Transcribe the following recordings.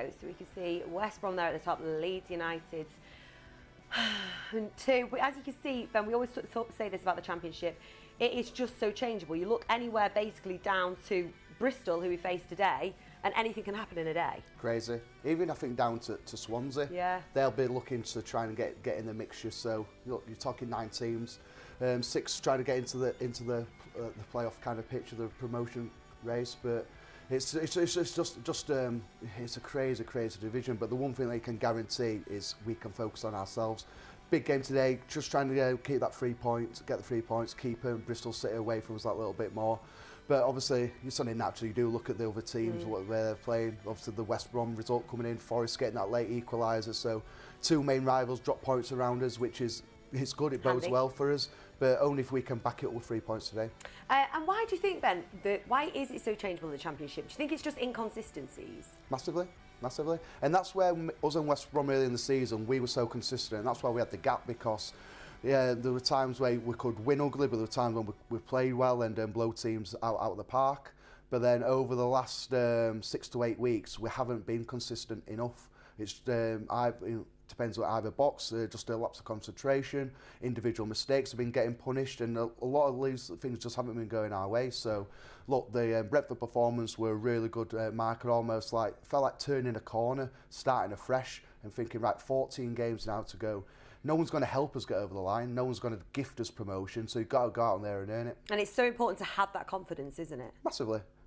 go. So we can see West Brom there at the top, Leeds United 2. But as you can see, Ben, we always say this about the Championship, it is just so changeable. You look anywhere basically down to Bristol, who we faced today, and anything can happen in a day. Crazy. Even I think down to Swansea. Yeah. They'll be looking to try and get in the mixture. So you're talking 9 teams, 6 trying to get into the playoff kind of picture, the promotion race. But it's a crazy division. But the one thing they can guarantee is we can focus on ourselves. Big game today, just trying to keep that 3 points, get the 3 points, keep Bristol City away from us that little bit more. But obviously, it's only natural. You do look at the other teams, where they're playing. Obviously, the West Brom result coming in, Forest getting that late equaliser. So, 2 main rivals drop points around us, which is it's good. It bodes well for us, but only if we can back it up with 3 points today. And why do you think, Ben, why is it so changeable in the Championship? Do you think it's just inconsistencies? Massively. And that's where us and West Brom early in the season, we were so consistent. And that's why we had the gap, because there were times where we could win ugly, but there were times when we played well and blow teams out of the park. But then over the last 6 to 8 weeks, we haven't been consistent enough. It's depends on either box, just a lapse of concentration, individual mistakes have been getting punished, and a lot of these things just haven't been going our way. So, look, the Brentford performance were a really good marker, almost felt like turning a corner, starting afresh, and thinking, right, 14 games now to go. No one's going to help us get over the line. No one's going to gift us promotion, so you've got to go out there and earn it. And it's so important to have that confidence, isn't it?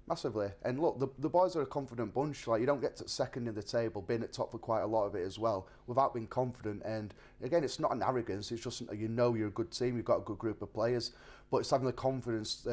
Massively. And look, the boys are a confident bunch. Like, you don't get to second in the table, being at top for quite a lot of it as well, without being confident. And again, it's not an arrogance. It's just you're a good team. You've got a good group of players, but it's having the confidence,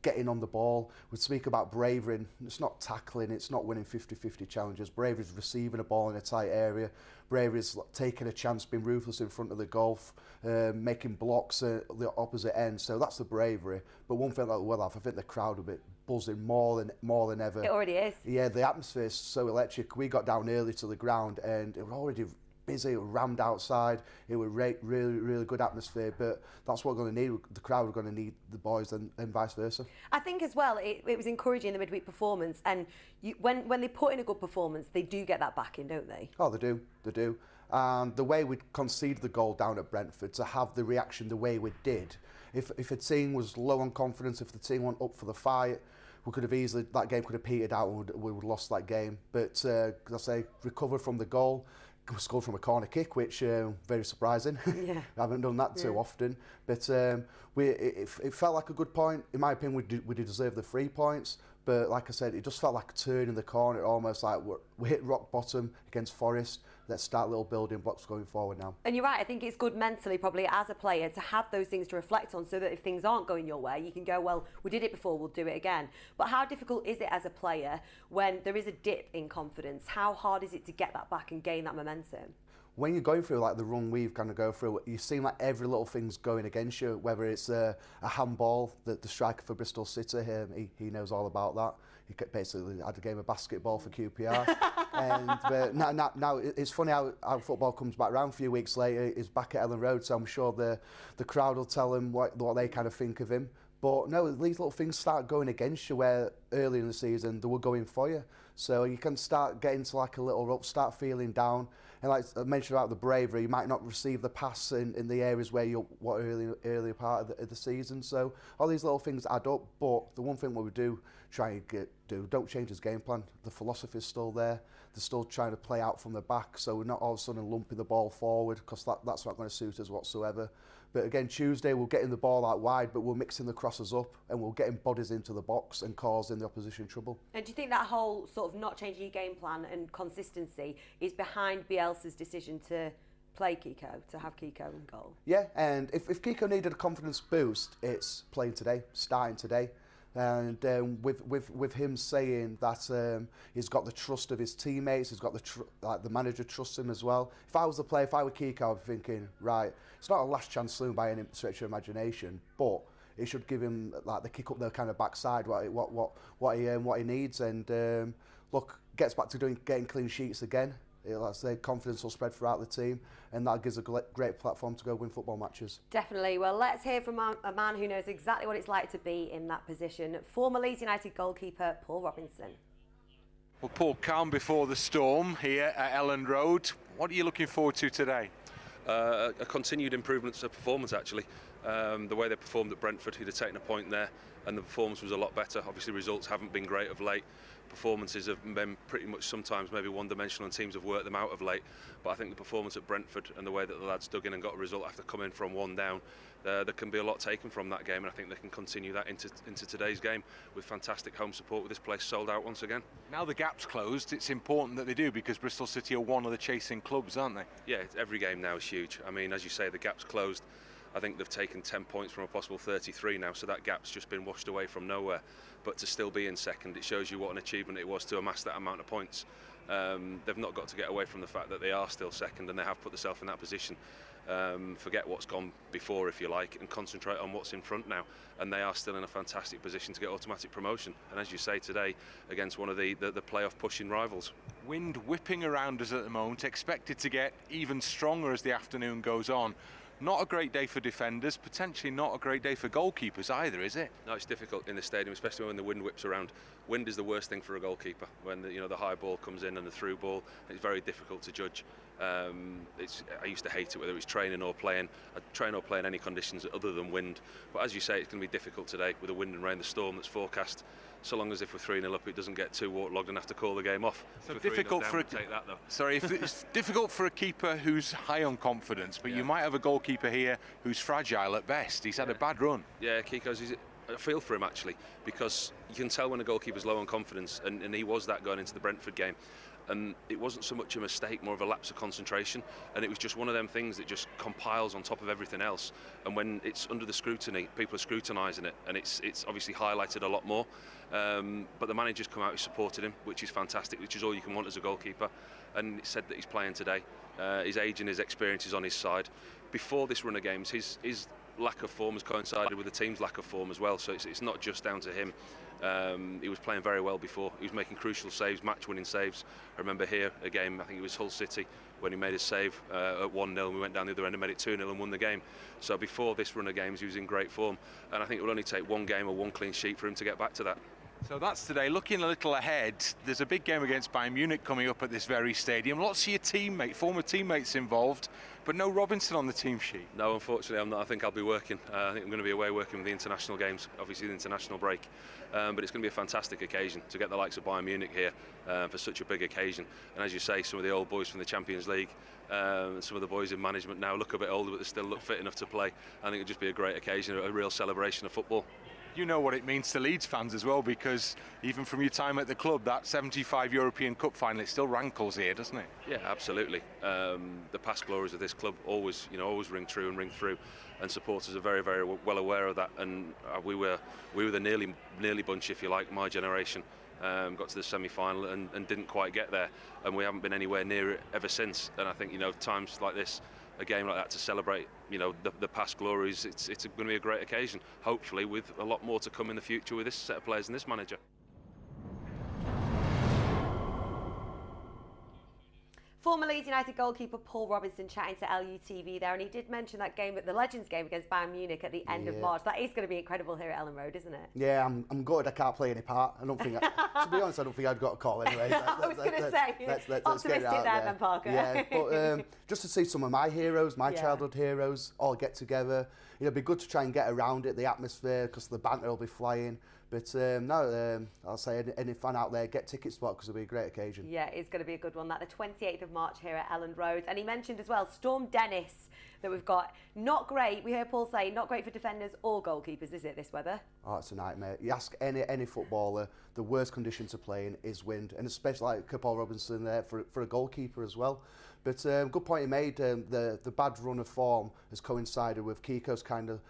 getting on the ball. We speak about bravery. And it's not tackling. It's not winning 50-50 challenges. Bravery is receiving a ball in a tight area. Bravery is taking a chance, being ruthless in front of the goal, making blocks at the opposite end. So that's the bravery. But one thing that we'll have, I think the crowd will be buzzing more than ever. It already is. Yeah, the atmosphere is so electric. We got down early to the ground and it was already busy, it was rammed outside. It was really good atmosphere, but that's what we're going to need. The crowd are going to need the boys and vice versa. I think as well, it was encouraging the midweek performance, and when they put in a good performance, they do get that back in, don't they? Oh, they do. And the way we conceded the goal down at Brentford, to have the reaction the way we did, if a team was low on confidence, if the team went up for the fight, we could have easily, that game could have petered out and we would have lost that game. But, as I say, recovered from the goal, scored from a corner kick, which very surprising. Yeah. I haven't done that too often. But it felt like a good point. In my opinion, we did deserve the 3 points. But like I said, it just felt like turning the corner, almost like we hit rock bottom against Forest. Let's start little building blocks going forward now. And you're right, I think it's good mentally, probably as a player, to have those things to reflect on, so that if things aren't going your way, you can go, well, we did it before, we'll do it again. But how difficult is it as a player when there is a dip in confidence? How hard is it to get that back and gain that momentum? When you're going through like the run we've kind of go through, you seem like every little thing's going against you, whether it's a handball, the striker for Bristol City, he knows all about that. He basically had a game of basketball for QPR. And now it's funny how football comes back around a few weeks later. He's back at Ellen Road, so I'm sure the crowd will tell him what they kind of think of him. But no, these little things start going against you, where early in the season they were going for you. So you can start getting to like a little rut, start feeling down. And like I mentioned about the bravery, you might not receive the pass in the areas where you're earlier part of the season. So all these little things add up. But the one thing we do try and don't change his game plan. The philosophy is still there. They're still trying to play out from the back, so we're not all of a sudden lumping the ball forward, because that's not going to suit us whatsoever. But again, Tuesday we're getting the ball out wide, but we're mixing the crosses up and we're getting bodies into the box and causing the opposition trouble. And do you think that whole sort of not changing your game plan and consistency is behind Bielsa's decision to play Kiko, to have Kiko in goal? Yeah, and if Kiko needed a confidence boost, it's playing today, starting today. And with him saying that he's got the trust of his teammates, he's got the manager trusts him as well. If I was the player, if I were Kiko, I'd be thinking, right, it's not a last chance saloon by any stretch of imagination, but it should give him like the kick up the kind of backside, what he needs. And look, gets back to getting clean sheets again. Like I say, confidence will spread throughout the team, and that gives a great platform to go win football matches. Definitely. Well, let's hear from a man who knows exactly what it's like to be in that position. Former Leeds United goalkeeper Paul Robinson. Well, Paul, calm before the storm here at Elland Road. What are you looking forward to today? A continued improvements of performance, actually. The way they performed at Brentford, he'd have taken a point there, and the performance was a lot better. Obviously, results haven't been great of late. Performances have been pretty much sometimes maybe one-dimensional, and teams have worked them out of late. But I think the performance at Brentford and the way that the lads dug in and got a result after coming from one down, there can be a lot taken from that game, and I think they can continue that into today's game with fantastic home support, with this place sold out once again. Now the gap's closed, it's important that they do, because Bristol City are one of the chasing clubs, aren't they? Yeah, every game now is huge. I mean, as you say, the gap's closed. I think they've taken 10 points from a possible 33 now, so that gap's just been washed away from nowhere. But to still be in second, it shows you what an achievement it was to amass that amount of points. They've not got to get away from the fact that they are still second, and they have put themselves in that position. Forget what's gone before, if you like, and concentrate on what's in front now. And they are still in a fantastic position to get automatic promotion. And as you say today, against one of the playoff pushing rivals. Wind whipping around us at the moment, expected to get even stronger as the afternoon goes on. Not a great day for defenders, potentially not a great day for goalkeepers either, is it? No, it's difficult in the stadium, especially when the wind whips around. Wind is the worst thing for a goalkeeper. When the high ball comes in and the through ball, it's very difficult to judge. I used to hate it, whether it's training or playing. I train or play in any conditions other than wind. But as you say, it's going to be difficult today with the wind and rain, the storm that's forecast. So long as if we're 3-0 up, it doesn't get too waterlogged and have to call the game off. So difficult for take that though. Sorry, if it's difficult for a keeper who's high on confidence, but you might have a goalkeeper here who's fragile at best. He's had a bad run. Yeah, Kiko's. I feel for him actually, because you can tell when a goalkeeper's low on confidence, and he was that going into the Brentford game. And it wasn't so much a mistake, more of a lapse of concentration, and it was just one of them things that just compiles on top of everything else. And when it's under the scrutiny, people are scrutinising it, and it's obviously highlighted a lot more. But the manager's come out, he supported him, which is fantastic, which is all you can want as a goalkeeper. And he said that he's playing today. His age and his experience is on his side. Before this run of games, his lack of form has coincided with the team's lack of form as well, so it's not just down to him. He was playing very well before. He was making crucial saves, match-winning saves. I remember here a game, I think it was Hull City, when he made his save at 1-0, and we went down the other end and made it 2-0 and won the game. So before this run of games, he was in great form, and I think it will only take one game or one clean sheet for him to get back to that. So that's today. Looking a little ahead, there's a big game against Bayern Munich coming up at this very stadium. Lots of your former teammates involved, but no Robinson on the team sheet. No, unfortunately I'm not. I think I'll be working. I think I'm going to be away working with the international games, obviously the international break. But it's going to be a fantastic occasion to get the likes of Bayern Munich here for such a big occasion. And as you say, some of the old boys from the Champions League, some of the boys in management now look a bit older, but they still look fit enough to play. I think it'll just be a great occasion, a real celebration of football. You know what it means to Leeds fans as well, because even from your time at the club, that 75 European Cup final, it still rankles here, doesn't it? Yeah, absolutely. The past glories of this club always ring true and ring through, and supporters are very, very well aware of that. And we were the nearly bunch, if you like, my generation. Got to the semi-final and didn't quite get there, and we haven't been anywhere near it ever since. And I think times like this, a game like that to celebrate the past glories, it's going to be a great occasion, hopefully with a lot more to come in the future with this set of players and this manager. Former Leeds United goalkeeper Paul Robinson chatting to LUTV there, and he did mention that game, the Legends game against Bayern Munich at the end of March. That is going to be incredible here at Elland Road, isn't it? Yeah, I'm gutted I can't play any part. I don't think, to be honest, I don't think I'd got a call anyway. I was going to say, optimistic there then, Parker. Yeah, but just to see some of my heroes, my childhood heroes, all get together. It'd be good to try and get around it, the atmosphere, because the banter will be flying. But I'll say any fan out there, get ticket spot, because it'll be a great occasion. Yeah, it's going to be a good one. That the 28th of March here at Elland Road. And he mentioned as well, Storm Dennis, that we've got. Not great, we heard Paul say, not great for defenders or goalkeepers, is it, this weather? Oh, it's a nightmare. You ask any footballer, the worst condition to play in is wind, and especially like Paul Robinson there for a goalkeeper as well. But good point he made, the bad run of form has coincided with Kiko's kind of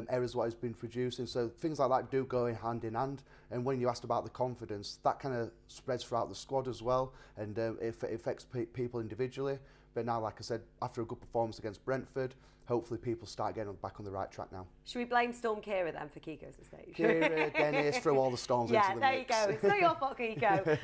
errors what he's been producing, so things like that do go hand in hand. And when you asked about the confidence, that kind of spreads throughout the squad as well, and it affects people individually. But now, like I said, after a good performance against Brentford, hopefully people start getting back on the right track now. Should we blame Storm Kira then for Kiko's mistake? Kira, Dennis, throw all the storms into the mix. Yeah, there you go. It's not your fault, Kiko.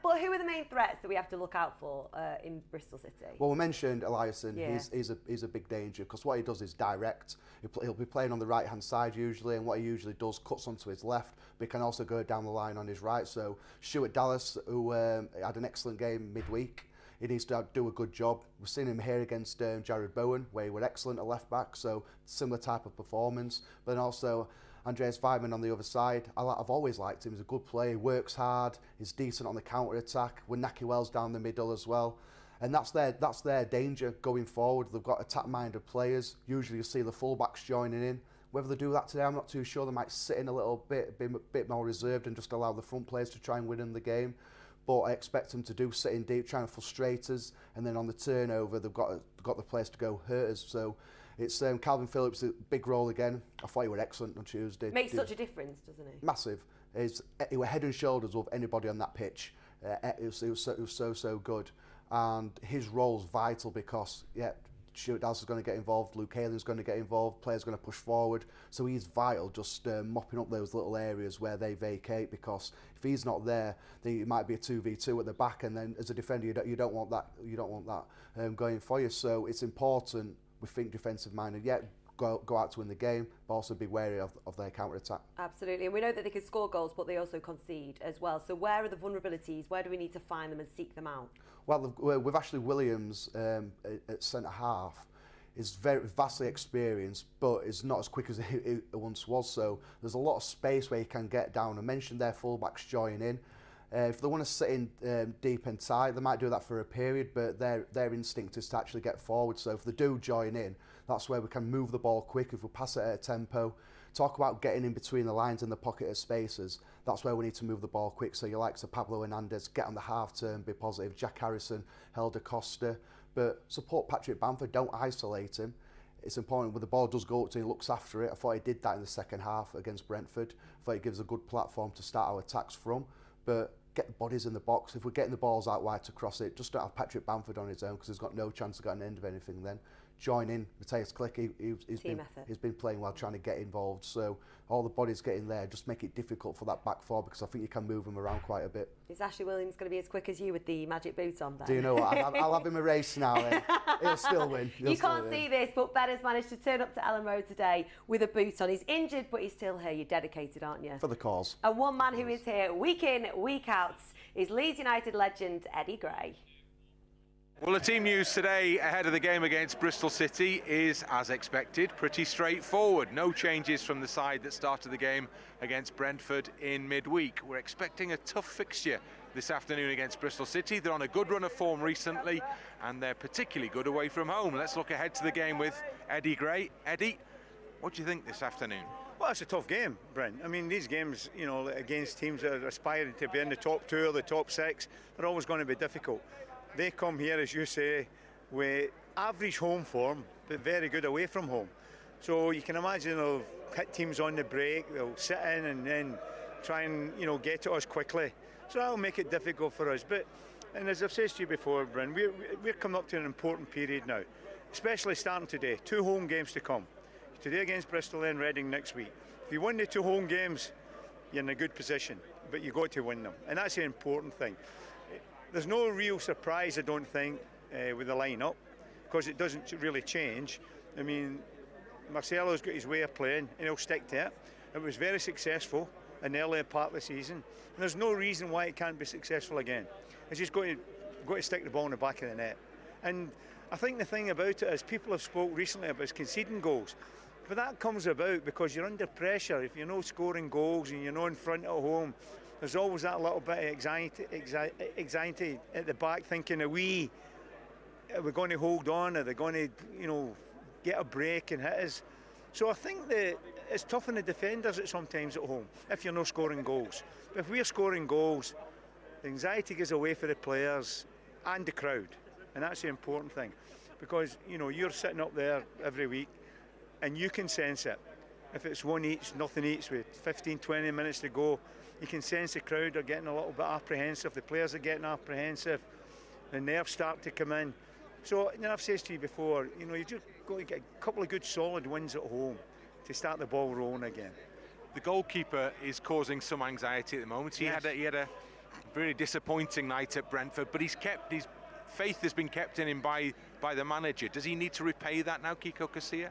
But who are the main threats that we have to look out for in Bristol City? Well, we mentioned Eliasson. Yeah. He's a big danger because what he does is direct. He'll be playing on the right-hand side usually, and what he usually does, cuts onto his left, but he can also go down the line on his right. So Stuart Dallas, who had an excellent game midweek, he needs to do a good job. We've seen him here against Jared Bowen, where he was excellent at left back, so similar type of performance. But then also Andreas Weidman on the other side. I've always liked him. He's a good player, he works hard, he's decent on the counter-attack. With Naki Wells down the middle as well. And that's their danger going forward. They've got attack-minded players. Usually you see the full-backs joining in. Whether they do that today, I'm not too sure. They might sit in a little bit, be a bit more reserved and just allow the front players to try and win in the game. But I expect them to do sitting deep, trying to frustrate us, and then on the turnover, they've got the players to go hurt us. So it's Calvin Phillips, a big role again. I thought he was excellent on Tuesday. Makes such a difference, doesn't he? Massive. He was head and shoulders above anybody on that pitch. It was so good, and his role's vital because Stuart Dallas is going to get involved, Luke Halen's going to get involved, players going to push forward. So he's vital, just mopping up those little areas where they vacate, because if he's not there, then it might be a 2v2 at the back, and then as a defender, you don't want that. You don't want that going for you. So it's important, we think, defensive minded. Go out to win the game, but also be wary of their counter-attack. Absolutely, and we know that they can score goals, but they also concede as well. So where are the vulnerabilities? Where do we need to find them and seek them out? Well, with Ashley Williams at centre-half, is very vastly experienced, but is not as quick as it once was. So there's a lot of space where he can get down. I mentioned their full-backs join in. If they want to sit in deep and tight, they might do that for a period, but their instinct is to actually get forward. So if they do join in, that's where we can move the ball quick. If we pass it at a tempo, talk about getting in between the lines in the pocket of spaces, that's where we need to move the ball quick. So you like Pablo Hernandez, get on the half turn, be positive. Jack Harrison, Helder Costa, but support Patrick Bamford, don't isolate him. It's important when the ball does go up to him, he looks after it. I thought he did that in the second half against Brentford. I thought it gives a good platform to start our attacks from. But get the bodies in the box. If we're getting the balls out wide to cross it, just don't have Patrick Bamford on his own, because he's got no chance of getting an end of anything then. Join in, Matthias Klick, he's been playing well, trying to get involved. So all the bodies get in there, just make it difficult for that back four, because I think you can move them around quite a bit. Is Ashley Williams going to be as quick as you with the magic boot on then? Do you know what? I'll have him a race now. He'll still win. You can't see this, but Ben has managed to turn up to Ellen Road today with a boot on. He's injured, but he's still here. You're dedicated, aren't you? For the cause. And one man who is here week in, week out is Leeds United legend Eddie Gray. Well, the team news today ahead of the game against Bristol City is, as expected, pretty straightforward. No changes from the side that started the game against Brentford in midweek. We're expecting a tough fixture this afternoon against Bristol City. They're on a good run of form recently, and they're particularly good away from home. Let's look ahead to the game with Eddie Gray. Eddie, what do you think this afternoon? Well, it's a tough game, Brent. I mean, these games, against teams that are aspiring to be in the top 2 or the top 6, they're always going to be difficult. They come here, as you say, with average home form, but very good away from home. So you can imagine they'll hit teams on the break, they'll sit in and then try and, get to us quickly. So that'll make it difficult for us. And as I've said to you before, Bryn, we're coming up to an important period now, especially starting today. 2 home games to come. Today against Bristol and Reading next week. If you win the 2 home games, you're in a good position, but you've got to win them. And that's the important thing. There's no real surprise, I don't think, with the line-up, because it doesn't really change. I mean, Marcelo's got his way of playing, and he'll stick to it. It was very successful in the earlier part of the season, and there's no reason why it can't be successful again. It's just got to stick the ball in the back of the net. And I think the thing about it is, people have spoke recently about conceding goals, but that comes about because you're under pressure. If you're not scoring goals and you're not in front at home, there's always that little bit of anxiety at the back, thinking, are we going to hold on? Are they going to, get a break and hit us? So I think that it's tough on the defenders at sometimes at home if you're not scoring goals. But if we're scoring goals, the anxiety goes away for the players and the crowd, and that's the important thing, because you're sitting up there every week and you can sense it. If it's 1 each, nothing each, with 15-20 minutes to go, you can sense the crowd are getting a little bit apprehensive, the players are getting apprehensive, the nerves start to come in. So, I've said to you before, you've just got to get a couple of good solid wins at home to start the ball rolling again. The goalkeeper is causing some anxiety at the moment. He Yes. had a really disappointing night at Brentford, but his faith has been kept in him by the manager. Does he need to repay that now, Kiko Casilla?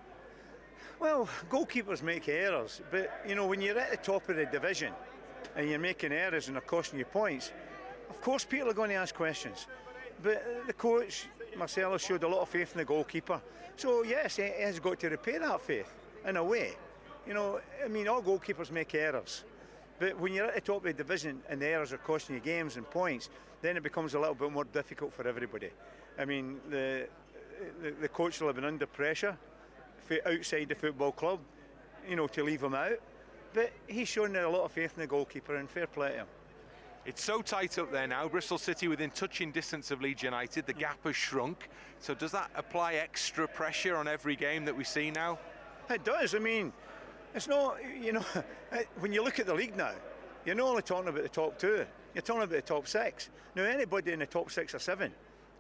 Well, goalkeepers make errors, but when you're at the top of the division and you're making errors and they're costing you points, of course people are going to ask questions. But the coach, Marcelo, showed a lot of faith in the goalkeeper. So yes, he has got to repay that faith in a way. All goalkeepers make errors. But when you're at the top of the division and the errors are costing you games and points, then it becomes a little bit more difficult for everybody. The coach will have been under pressure outside the football club, to leave him out. But he's shown a lot of faith in the goalkeeper, and fair play to him. It's so tight up there now. Bristol City within touching distance of Leeds United. The gap has shrunk. So does that apply extra pressure on every game that we see now? It does. It's not, when you look at the league now, you're not only talking about the top two, you're talking about the top six. Now, anybody in the top 6 or 7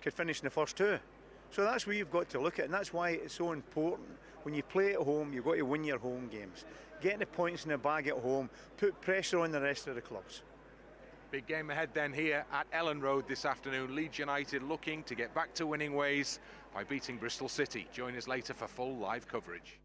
could finish in the first 2. So that's where you've got to look at, and that's why it's so important. When you play at home, you've got to win your home games. Getting the points in the bag at home, put pressure on the rest of the clubs. Big game ahead then here at Ellen Road this afternoon. Leeds United looking to get back to winning ways by beating Bristol City. Join us later for full live coverage.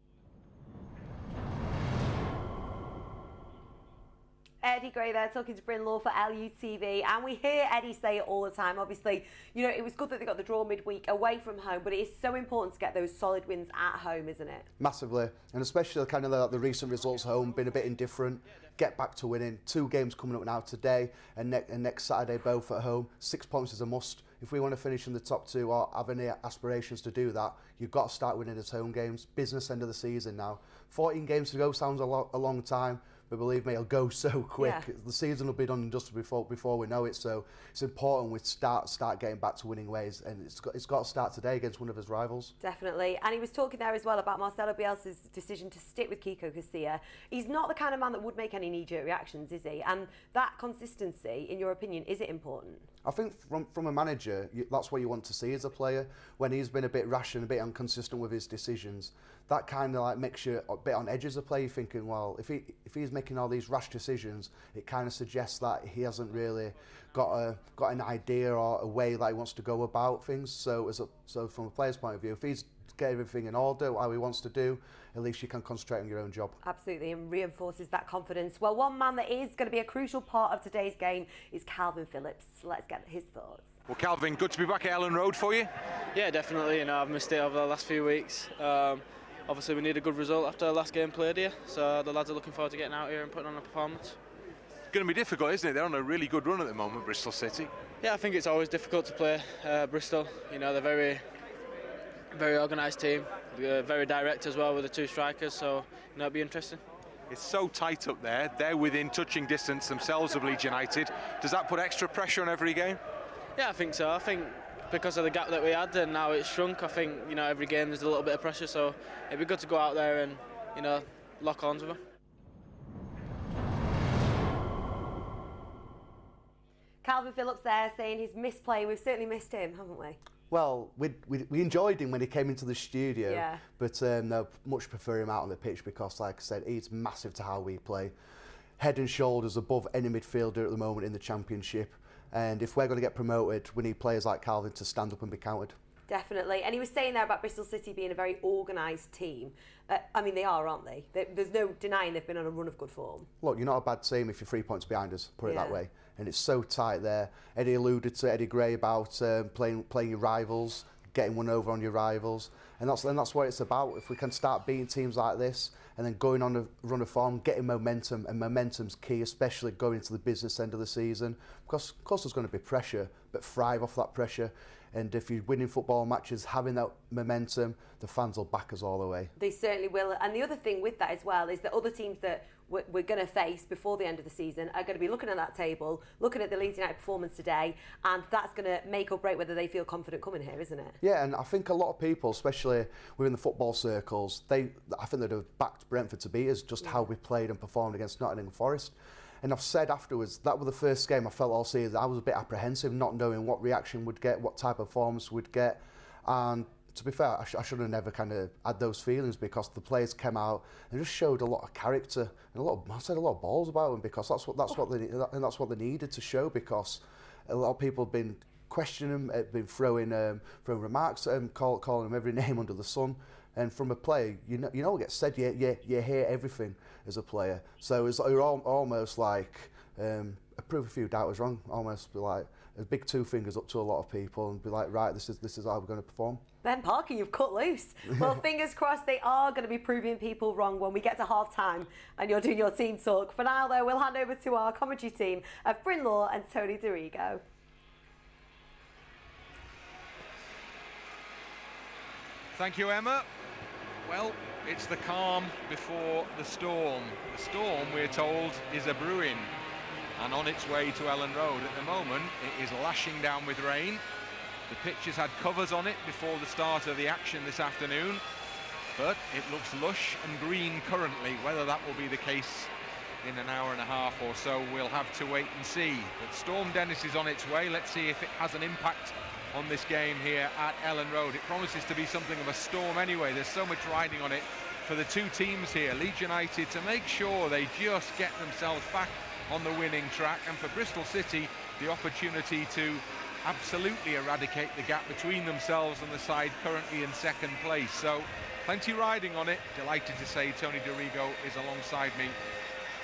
Eddie Gray there talking to Bryn Law for LUTV, and we hear Eddie say it all the time. Obviously, it was good that they got the draw midweek away from home, but it is so important to get those solid wins at home, isn't it? Massively, and especially kind of the recent results home, been a bit indifferent. Get back to winning. 2 games coming up now today and next Saturday, both at home. 6 points is a must. If we want to finish in the top 2 or have any aspirations to do that, you've got to start winning at home games. Business end of the season now. 14 games to go sounds a long time. But believe me, it'll go so quick. Yeah. The season will be done and dusted before we know it. So it's important we start getting back to winning ways, and it's got to start today against one of his rivals. Definitely. And he was talking there as well about Marcelo Bielsa's decision to stick with Kiko Casilla. He's not the kind of man that would make any knee-jerk reactions, is he? And that consistency, in your opinion, is it important? I think from a manager, that's what you want to see as a player. When he's been a bit rash and a bit inconsistent with his decisions, that kind of makes you a bit on edge as a player. You're thinking, well, if he's making all these rash decisions, it kind of suggests that he hasn't really got an idea or a way that he wants to go about things. So from a player's point of view, if he's got everything in order, how he wants to do, at least you can concentrate on your own job. Absolutely, and reinforces that confidence. Well, one man that is going to be a crucial part of today's game is Calvin Phillips. Let's get his thoughts. Well, Calvin, good to be back at Ellen Road for you. Yeah, definitely. I've missed it over the last few weeks. Obviously, we need a good result after the last game played here, so the lads are looking forward to getting out here and putting on a performance. It's going to be difficult, isn't it? They're on a really good run at the moment, Bristol City. Yeah, I think it's always difficult to play Bristol. They're very, very organised team, very direct as well with the 2 strikers, so it'll be interesting. It's so tight up there. They're within touching distance themselves of Leeds United. Does that put extra pressure on every game? Yeah, I think so. I think because of the gap that we had and now it's shrunk, I think every game there's a little bit of pressure, so it'd be good to go out there and lock horns with them. Calvin Phillips there saying he's missed playing. We've certainly missed him, haven't we? Well, we enjoyed him when he came into the studio, Yeah. but no, much prefer him out on the pitch because, like I said, he's massive to how we play. Head and shoulders above any midfielder at the moment in the Championship. And if we're going to get promoted, we need players like Calvin to stand up and be counted. Definitely. And he was saying there about Bristol City being a very organised team. They are, aren't they? There's no denying they've been on a run of good form. Look, you're not a bad team if you're 3 points behind us, put it that Yeah. way. And it's so tight there. Eddie alluded to Eddie Gray about playing your rivals, getting one over on your rivals. And that's what it's about. If we can start beating teams like this and then going on a run of form, getting momentum, and momentum's key, especially going into the business end of the season. Because, of course, there's going to be pressure, but thrive off that pressure. And if you're winning football matches, having that momentum, the fans will back us all the way. They certainly will. And the other thing with that as well is that other teams that we're going to face before the end of the season are going to be looking at that table, looking at the Leeds United performance today, and that's going to make or break whether they feel confident coming here, isn't it? Yeah, and I think a lot of people, especially within the football circles, I think they'd have backed Brentford to beat us, just how we played and performed against Nottingham Forest. And I've said afterwards, that was the first game I felt all season, I was a bit apprehensive, not knowing what reaction we'd get, what type of performance we'd get. And to be fair, I should have never kind of had those feelings, because the players came out and just showed a lot of character and I said a lot of balls about them, because that's what they needed to show, because a lot of people have been questioning them, been throwing remarks at them, calling them every name under the sun. And from a player, you know what gets said. You hear everything as a player. So it's almost like prove a few doubters wrong. Almost be like a big two fingers up to a lot of people and be like, right, this is how we're going to perform. Ben Parker, you've cut loose. Well, fingers crossed they are going to be proving people wrong when we get to half-time and you're doing your team talk. For now, though, we'll hand over to our commentary team of Bryn Law and Tony Dorigo. Thank you, Emma. Well, it's the calm before the storm. The storm, we're told, is a brewing and on its way to Ellen Road. At the moment, it is lashing down with rain. The pitch has had covers on it before the start of the action this afternoon, but it looks lush and green currently. Whether that will be the case in an hour and a half or so, we'll have to wait and see. But Storm Dennis is on its way. Let's see if it has an impact on this game here at Ellen Road. It promises to be something of a storm anyway. There's so much riding on it for the two teams here. Leeds United to make sure they just get themselves back on the winning track, and for Bristol City the opportunity to absolutely eradicate the gap between themselves and the side currently in second place. So plenty riding on it. Delighted to say Tony Dorigo is alongside me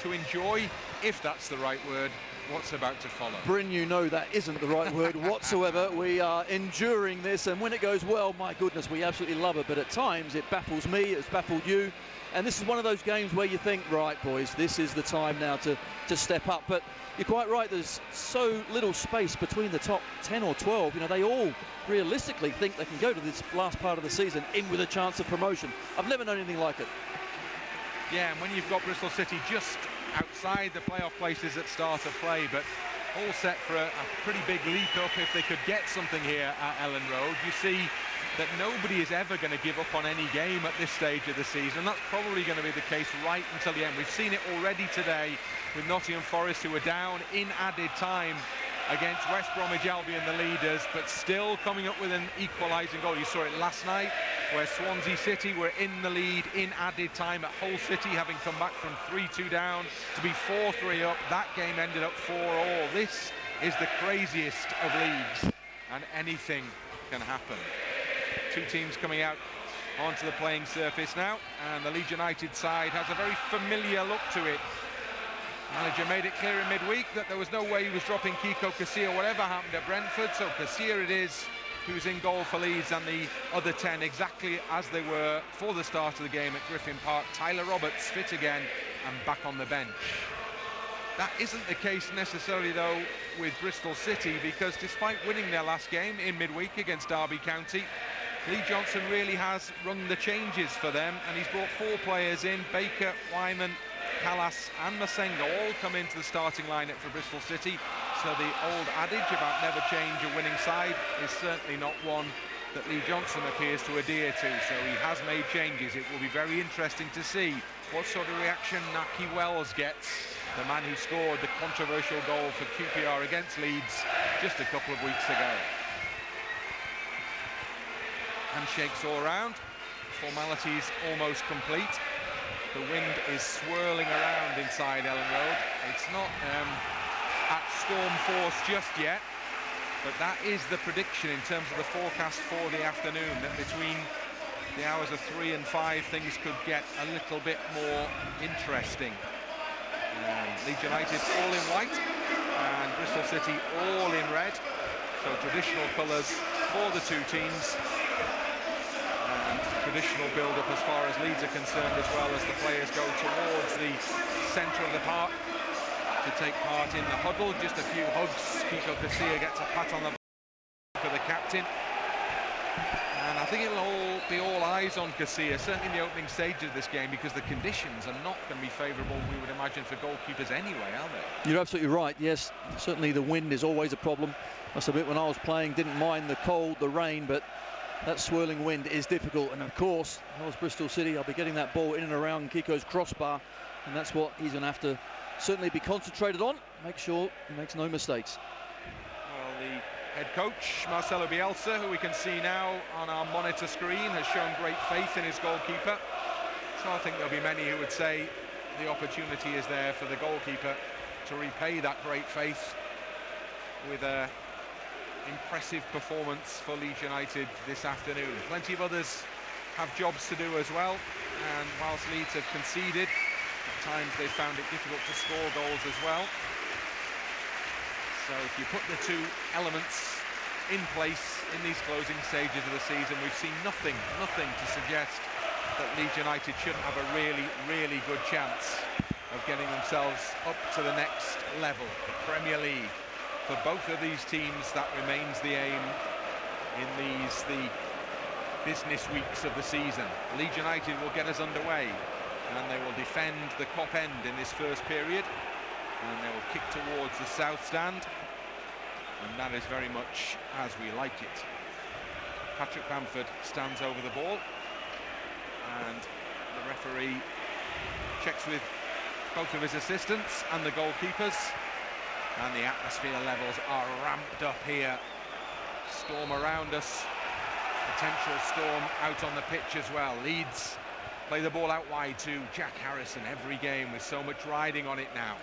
to enjoy, if that's the right word, what's about to follow. Bryn, you know that isn't the right word whatsoever. We are enduring this, and when it goes well, my goodness, we absolutely love it. But at times it baffles me, it's baffled you. And this is one of those games where you think, right, boys, this is the time now to step up. But you're quite right, there's so little space between the top 10 or 12. You know, they all realistically think they can go to this last part of the season in with a chance of promotion. I've never known anything like it. Yeah, and when you've got Bristol City just outside the playoff places at start of play, but all set for a pretty big leap up if they could get something here at Ellen Road. You see that nobody is ever going to give up on any game at this stage of the season. That's probably going to be the case right until the end. We've seen it already today with Nottingham Forest, who were down in added time against West Bromwich Albion, the leaders, but still coming up with an equalising goal. You saw it last night where Swansea City were in the lead in added time at Hull City, having come back from 3-2 down to be 4-3 up. That game ended up 4-4. This is the craziest of leagues, and anything can happen. Two teams coming out onto the playing surface now, and the Leeds United side has a very familiar look to it. Manager made it clear in midweek that there was no way he was dropping Kiko Casilla whatever happened at Brentford, so Casilla it is who's in goal for Leeds, and the other 10 exactly as they were for the start of the game at Griffin Park. Tyler Roberts fit again and back on the bench. That isn't the case necessarily though with Bristol City, because despite winning their last game in midweek against Derby County, Lee Johnson really has run the changes for them, and he's brought 4 players in. Baker, Wyman, Callas and Masengo all come into the starting lineup for Bristol City, so the old adage about never change a winning side is certainly not one that Lee Johnson appears to adhere to, so he has made changes. It will be very interesting to see what sort of reaction Naki Wells gets, the man who scored the controversial goal for QPR against Leeds just a couple of weeks ago. Handshakes all round, formalities almost complete. The wind is swirling around inside Ellen Road. It's not at storm force just yet, but that is the prediction in terms of the forecast for the afternoon, that between the hours of 3 and 5 things could get a little bit more interesting. Leeds United all in white and Bristol City all in red, so traditional colours for the two teams. Traditional build-up as far as Leeds are concerned, as well as the players go towards the centre of the park to take part in the huddle. Just a few hugs. Kiko Casilla gets a pat on the back of the captain, and I think it'll all be all eyes on Casilla, certainly in the opening stage of this game, because the conditions are not going to be favourable, we would imagine, for goalkeepers anyway, are they? You're absolutely right. Yes, certainly the wind is always a problem. Must admit, when I was playing, didn't mind the cold, the rain, but that swirling wind is difficult. And of course, if I was Bristol City, I'll be getting that ball in and around Kiko's crossbar, and that's what he's going to have to certainly be concentrated on. Make sure he makes no mistakes. Well, the Head coach Marcelo Bielsa, who we can see now on our monitor screen, has shown great faith in his goalkeeper. So I think there'll be many who would say the opportunity is there for the goalkeeper to repay that great faith with a impressive performance for Leeds United this afternoon. Plenty of others have jobs to do as well, and whilst Leeds have conceded, at times they've found it difficult to score goals as well. So if you put the two elements in place in these closing stages of the season, we've seen nothing to suggest that Leeds United shouldn't have a really good chance of getting themselves up to the next level, the Premier League. For both of these teams, that remains the aim in the business weeks of the season. Leeds United will get us underway, and they will defend the Kop end in this first period, and they will kick towards the south stand, and that is very much as we like it. Patrick Bamford stands over the ball, and the referee checks with both of his assistants and the goalkeepers, and the atmosphere levels are ramped up here. Storm around us, potential storm out on the pitch as well. Leeds play the ball out wide to Jack Harrison every game with so much riding on it now.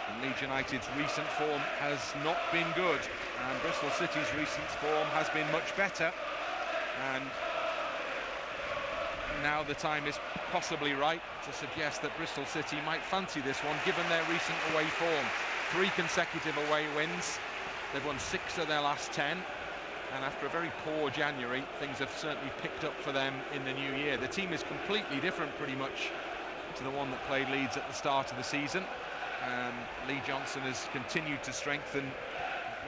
And Leeds United's recent form has not been good, and Bristol City's recent form has been much better, and now the time is possibly right to suggest that Bristol City might fancy this one, given their recent away form. 3 consecutive away wins. They've won 6 of their last 10, and after a very poor January, things have certainly picked up for them in the new year. The team is completely different pretty much to the one that played Leeds at the start of the season, and Lee Johnson has continued to strengthen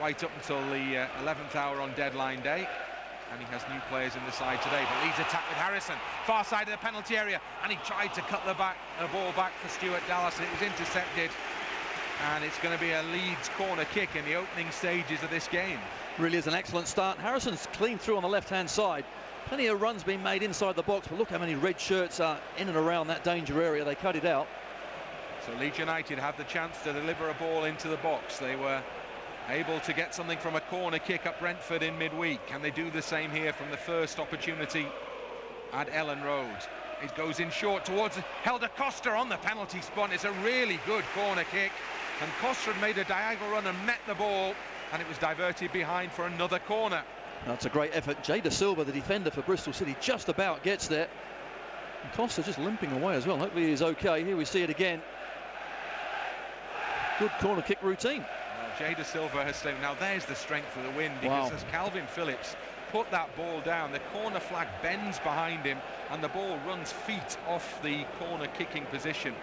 right up until the 11th hour on deadline day, and he has new players in the side today. But Leeds attack with Harrison, far side of the penalty area, and he tried to cut the ball back for Stuart Dallas, and it was intercepted. And it's going to be a Leeds corner kick in the opening stages of this game. Really is an excellent start. Harrison's clean through on the left-hand side. Plenty of runs being made inside the box, but look how many red shirts are in and around that danger area. They cut it out. So Leeds United have the chance to deliver a ball into the box. They were able to get something from a corner kick at Brentford in midweek, and they do the same here from the first opportunity at Ellen Road. It goes in short towards Helder Costa on the penalty spot. It's a really good corner kick, and Costa had made a diagonal run and met the ball, and it was diverted behind for another corner. That's a great effort. Jay Da Silva, the defender for Bristol City, just about gets there. And Costa just limping away as well. Hopefully he's okay. Here we see it again. Good corner kick routine. Well, Jay Da Silva has stayed. Now there's the strength of the wind, because as Calvin Phillips put that ball down, the corner flag bends behind him and the ball runs feet off the corner kicking position.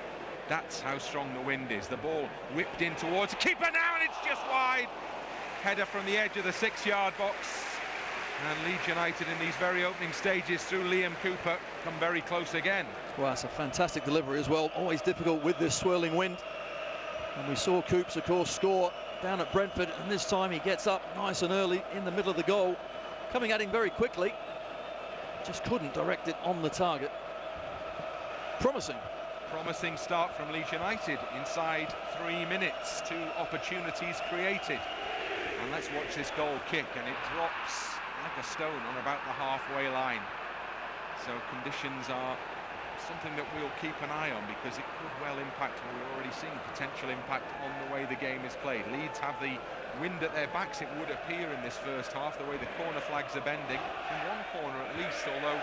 That's how strong the wind is. The ball whipped in towards the keeper now, and it's just wide. Header from the edge of the 6-yard box, and Leeds United in these very opening stages through Liam Cooper come very close again. Well, it's a fantastic delivery as well. Always difficult with this swirling wind. And we saw Coops, of course, score down at Brentford, and this time he gets up nice and early in the middle of the goal, coming at him very quickly. Just couldn't direct it on the target. Promising start from Leeds United. Inside 3 minutes, 2 opportunities created. And let's watch this goal kick, and it drops like a stone on about the halfway line. So conditions are something that we'll keep an eye on, because it could well impact, and we're already seeing potential impact on the way the game is played. Leeds have the wind at their backs, it would appear, in this first half, the way the corner flags are bending, in one corner at least, although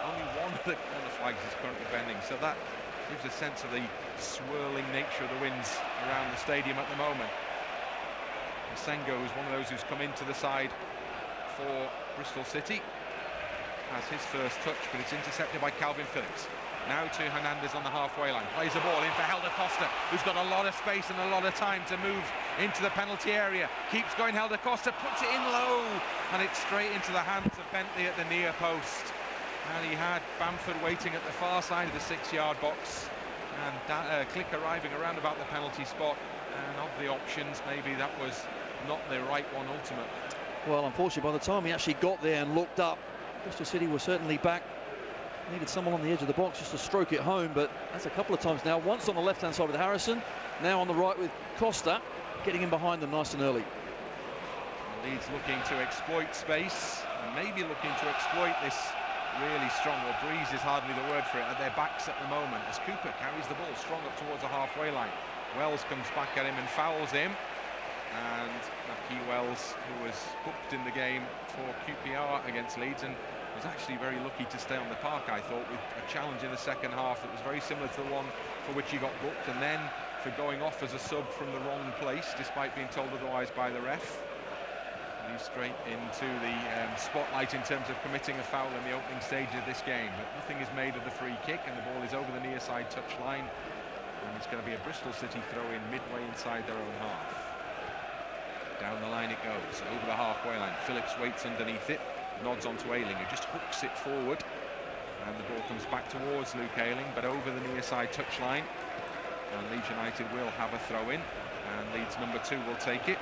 only one of the corner flags is currently bending, so that gives a sense of the swirling nature of the winds around the stadium at the moment. Sengo is one of those who's come into the side for Bristol City, has his first touch, but it's intercepted by Calvin Phillips. Now to Hernandez on the halfway line, plays the ball in for Helder Costa, who's got a lot of space and a lot of time to move into the penalty area. Keeps going, Helder Costa puts it in low, and it's straight into the hands of Bentley at the near post. And he had Bamford waiting at the far side of the 6-yard box, and Click arriving around about the penalty spot. And of the options, maybe that was not the right one ultimately. Well, unfortunately, by the time he actually got there and looked up, Bristol City was certainly back. Needed someone on the edge of the box just to stroke it home, but that's a couple of times now. Once on the left-hand side with Harrison, now on the right with Costa, getting in behind them nice and early. Leeds looking to exploit space and maybe looking to exploit this really strong, well, breeze is hardly the word for it, at their backs at the moment as Cooper carries the ball strong up towards the halfway line. Wells comes back at him and fouls him, and Naki Wells, who was booked in the game for QPR against Leeds and was actually very lucky to stay on the park, I thought, with a challenge in the second half that was very similar to the one for which he got booked, and then for going off as a sub from the wrong place despite being told otherwise by the ref. And he's straight into the spotlight in terms of committing a foul in the opening stage of this game, but nothing is made of the free kick, and the ball is over the near side touchline, and it's going to be a Bristol City throw in midway inside their own half. Down the line it goes, over the halfway line. Phillips waits underneath it, nods onto Ayling, who just hooks it forward, and the ball comes back towards Luke Ayling, but over the near side touchline, and Leeds United will have a throw in, and Leeds number 2 will take it.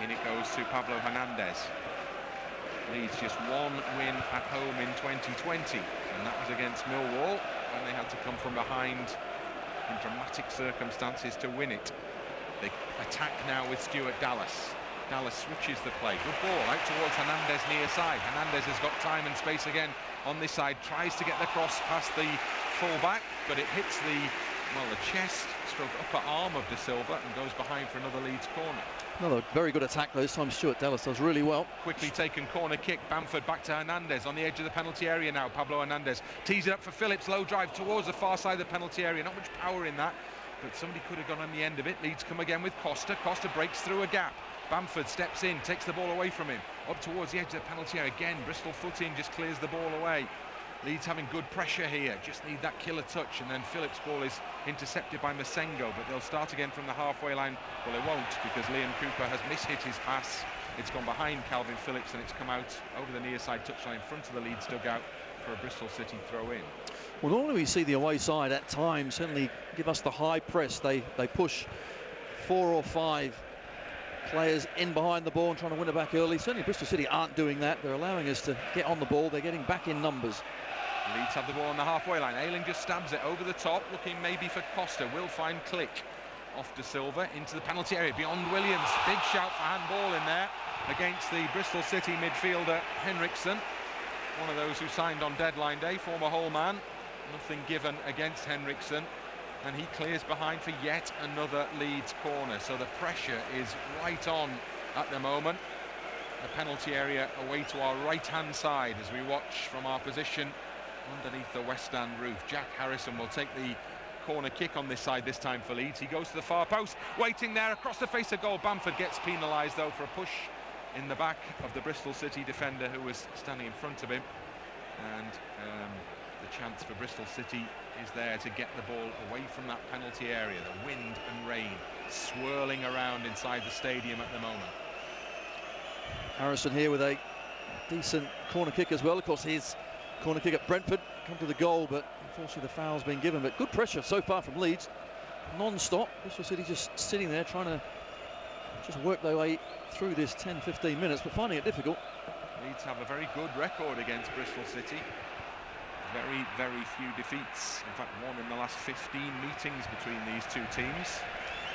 In it goes to Pablo Hernandez. Leeds just one win at home in 2020, and that was against Millwall when they had to come from behind in dramatic circumstances to win it. They attack now with Stuart Dallas. Dallas switches the play. Good ball out towards Hernandez near side. Hernandez has got time and space again on this side. Tries to get the cross past the full-back, but it hits the chest stroke upper arm of De Silva and goes behind for another Leeds corner. Another very good attack this time. Stuart Dallas does really well. Quickly taken corner kick. Bamford back to Hernandez on the edge of the penalty area now. Pablo Hernandez tees it up for Phillips. Low drive towards the far side of the penalty area. Not much power in that, but somebody could have gone on the end of it. Leeds come again with Costa. Costa breaks through a gap. Bamford steps in, takes the ball away from him. Up towards the edge of the penalty area. Again, Bristol footing just clears the ball away. Leeds having good pressure here, just need that killer touch, and then Phillips' ball is intercepted by Masengo, but they'll start again from the halfway line. Well, they won't, because Liam Cooper has mishit his pass. It's gone behind Calvin Phillips, and it's come out over the near side touchline in front of the Leeds dugout for a Bristol City throw in. Well, normally we see the away side at times certainly give us the high press. They push 4 or 5 players in behind the ball and trying to win it back early. Certainly Bristol City aren't doing that. They're allowing us to get on the ball. They're getting back in numbers. Leeds have the ball on the halfway line. Ayling just stabs it over the top, looking maybe for Costa. Will find Click off De Silva into the penalty area beyond Williams. Big shout for handball in there against the Bristol City midfielder Henriksen, one of those who signed on deadline day, former Hull man. Nothing given against Henriksen, and he clears behind for yet another Leeds corner. So the pressure is right on at the moment. The penalty area away to our right hand side as we watch from our position underneath the West Stand roof. Jack Harrison will take the corner kick on this side this time for Leeds. He goes to the far post, waiting there across the face of goal. Bamford gets penalised though for a push in the back of the Bristol City defender who was standing in front of him, and the chance for Bristol City is there to get the ball away from that penalty area. The wind and rain swirling around inside the stadium at the moment. Harrison here with a decent corner kick as well. Of course, his corner kick at Brentford come to the goal, but unfortunately the foul's been given. But good pressure so far from Leeds, non-stop. Bristol City just sitting there trying to just work their way through this 10-15 minutes, but finding it difficult. Leeds have a very good record against Bristol City. Very, very few defeats. In fact, one in the last 15 meetings between these two teams.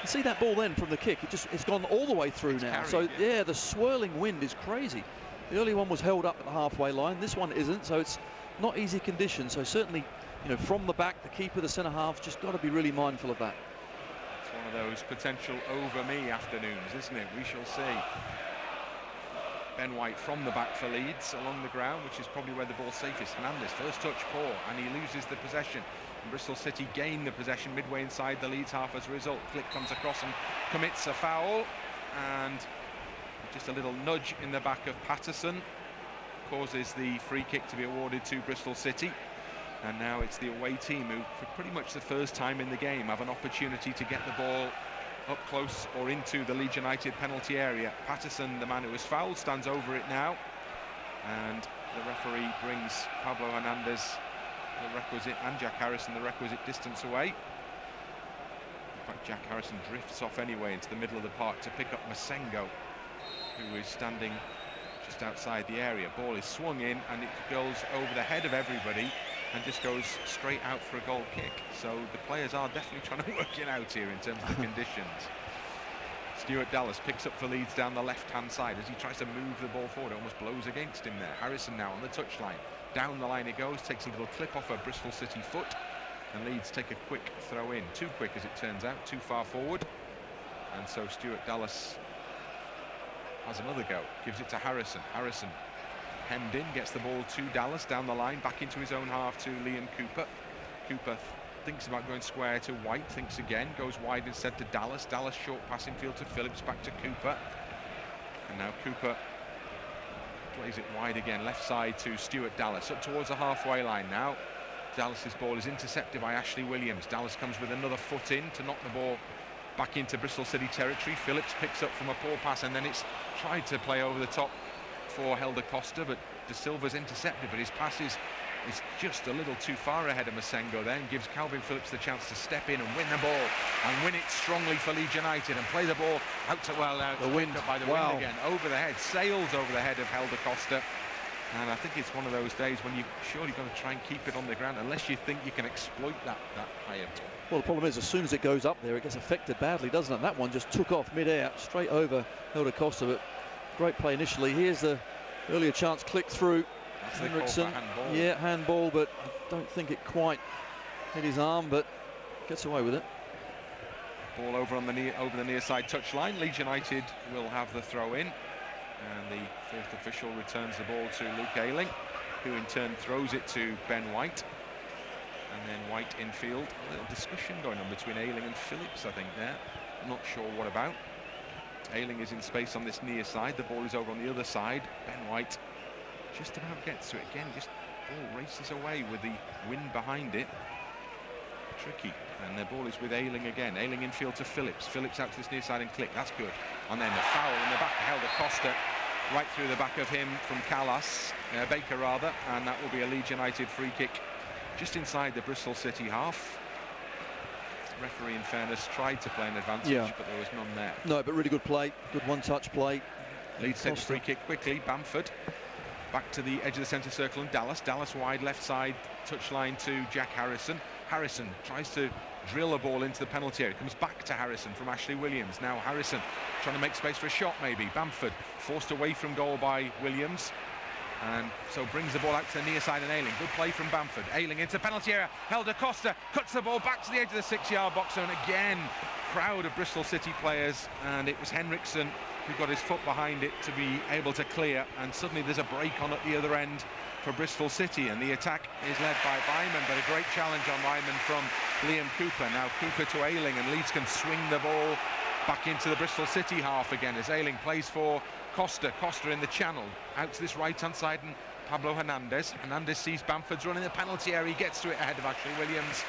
You see that ball then from the kick, it's gone all the way through now. Carried, so yeah, the swirling wind is crazy. The early one was held up at the halfway line. This one isn't, so it's not easy conditions. So certainly, from the back, the keeper, the centre half, just got to be really mindful of that. It's one of those potential over me afternoons, isn't it? We shall see. Ben White from the back for Leeds along the ground, which is probably where the ball's safest. Hernandez, first touch poor, and he loses the possession. And Bristol City gain the possession midway inside the Leeds half as a result. Click comes across and commits a foul, and just a little nudge in the back of Patterson causes the free kick to be awarded to Bristol City. And now it's the away team who, for pretty much the first time in the game, have an opportunity to get the ball up close or into the Leeds United penalty area. Patterson, the man who was fouled, stands over it now, and the referee brings Pablo Hernandez the requisite, and Jack Harrison the requisite distance away. In fact, Jack Harrison drifts off anyway into the middle of the park to pick up Masengo, who is standing just outside the area. Ball is swung in, and it goes over the head of everybody and just goes straight out for a goal kick. So the players are definitely trying to work it out here in terms of the conditions. Stuart Dallas picks up for Leeds down the left-hand side as he tries to move the ball forward. It almost blows against him there. Harrison now on the touchline. Down the line it goes, takes a little clip off a Bristol City foot, and Leeds take a quick throw in. Too quick, as it turns out, too far forward. And so Stuart Dallas has another go, gives it to Harrison. Harrison hemmed in, gets the ball to Dallas down the line, back into his own half to Liam Cooper. Cooper thinks about going square to White, thinks again, goes wide instead to Dallas. Dallas short passing field to Phillips, back to Cooper. And now Cooper plays it wide again, left side to Stuart Dallas, up towards the halfway line now. Dallas's ball is intercepted by Ashley Williams. Dallas comes with another foot in to knock the ball back into Bristol City territory. Phillips picks up from a poor pass, and then it's tried to play over the top for Helder Costa, but De Silva's intercepted, but his pass is just a little too far ahead of Masengo then, gives Calvin Phillips the chance to step in and win the ball, and win it strongly for Leeds United, and play the ball out to, well, now the wind, up by the wind again, over the head, sails over the head of Helder Costa. And I think it's one of those days when you've surely got to try and keep it on the ground, unless you think you can exploit that higher ball. Well, the problem is, as soon as it goes up there, it gets affected badly, doesn't it? That one just took off mid-air, straight over Helder Costa, but great play initially. Here's the earlier chance, click through. Henriksen, yeah, handball, but I don't think it quite hit his arm, but gets away with it. Ball over on the near side touchline. Leeds United will have the throw in, and the fourth official returns the ball to Luke Ayling, who in turn throws it to Ben White, and then White infield. A little discussion going on between Ayling and Phillips, I think there. I'm not sure what about. Ayling is in space on this near side. The ball is over on the other side. Ben White just about gets to it again. Just ball races away with the wind behind it. Tricky. And the ball is with Ayling again. Ayling infield to Phillips. Phillips out to this near side and click. That's good. And then the foul in the back. Helder Costa right through the back of him from Baker rather. And that will be a Leeds United free kick just inside the Bristol City half. The referee, in fairness, tried to play an advantage, but there was none there. No, but really good play. Good one-touch play. Leeds take the free kick quickly. Bamford back to the edge of the centre circle, and Dallas wide left side touchline to Jack Harrison. Harrison tries to drill a ball into the penalty area. Comes back to Harrison from Ashley Williams. Now Harrison trying to make space for a shot maybe. Bamford forced away from goal by Williams, and so brings the ball out to the near side, and Ayling. Good play from Bamford. Ayling into penalty area. Helder Costa cuts the ball back to the edge of the 6-yard box zone. Again, crowd of Bristol City players, and it was Henriksen who got his foot behind it to be able to clear, and suddenly there's a break on at the other end for Bristol City, and the attack is led by Wyman, but a great challenge on Wyman from Liam Cooper. Now Cooper to Ayling, and Leeds can swing the ball back into the Bristol City half again as Ayling plays for Costa in the channel, out to this right hand side, and Pablo Hernandez sees Bamford's running the penalty area. He gets to it ahead of Ashley Williams,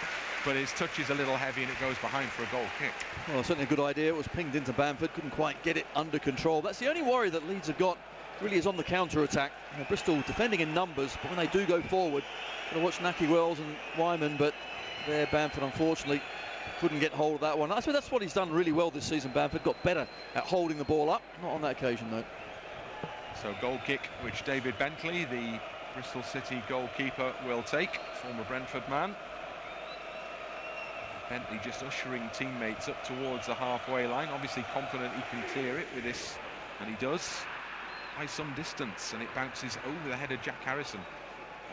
but his touch is a little heavy and it goes behind for a goal kick. Well, certainly a good idea. It was pinged into Bamford, couldn't quite get it under control. That's the only worry that Leeds have got, really, is on the counter-attack. Bristol defending in numbers, but when they do go forward, got to watch Naki Wells and Wyman, but there Bamford unfortunately couldn't get hold of that one. I suppose that's what he's done really well this season. Bamford got better at holding the ball up, not on that occasion though. So goal kick, which David Bentley, the Bristol City goalkeeper, will take, former Brentford man. Bentley just ushering teammates up towards the halfway line, obviously confident he can clear it with this, and he does by some distance, and it bounces over the head of Jack Harrison,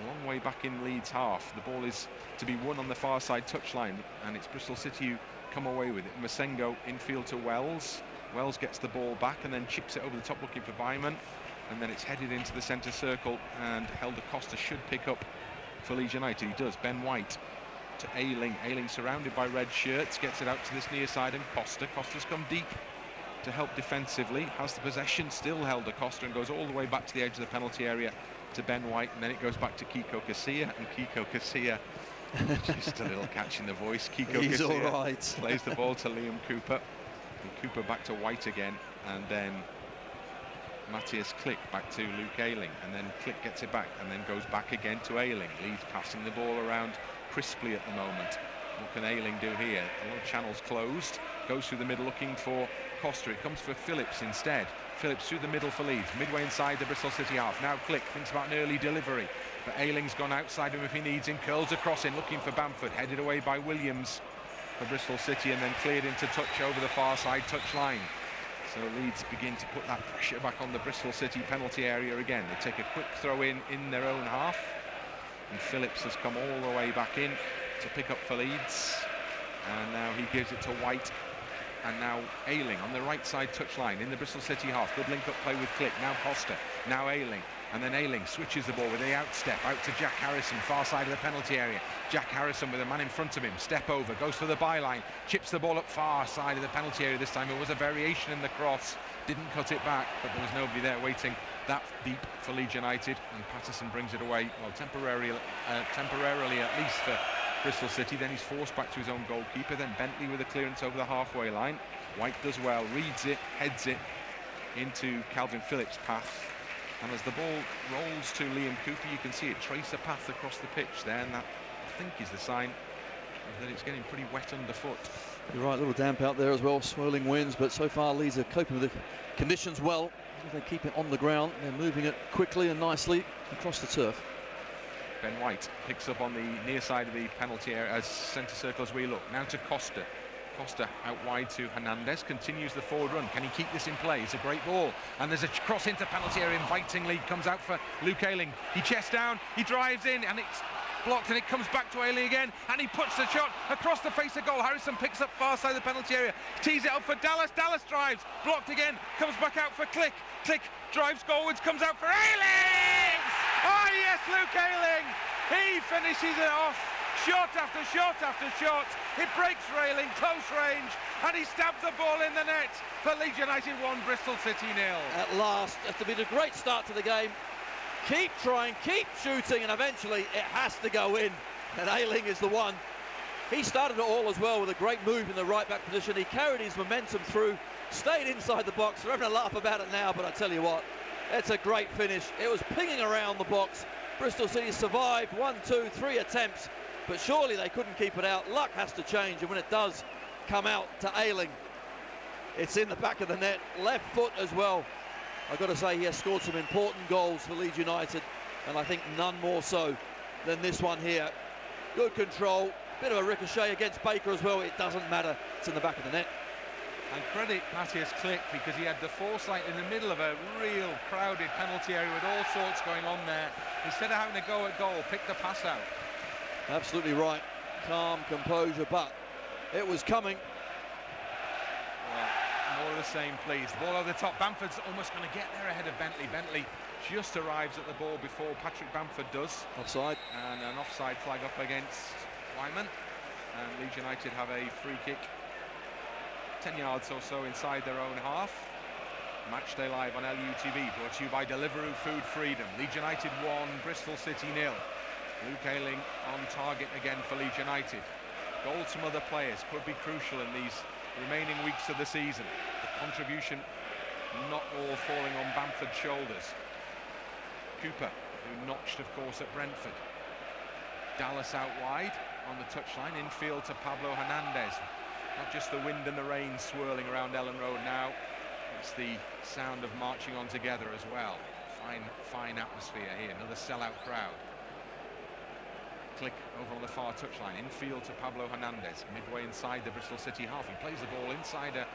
a long way back in Leeds half. The ball is to be won on the far side touchline, and it's Bristol City who come away with it. Masengo infield to Wells. Wells gets the ball back and then chips it over the top looking for Byman, and then it's headed into the centre circle, and Helder Costa should pick up for Leeds United. He does. Ben White to Ayling. Ayling surrounded by red shirts, gets it out to this near side, and Costa's come deep to help defensively, has the possession, still Helder Costa, and goes all the way back to the edge of the penalty area to Ben White, and then it goes back to Kiko Casilla, and Kiko Casilla, just a little catch in the voice. Kiko He's Casilla all right. plays the ball to Liam Cooper, and Cooper back to White again, and then Matthias Klick back to Luke Ayling, and then Klick gets it back and then goes back again to Ayling. Leeds passing the ball around crisply at the moment. What can Ayling do here? A lot of channels closed, goes through the middle looking for Costa. It comes for Phillips instead. Phillips through the middle for Leeds, midway inside the Bristol City half. Now Klick thinks about an early delivery, but Ayling's gone outside him if he needs him, curls across in looking for Bamford, headed away by Williams for Bristol City, and then cleared into touch over the far side touchline. So Leeds begin to put that pressure back on the Bristol City penalty area again. They take a quick throw in their own half, and Phillips has come all the way back in to pick up for Leeds, and now he gives it to White, and now Ayling on the right side touchline in the Bristol City half. Good link up play with Click. Now Costa, now Ayling, and then Ayling switches the ball with the outstep out to Jack Harrison, far side of the penalty area. Jack Harrison with a man in front of him, step over, goes for the byline, chips the ball up far side of the penalty area this time. It was a variation in the cross, didn't cut it back, but there was nobody there waiting that deep for Leeds United, and Patterson brings it away, well, temporarily at least for Bristol City. Then he's forced back to his own goalkeeper. Then Bentley with a clearance over the halfway line. White does well, reads it, heads it into Calvin Phillips' path, and as the ball rolls to Liam Cooper, you can see it trace a path across the pitch there, and that, I think, is the sign that it's getting pretty wet underfoot. You're right, a little damp out there as well, swirling winds, but so far Leeds are coping with the conditions well. They keep it on the ground, they're moving it quickly and nicely across the turf. Ben White picks up on the near side of the penalty area as centre circle as we look. Now to Costa. Costa out wide to Hernandez, continues the forward run. Can he keep this in play? It's a great ball, and there's a cross into penalty area invitingly, comes out for Luke Ayling. He chests down, he drives in, and it's blocked, and it comes back to Ayling again, and he puts the shot across the face of goal. Harrison picks up far side of the penalty area, tees it up for Dallas. Dallas drives, blocked again, comes back out for Click. Click drives forwards, comes out for Ayling! Oh yes, Luke Ayling! He finishes it off. Shot after shot after shot. It breaks for Ayling, close range, and he stabs the ball in the net for Leeds United 1, Bristol City 0. At last, after being a great start to the game, keep trying, keep shooting, and eventually it has to go in. And Ayling is the one. He started it all as well with a great move in the right back position. He carried his momentum through, stayed inside the box. We're having a laugh about it now, but I tell you what, it's a great finish. It was pinging around the box. Bristol City survived 1, 2, 3 attempts, but surely they couldn't keep it out. Luck has to change, and when it does come out to Ayling, it's in the back of the net, left foot as well. I've got to say, he has scored some important goals for Leeds United, and I think none more so than this one here. Good control, bit of a ricochet against Baker as well. It doesn't matter, it's in the back of the net. And credit Matthias Click, because he had the foresight in the middle of a real crowded penalty area with all sorts going on there. Instead of having to go at goal, pick the pass out. Absolutely right. Calm, composure, but it was coming. Well, more of the same, please. The ball over the top. Bamford's almost going to get there ahead of Bentley. Bentley just arrives at the ball before Patrick Bamford does. Offside. And an offside flag up against Wyman. And Leeds United have a free kick 10 yards or so inside their own half. Matchday Live on LUTV, brought to you by Deliveroo Food Freedom. Leeds United 1, Bristol City 0. Luke Ayling on target again for Leeds United. Goals from other players could be crucial in these remaining weeks of the season. The contribution not all falling on Bamford's shoulders. Cooper, who notched, of course, at Brentford. Dallas out wide on the touchline, infield to Pablo Hernandez. Not just the wind and the rain swirling around Ellen Road now, it's the sound of marching on together as well. Fine atmosphere here, another sellout crowd. Click over on the far touchline, infield to Pablo Hernandez, midway inside the Bristol City half. He plays the ball inside a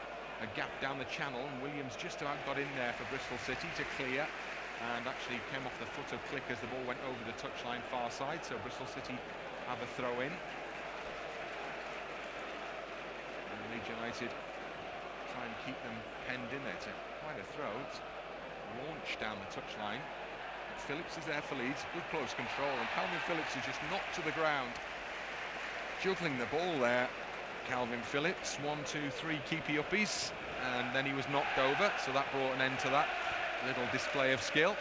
gap down the channel, and Williams just about got in there for Bristol City to clear, and actually came off the foot of Click as the ball went over the touchline far side, so Bristol City have a throw in. And Leeds United try and keep them penned in there. It's quite a throw. It's launched down the touchline. Phillips is there for Leeds, good close control, and Calvin Phillips is just knocked to the ground. Juggling the ball there, Calvin Phillips, 1, 2, 3 keepy uppies, and then he was knocked over, so that brought an end to that little display of skill.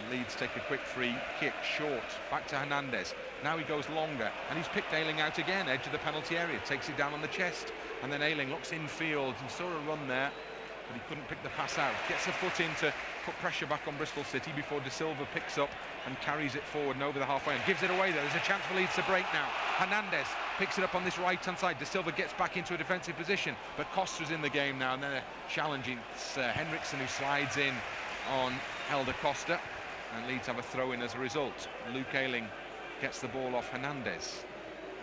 And Leeds take a quick free kick, short, back to Hernandez. Now he goes longer, and he's picked Ayling out again, edge of the penalty area, takes it down on the chest, and then Ayling looks infield and saw a run there, but he couldn't pick the pass out. Gets a foot in to put pressure back on Bristol City before De Silva picks up and carries it forward and over the halfway and gives it away there. There's a chance for Leeds to break now. Hernandez picks it up on this right-hand side. De Silva gets back into a defensive position, but Costa's in the game now, and then challenging Henriksen, who slides in on Helder Costa, and Leeds have a throw-in as a result. Luke Ayling gets the ball off Hernandez,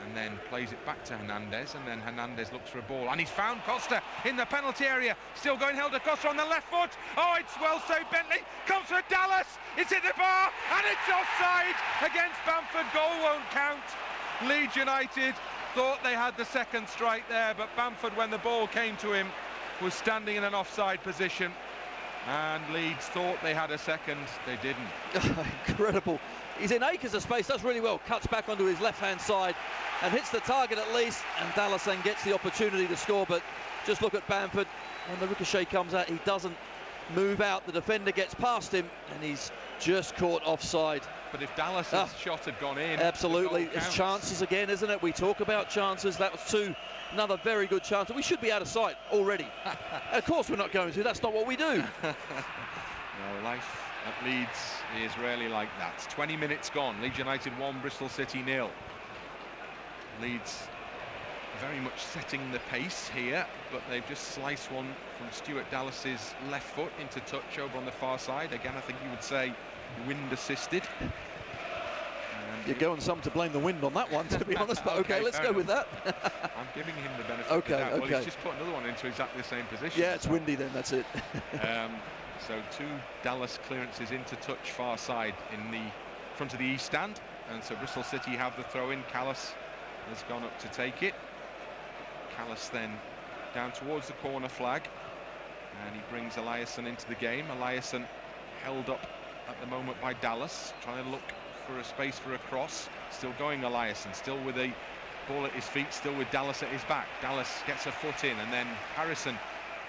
and then plays it back to Hernandez, and then Hernandez looks for a ball, and he's found Costa in the penalty area, still going Helder Costa on the left foot. Oh, it's well saved. Bentley comes for Dallas, it's hit the bar, and it's offside against Bamford. Goal won't count. Leeds United thought they had the second strike there, but Bamford, when the ball came to him, was standing in an offside position, and Leeds thought they had a second. They didn't. Incredible. He's in acres of space, does really well, cuts back onto his left-hand side and hits the target at least, and Dallas then gets the opportunity to score. But just look at Bamford, when the ricochet comes out, he doesn't move out, the defender gets past him, and he's just caught offside. But if Dallas' shot had gone in, absolutely, it's chances again, isn't it? We talk about chances. That was another very good chance. We should be out of sight already. Of course we're not going to. That's not what we do. No, life at Leeds is rarely like that. 20 minutes gone. Leeds United 1, Bristol City 0. Leeds very much setting the pace here, but they've just sliced one from Stuart Dallas's left foot into touch over on the far side. Again, I think you would say wind assisted. You're going some to blame the wind on that one, to be honest, but okay, let's go with that. I'm giving him the benefit of the doubt. Well, he's just put another one into exactly the same position. Yeah, it's windy then, that's it. So 2 Dallas clearances into touch far side in the front of the east stand, and so Bristol City have the throw in. Callas has gone up to take it. Callas then down towards the corner flag, and he brings Eliasson into the game. Eliasson held up at the moment by Dallas, trying to look for a space for a cross. Still going Eliasson, still with a ball at his feet, still with Dallas at his back. Dallas gets a foot in, and then Harrison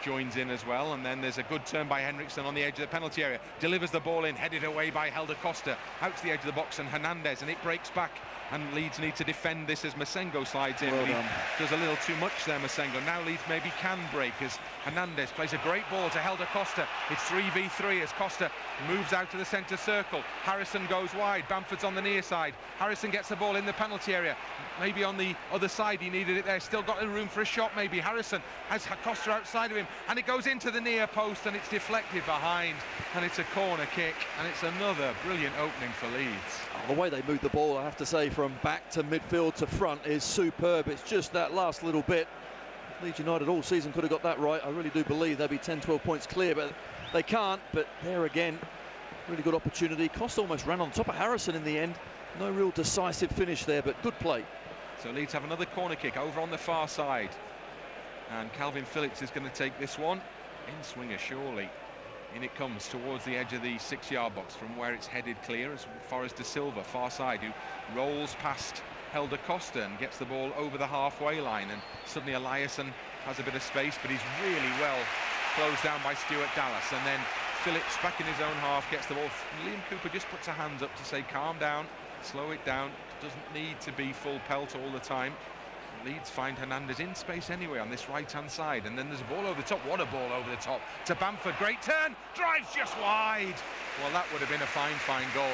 joins in as well, and then there's a good turn by Henriksen on the edge of the penalty area, delivers the ball in, headed away by Helder Costa out to the edge of the box, and Hernandez, and it breaks back, and Leeds need to defend this as Masengo slides in. But he does a little too much there, Masengo. Now Leeds maybe can break as Hernandez plays a great ball to Helder Costa. It's 3v3 as Costa moves out to the centre circle. Harrison goes wide, Bamford's on the near side. Harrison gets the ball in the penalty area, maybe on the other side, he needed it there, still got room for a shot maybe. Harrison has Costa outside of him, and it goes into the near post, and it's deflected behind, and it's a corner kick, and it's another brilliant opening for Leeds. The way they move the ball, I have to say, from back to midfield to front is superb. It's just that last little bit. Leeds United all season could have got that right. I really do believe they'll be 10-12 points clear, but they can't. But there again, really good opportunity. Costa almost ran on top of Harrison in the end. No real decisive finish there, but good play. So Leeds have another corner kick over on the far side, and Calvin Phillips is going to take this one. In swinger surely. In it comes towards the edge of the 6-yard box from where it's headed clear, as far as De Silva, far side, who rolls past Helder Costa and gets the ball over the halfway line, and suddenly Eliasson has a bit of space, but he's really well closed down by Stuart Dallas, and then Phillips back in his own half gets the ball. Liam Cooper just puts her hands up to say calm down, slow it down, doesn't need to be full pelt all the time. Leeds find Hernandez in space anyway on this right-hand side, and then there's a ball over the top. What a ball over the top to Bamford. Great turn, drives just wide. Well, that would have been a fine goal,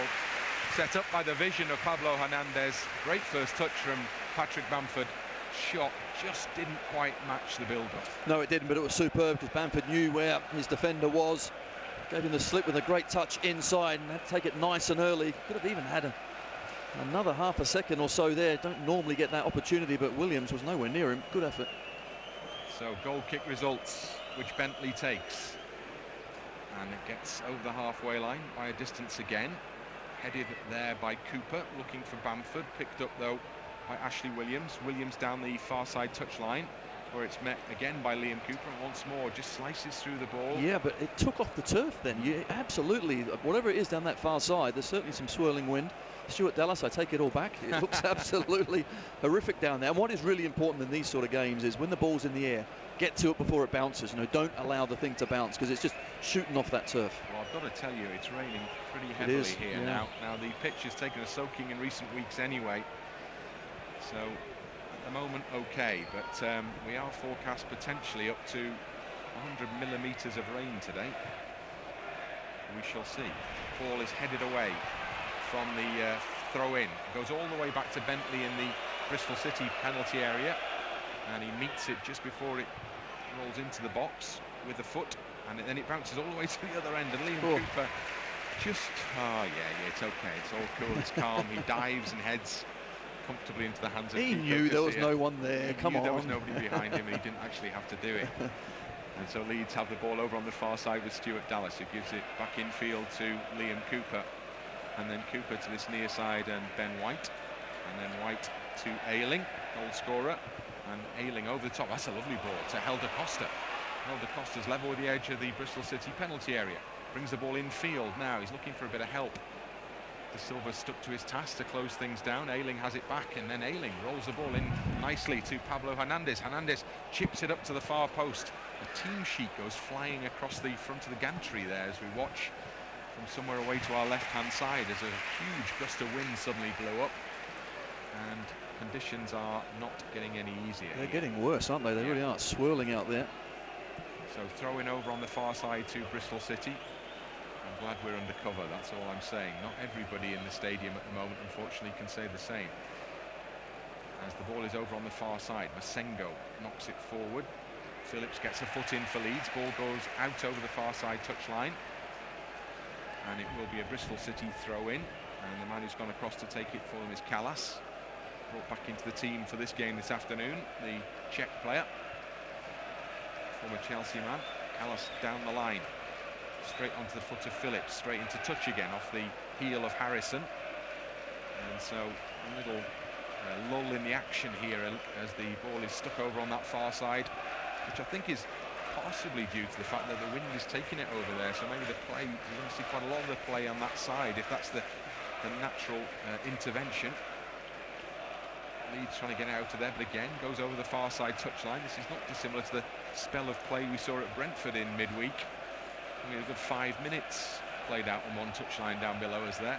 set up by the vision of Pablo Hernandez. Great first touch from Patrick Bamford. Shot just didn't quite match the build-up. No, it didn't, but it was superb because Bamford knew where his defender was, gave him the slip with a great touch inside, and had to take it nice and early. Could have even had another half a second or so there. Don't normally get that opportunity, but Williams was nowhere near him. Good effort. So goal kick results, which Bentley takes, and it gets over the halfway line by a distance again. Headed there by Cooper, looking for Bamford, picked up though by Ashley Williams. Williams down the far side touchline, where it's met again by Liam Cooper, and once more just slices through the ball. Yeah, but it took off the turf then. Absolutely, whatever it is down that far side, there's certainly some swirling wind. Stuart Dallas, I take it all back. It looks absolutely horrific down there. And what is really important in these sort of games is when the ball's in the air, get to it before it bounces. Don't allow the thing to bounce, because it's just shooting off that turf. Well, I've got to tell you, it's raining pretty heavily here now. Now the pitch has taken a soaking in recent weeks anyway, so at the moment okay, but we are forecast potentially up to 100 millimetres of rain today. We shall see. Ball is headed away from the throw-in. Goes all the way back to Bentley in the Bristol City penalty area, and he meets it just before it rolls into the box with the foot, and then it bounces all the way to the other end, and Liam Cooper just, yeah, it's okay, it's all cool, it's calm. He dives and heads comfortably into the hands of He Kiko knew there was Garcia. no one there. Come on. There was nobody behind him, and he didn't actually have to do it. And so Leeds have the ball over on the far side with Stuart Dallas, who gives it back infield to Liam Cooper. And then Cooper to this near side and Ben White. And then White to Ayling, goal scorer. And Ayling over the top. That's a lovely ball to Helder Costa. Helder Costa's level with the edge of the Bristol City penalty area. Brings the ball infield now. He's looking for a bit of help. De Silva stuck to his task to close things down. Ayling has it back, and then Ayling rolls the ball in nicely to Pablo Hernandez. Hernandez chips it up to the far post. The team sheet goes flying across the front of the gantry there as we watch from somewhere away to our left-hand side as a huge gust of wind suddenly blew up. And conditions are not getting any easier. They're getting worse, aren't they? They really are swirling out there. So throwing over on the far side to Bristol City. I'm glad we're under cover, that's all I'm saying. Not everybody in the stadium at the moment, unfortunately, can say the same. As the ball is over on the far side, Masengo knocks it forward. Phillips gets a foot in for Leeds. Ball goes out over the far side touchline. And it will be a Bristol City throw in. And the man who's gone across to take it for them is Callas. Brought back into the team for this game this afternoon, the Czech player. Former Chelsea man. Callas down the line. Straight onto the foot of Phillips, straight into touch again off the heel of Harrison. And so a little lull in the action here as the ball is stuck over on that far side, which I think is possibly due to the fact that the wind is taking it over there. So maybe the play, you're going to see quite a lot of the play on that side if that's the natural intervention. Leeds trying to get out of there, but again goes over the far side touchline. This is not dissimilar to the spell of play we saw at Brentford in midweek. Only a good 5 minutes played out on one touchline down below us there.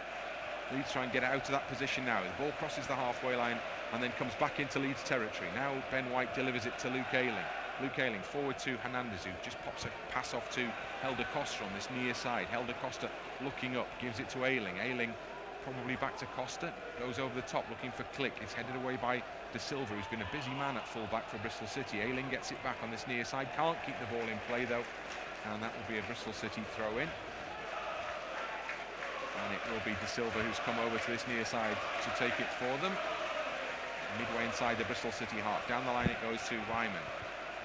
Leeds try and get out of that position now. The ball crosses the halfway line and then comes back into Leeds territory. Now Ben White delivers it to Luke Ayling. Luke Ayling forward to Hernandez, who just pops a pass off to Helder Costa on this near side. Helder Costa looking up, gives it to Ayling. Ayling probably back to Costa, goes over the top looking for Click. It's headed away by De Silva, who's been a busy man at full-back for Bristol City. Ayling gets it back on this near side, can't keep the ball in play though, and that will be a Bristol City throw-in. And it will be De Silva who's come over to this near side to take it for them. Midway inside the Bristol City half. Down the line it goes to Ryman.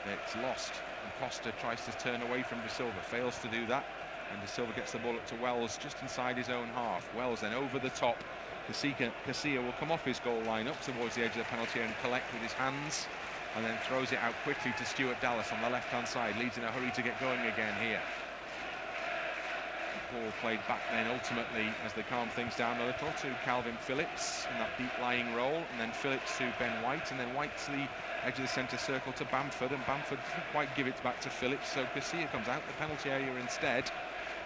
It's lost, and Costa tries to turn away from De Silva, fails to do that. And De Silva gets the ball up to Wells just inside his own half. Wells then over the top. Garcia will come off his goal line up towards the edge of the penalty area and collect with his hands, and then throws it out quickly to Stuart Dallas on the left-hand side. Leeds in a hurry to get going again here. Ball played back then ultimately as they calm things down a little to Calvin Phillips in that deep lying role, and then Phillips to Ben White, and then White to the edge of the centre circle to Bamford, and Bamford doesn't quite give it back to Phillips, so Garcia comes out the penalty area instead.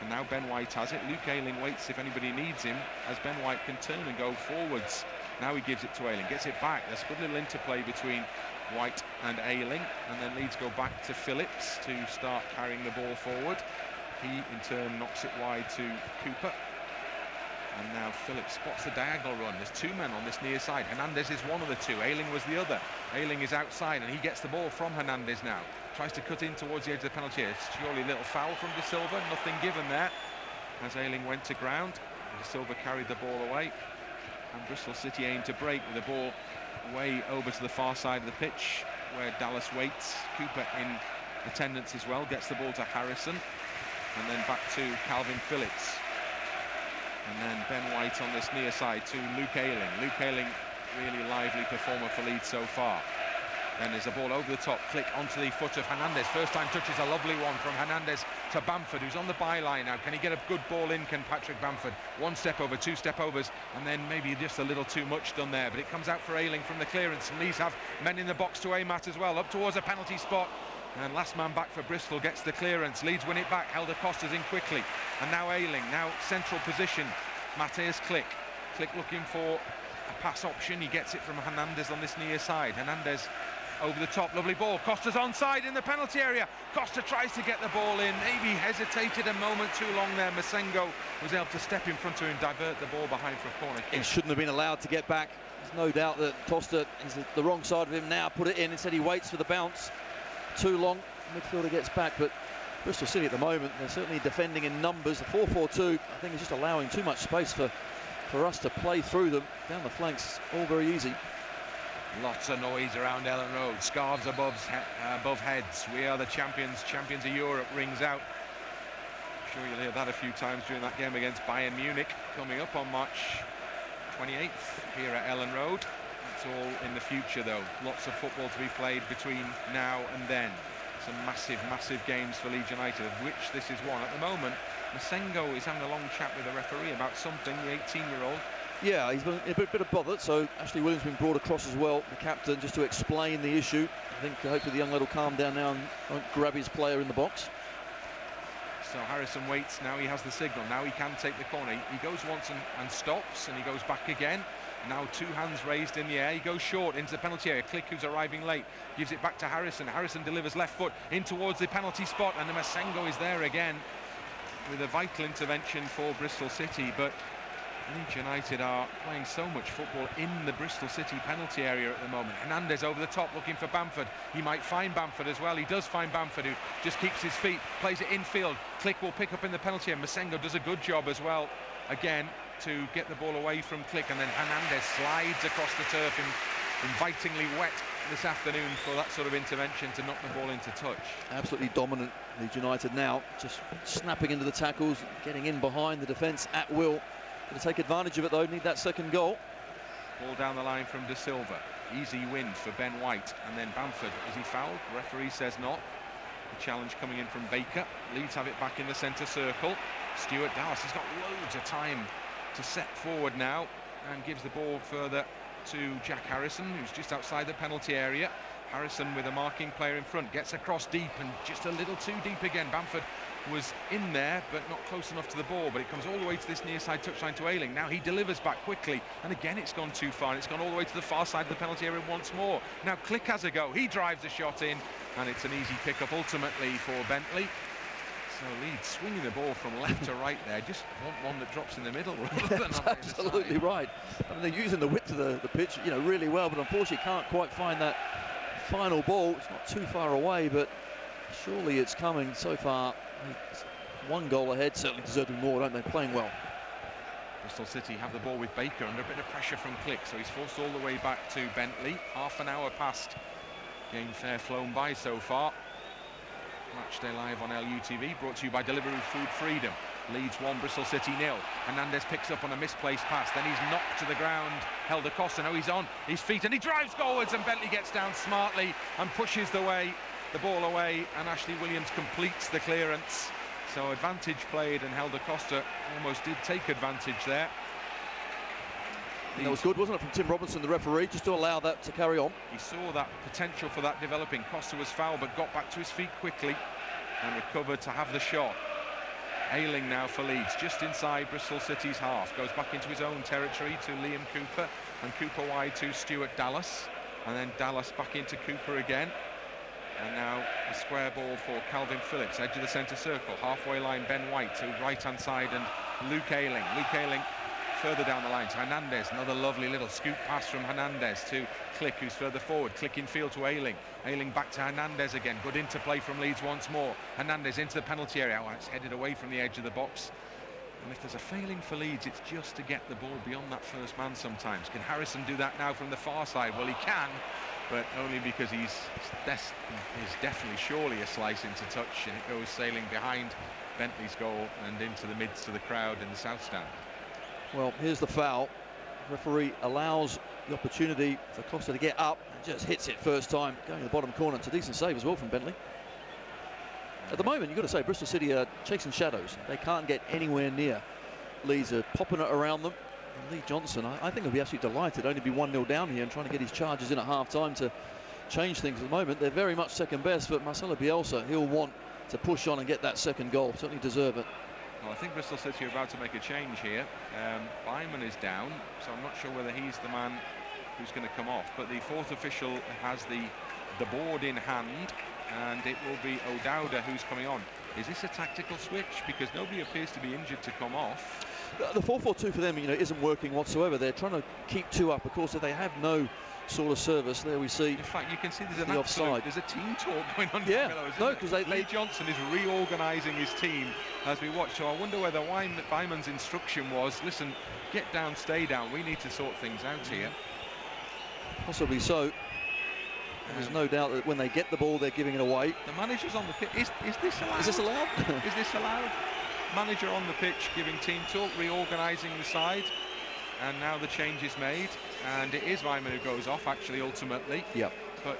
And now Ben White has it. Luke Ayling waits if anybody needs him, as Ben White can turn and go forwards. Now he gives it to Ayling, gets it back. There's a good little interplay between White and Ayling, and then Leeds go back to Phillips to start carrying the ball forward. He in turn knocks it wide to Cooper. And now Phillips spots the diagonal run. There's two men on this near side. Hernandez is one of the two. Ayling was the other. Ayling is outside and he gets the ball from Hernandez now. Tries to cut in towards the edge of the penalty area. It's surely a little foul from De Silva. Nothing given there as Ayling went to ground. De Silva carried the ball away. And Bristol City aimed to break with the ball way over to the far side of the pitch where Dallas waits. Cooper in attendance as well. Gets the ball to Harrison. And then back to Calvin Phillips. And then Ben White on this near side to Luke Ayling. Luke Ayling, really lively performer for Leeds so far. Then there's a ball over the top, Click onto the foot of Hernandez. First time touch is a lovely one from Hernandez to Bamford, who's on the byline now. Can he get a good ball in, can Patrick Bamford? One step over, two step overs, and then maybe just a little too much done there. But it comes out for Ayling from the clearance, and Leeds have men in the box to aim at as well, up towards a penalty spot. And last man back for Bristol gets the clearance. Leeds win it back. Helder Costa's in quickly. And now Ayling, now central position. Matthias Click. Click looking for a pass option. He gets it from Hernandez on this near side. Hernandez over the top. Lovely ball. Costa's onside in the penalty area. Costa tries to get the ball in. Maybe hesitated a moment too long there. Masengo was able to step in front of him, divert the ball behind for a corner kick. He shouldn't have been allowed to get back. There's no doubt that Costa is the wrong side of him now. Put it in. Instead he waits for the bounce. Too long. Midfielder gets back, but Bristol City at the moment, they're certainly defending in numbers. The 4-4-2, I think, is just allowing too much space for for us to play through them down the flanks, all very easy. Lots of noise around Ellen Road. Scarves above heads. We are the champions. Champions of Europe rings out. I'm sure you'll hear that a few times during that game against Bayern Munich, coming up on March 28th here at Ellen Road. It's all in the future, though. Lots of football to be played between now and then. Some massive, massive games for Leeds United, of which this is one. At the moment, Masengo is having a long chat with the referee about something, the 18-year-old. Yeah, he's been a bit of bothered, so Ashley Williams been brought across as well, the captain, just to explain the issue. I think hopefully the young lad will calm down now and won't grab his player in the box. So Harrison waits, now he has the signal, now he can take the corner. He goes once and stops, and he goes back again. Now 2 hands raised in the air, he goes short into the penalty area. Click, who's arriving late, gives it back to Harrison. Harrison delivers left foot in towards the penalty spot, and the Masengo is there again with a vital intervention for Bristol City. But Leeds United are playing so much football in the Bristol City penalty area at the moment. Hernandez over the top looking for Bamford. He might find Bamford as well. He does find Bamford, who just keeps his feet, plays it infield. Click will pick up in the penalty area. Masengo does a good job as well, again, to get the ball away from Click, and then Hernandez slides across the turf, invitingly wet this afternoon for that sort of intervention to knock the ball into touch. Absolutely dominant, Leeds United now, just snapping into the tackles, getting in behind the defence at will. Going to take advantage of it though, need that second goal. Ball down the line from De Silva. Easy win for Ben White, and then Bamford. Is he fouled? The referee says not. The challenge coming in from Baker. Leeds have it back in the centre circle. Stuart Dallas has got loads of time to set forward now, and gives the ball further to Jack Harrison, who's just outside the penalty area. Harrison with a marking player in front, gets across deep, and just a little too deep again. Bamford was in there but not close enough to the ball, but it comes all the way to this near side touchline to Ayling. Now he delivers back quickly, and again it's gone too far, and it's gone all the way to the far side of the penalty area once more. Now Click has a go, he drives a shot in, and it's an easy pick-up ultimately for Bentley. So Leeds swinging the ball from left to right there, just want one that drops in the middle rather than on absolutely the side. right. I mean, they're using the width of the pitch, you know, really well, but unfortunately can't quite find that final ball. It's not too far away, but surely it's coming. So far, it's 1 goal ahead, certainly deserving more, don't they? Playing well. Bristol City have the ball with Baker under a bit of pressure from Click, so he's forced all the way back to Bentley. Half an hour past, game fair flown by so far. Matchday live on LUTV, brought to you by Deliveroo Food Freedom. Leeds 1, Bristol City 0. Hernandez picks up on a misplaced pass, then he's knocked to the ground. Helder Costa, no, he's on his feet, and he drives goalwards, and Bentley gets down smartly and pushes the ball away, and Ashley Williams completes the clearance. So advantage played, and Helder Costa almost did take advantage there. That was good, wasn't it, from Tim Robinson, the referee, just to allow that to carry on. He saw that potential for that developing. Costa was fouled, but got back to his feet quickly and recovered to have the shot. Ayling now for Leeds, just inside Bristol City's half. Goes back into his own territory to Liam Cooper, and Cooper wide to Stuart Dallas. And then Dallas back into Cooper again. And now a square ball for Calvin Phillips, edge of the centre circle. Halfway line, Ben White to right-hand side, and Luke Ayling. Luke Ayling further down the line to Hernandez. Another lovely little scoop pass from Hernandez to Click, who's further forward. Click in field to Ayling. Ayling back to Hernandez again. Good interplay from Leeds once more. Hernandez into the penalty area. Oh, it's headed away from the edge of the box. And if there's a failing for Leeds, it's just to get the ball beyond that first man sometimes. Can Harrison do that now from the far side? Well, he can, but only because he's definitely surely a slice into touch, and it goes sailing behind Bentley's goal and into the midst of the crowd in the south stand. Well, here's the foul. Referee allows the opportunity for Costa to get up and just hits it first time, going to the bottom corner. It's a decent save as well from Bentley. At the moment, you've got to say, Bristol City are chasing shadows. They can't get anywhere near. Leeds are popping it around them. And Lee Johnson, I think he'll be absolutely delighted only to be 1-0 down here and trying to get his charges in at half-time to change things. At the moment, they're very much second best, but Marcelo Bielsa, he'll want to push on and get that second goal. Certainly deserve it. Well, I think Bristol City are about to make a change here. Byman is down, so I'm not sure whether he's the man who's going to come off. But the fourth official has the board in hand, and it will be O'Dowda who's coming on. Is this a tactical switch? Because nobody appears to be injured to come off. The 4-4-2 for them, isn't working whatsoever. They're trying to keep two up. Of course, if they have no sort of service, there we see. In fact, you can see there's the offside. There's a team talk going on. Yeah, no, because Lee Johnson is reorganising his team as we watch. So I wonder whether Wyman's instruction was, listen, get down, stay down. We need to sort things out here. Possibly so. There's no doubt that when they get the ball, they're giving it away. The manager's on the pitch. Is this allowed? Is this allowed? Is this allowed? Manager on the pitch giving team talk, reorganising the side, and now the change is made, and it is Wyman who goes off actually ultimately. Yep. But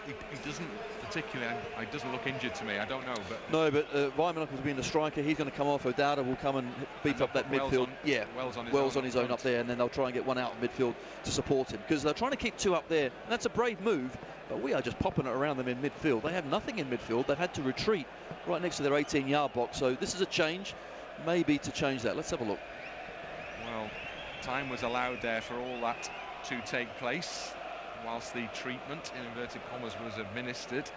he doesn't particularly. It doesn't look injured to me. I don't know, but no. But Wyman will be the striker. He's going to come off. O'Dowda will come and beef up that midfield. Wells on his own up there, and then they'll try and get one out of midfield to support him, because they're trying to keep two up there. And that's a brave move, but we are just popping it around them in midfield. They have nothing in midfield. They've had to retreat right next to their 18-yard box. So this is a change, maybe to change that. Let's have a look. Well, time was allowed there for all that to take place, whilst the treatment, in inverted commas, was administered.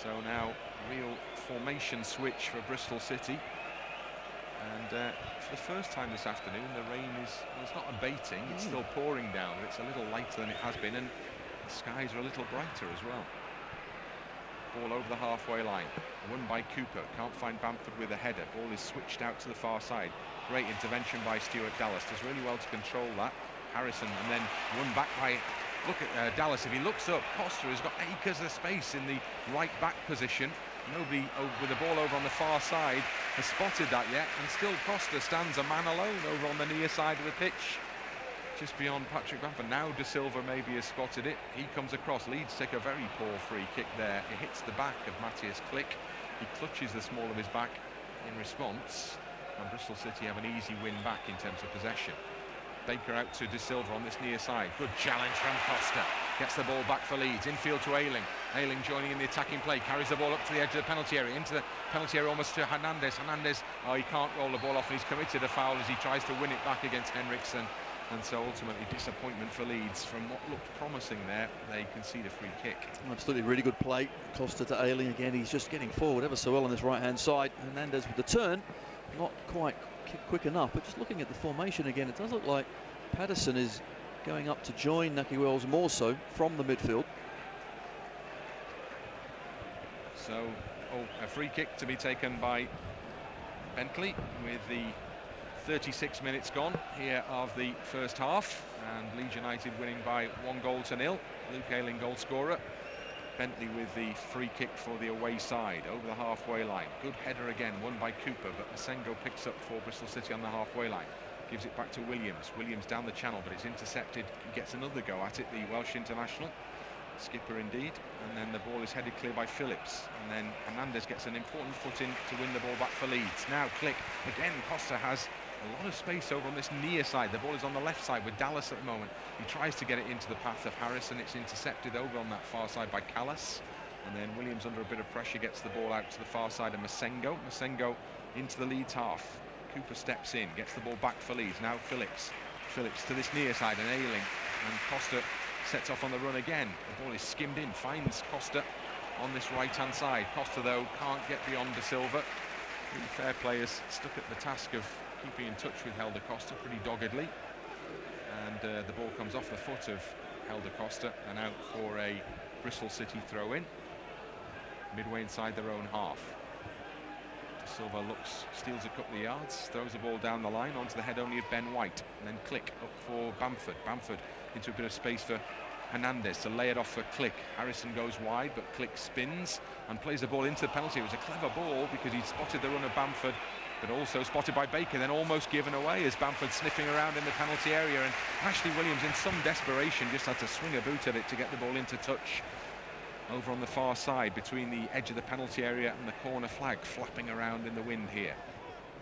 So now, real formation switch for Bristol City. And for the first time this afternoon, the rain it's not abating, it's still pouring down, but it's a little lighter than it has been, and the skies are a little brighter as well. Ball over the halfway line, won by Cooper, can't find Bamford with a header. Ball is switched out to the far side. Great intervention by Stuart Dallas, does really well to control that. Harrison, and then won back by, look at Dallas. If he looks up, Costa has got acres of space in the right back position. Nobody with the ball over on the far side has spotted that yet, and still Costa stands a man alone over on the near side of the pitch, just beyond Patrick Bamford. Now De Silva maybe has spotted it. He comes across. Leeds take a very poor free kick there. It hits the back of Matthias Klick. He clutches the small of his back in response, and Bristol City have an easy win back in terms of possession. Baker out to De Silva on this near side. Good challenge from Costa. Gets the ball back for Leeds. Infield to Ayling. Ayling joining in the attacking play. Carries the ball up to the edge of the penalty area. Into the penalty area almost to Hernandez. Hernandez, he can't roll the ball off, and he's committed a foul as he tries to win it back against Henriksen. And so ultimately disappointment for Leeds. From what looked promising there, they concede a free kick. Absolutely really good play. Costa to Ayling again. He's just getting forward ever so well on this right-hand side. Hernandez with the turn. Not quite quick enough, but just looking at the formation again, it does look like Patterson is going up to join Nahki Wells more so from the midfield. So a free kick to be taken by Bentley with the 36 minutes gone here of the first half, and Leeds United winning by 1-0. Luke Ayling goal scorer. Bentley with the free kick for the away side over the halfway line. Good header again, won by Cooper, but Masengo picks up for Bristol City on the halfway line. Gives it back to Williams. Williams down the channel, but it's intercepted. He gets another go at it, the Welsh international. Skipper indeed. And then the ball is headed clear by Phillips. And then Hernandez gets an important foot in to win the ball back for Leeds. Now Klick. Again, Costa has a lot of space over on this near side. The ball is on the left side with Dallas at the moment. He tries to get it into the path of Harrison. It's intercepted over on that far side by Callas. And then Williams, under a bit of pressure, gets the ball out to the far side of Masengo. Masengo into the Leeds half. Cooper steps in, gets the ball back for Leeds. Now Phillips. Phillips to this near side and Ayling. And Costa sets off on the run again. The ball is skimmed in, finds Costa on this right-hand side. Costa, though, can't get beyond De Silva. Really fair players stuck at the task of keeping in touch with Helder Costa pretty doggedly. And the ball comes off the foot of Helder Costa and out for a Bristol City throw-in. Midway inside their own half. De Silva looks, steals a couple of yards, throws the ball down the line onto the head only of Ben White, and then Klick up for Bamford. Bamford into a bit of space for Hernandez to lay it off for Klick. Harrison goes wide, but Klick spins and plays the ball into the penalty. It was a clever ball because he'd spotted the run of Bamford, but also spotted by Baker, then almost given away as Bamford sniffing around in the penalty area, and Ashley Williams in some desperation just had to swing a boot at it to get the ball into touch. Over on the far side between the edge of the penalty area and the corner flag, flapping around in the wind here.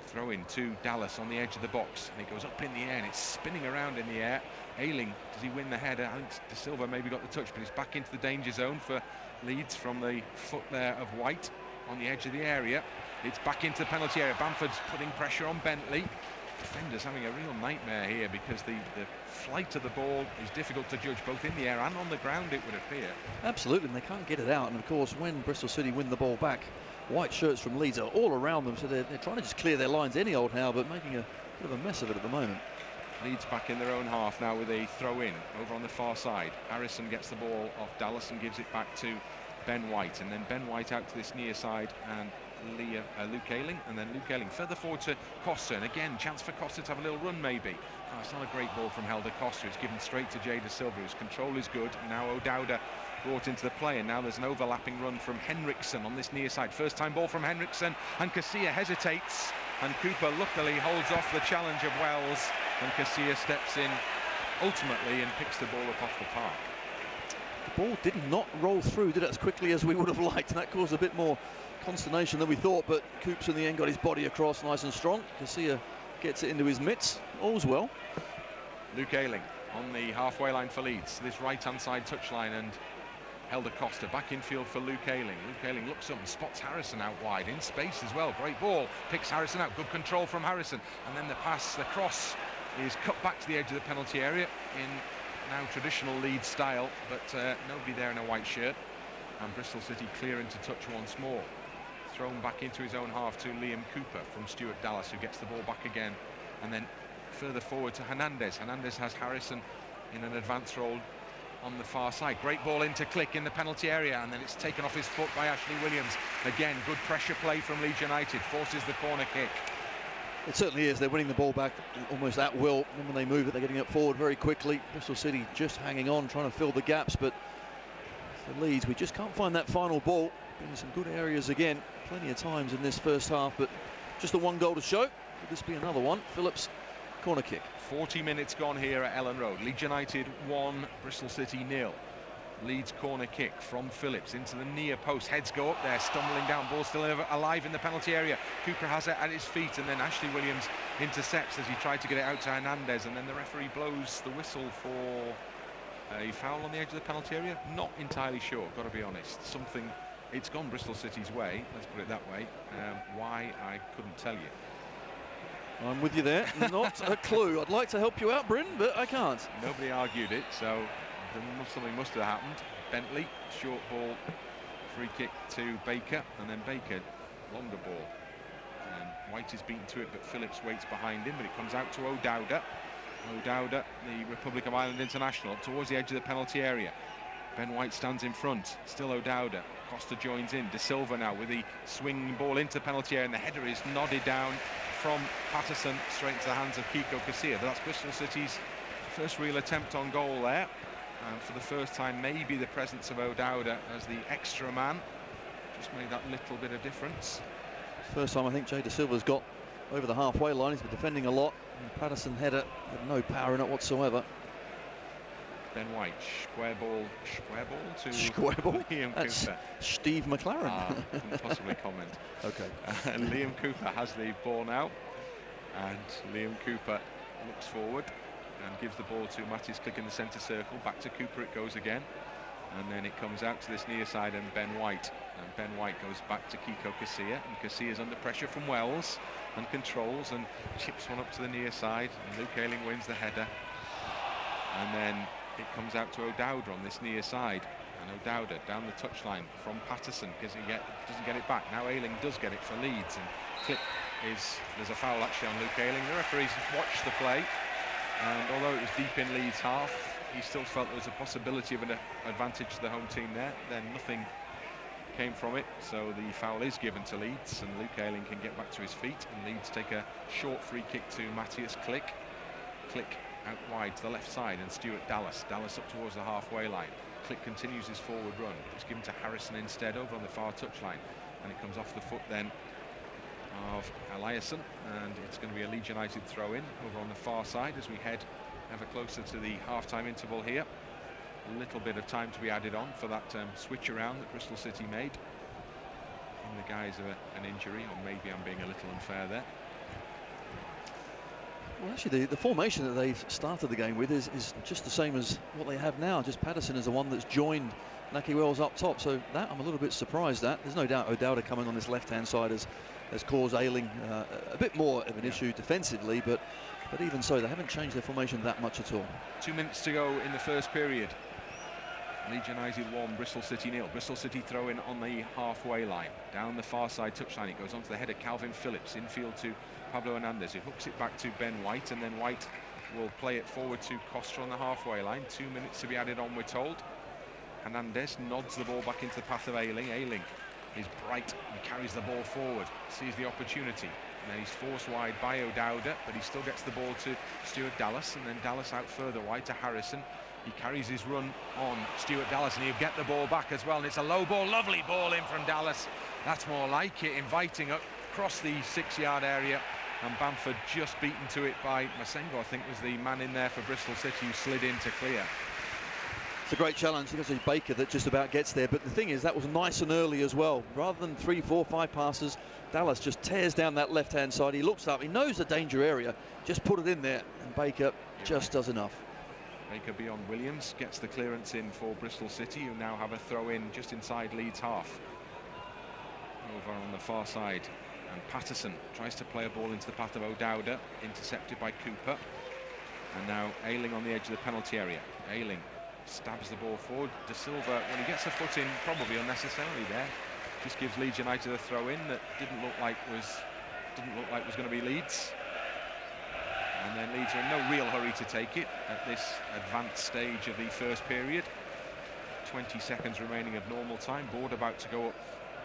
Throw in to Dallas on the edge of the box, and it goes up in the air and it's spinning around in the air. Ayling, does he win the header? I think De Silva maybe got the touch, but it's back into the danger zone for Leeds from the foot there of White on the edge of the area. It's back into the penalty area. Bamford's putting pressure on Bentley. defenders having a real nightmare here, because the flight of the ball is difficult to judge, both in the air and on the ground, it would appear. Absolutely, and they can't get it out. And of course, when Bristol City win the ball back, white shirts from Leeds are all around them, so they're trying to just clear their lines any old how, but making a bit of a mess of it at the moment. Leeds back in their own half now with a throw in over on the far side. Harrison gets the ball off Dallas and gives it back to Ben White, and then Ben White out to this near side, and Luke Ayling, and then Luke Ayling further forward to Costa, and again chance for Costa to have a little run maybe. Oh, it's not a great ball from Helder Costa. It's given straight to Jay Da Silva, whose control is good. Now O'Dowda brought into the play, and now there's an overlapping run from Henriksen on this near side. First time ball from Henriksen, and Casilla hesitates, and Cooper luckily holds off the challenge of Wells, and Casilla steps in ultimately and picks the ball up off the park. The ball did not roll through, did it, as quickly as we would have liked, and that caused a bit more consternation than we thought, but Coops in the end got his body across nice and strong. Casilla gets it into his mitts. All's well. Luke Ayling on the halfway line for Leeds, this right hand side touchline, and Helder Costa back in field for Luke Ayling. Luke Ayling looks up and spots Harrison out wide in space as well. Great ball, picks Harrison out, good control from Harrison, and then the cross is cut back to the edge of the penalty area in now traditional Leeds style, but nobody there in a white shirt, and Bristol City clear into touch once more. Thrown back into his own half to Liam Cooper from Stuart Dallas, who gets the ball back again, and then further forward to Hernandez. Hernandez has Harrison in an advance role on the far side. Great ball into Click in the penalty area, and then it's taken off his foot by Ashley Williams. Again, good pressure play from Leeds United, forces the corner kick. It certainly is. They're winning the ball back almost at will. And when they move it, they're getting it forward very quickly. Bristol City just hanging on, trying to fill the gaps, but for Leeds, we just can't find that final ball. Been in some good areas again, plenty of times in this first half, but just the one goal to show. Could this be another one? Phillips, corner kick. 40 minutes gone here at Ellen Road. Leeds United 1, Bristol City 0. Leeds corner kick from Phillips into the near post. Heads go up there, stumbling down. Ball still alive in the penalty area. Cooper has it at his feet, and then Ashley Williams intercepts as he tried to get it out to Hernandez, and then the referee blows the whistle for a foul on the edge of the penalty area. Not entirely sure, got to be honest. It's gone Bristol City's way, let's put it that way. Why, I couldn't tell you. I'm with you there. Not a clue. I'd like to help you out, Bryn, but I can't. Nobody argued it, so something must have happened. Bentley, short ball, free kick to Baker, and then Baker, longer ball. And White is beaten to it, but Phillips waits behind him, but it comes out to O'Dowda. O'Dowda, the Republic of Ireland international, up towards the edge of the penalty area. Ben White stands in front, still O'Dowda. Costa joins in. Da Silva now with the swinging ball into penalty area, and the header is nodded down from Patterson straight into the hands of Kiko Casilla. But that's Bristol City's first real attempt on goal there. And for the first time, maybe the presence of O'Dowda as the extra man just made that little bit of difference. First time I think Jay Da Silva's got over the halfway line. He's been defending a lot. And Patterson header had no power in it whatsoever. Ben White, square ball to Liam That's Cooper. Steve McLaren. Couldn't possibly comment. Okay. And Liam Cooper has the ball now, and Liam Cooper looks forward and gives the ball to Mattis Click in the centre circle. Back to Cooper it goes again, and then it comes out to this near side and Ben White, and Ben White goes back to Kiko Casilla, and Casilla's under pressure from Wells and controls and chips one up to the near side, and Luke Ayling wins the header, and then it comes out to O'Dowda on this near side, and O'Dowda down the touchline from Patterson doesn't get it back. Now Ayling does get it for Leeds, and there's a foul actually on Luke Ayling. The referees watched the play, and although it was deep in Leeds' half, he still felt there was a possibility of an advantage to the home team there. Then nothing came from it, so the foul is given to Leeds, and Luke Ayling can get back to his feet, and Leeds take a short free kick to Matthias Click. Click out wide to the left side, and Stuart Dallas up towards the halfway line. Click continues his forward run. It's given to Harrison instead over on the far touchline, and it comes off the foot then of Eliasson, and it's going to be a Leeds United throw in over on the far side as we head ever closer to the half-time interval here. A little bit of time to be added on for that switch around that Bristol City made in the guise of an injury, or maybe I'm being a little unfair there. Well, actually, the formation that they've started the game with is just the same as what they have now. Just Patterson is the one that's joined Naki Wells up top. So that I'm a little bit surprised at. There's no doubt O'Dowda coming on this left-hand side has caused Ayling a bit more of an issue defensively, but even so, they haven't changed their formation that much at all. 2 minutes to go in the first period. Leeds United 1, Bristol City 0. Bristol City throw in on the halfway line. Down the far side touchline, it goes onto the head of Calvin Phillips. Infield to Pablo Hernandez, who hooks it back to Ben White, and then White will play it forward to Costa on the halfway line. 2 minutes to be added on, we're told. Hernandez nods the ball back into the path of Ayling. Ayling is bright and carries the ball forward, sees the opportunity. And then he's forced wide by O'Dowda, but he still gets the ball to Stuart Dallas, and then Dallas out further wide to Harrison. He carries his run on Stuart Dallas, and he'll get the ball back as well. And it's a low ball, lovely ball in from Dallas. That's more like it, inviting up across the 6-yard area. And Bamford just beaten to it by Masengo, I think was the man in there for Bristol City, who slid in to clear. It's a great challenge. It's Baker that just about gets there, but the thing is that was nice and early as well. Rather than 3, 4, 5 passes, Dallas just tears down that left-hand side. He looks up, he knows the danger area, just put it in there, and Baker just does enough. Baker beyond Williams gets the clearance in for Bristol City, who now have a throw in just inside Leeds half. Over on the far side, and Patterson tries to play a ball into the path of O'Dowda, intercepted by Cooper. And now Ayling on the edge of the penalty area. Ayling stabs the ball forward. De Silva, when he gets a foot in, probably unnecessarily there, just gives Leeds United a throw in that didn't look like was going to be Leeds. And then Leeds are in no real hurry to take it at this advanced stage of the first period. 20 seconds remaining of normal time. Board about to go up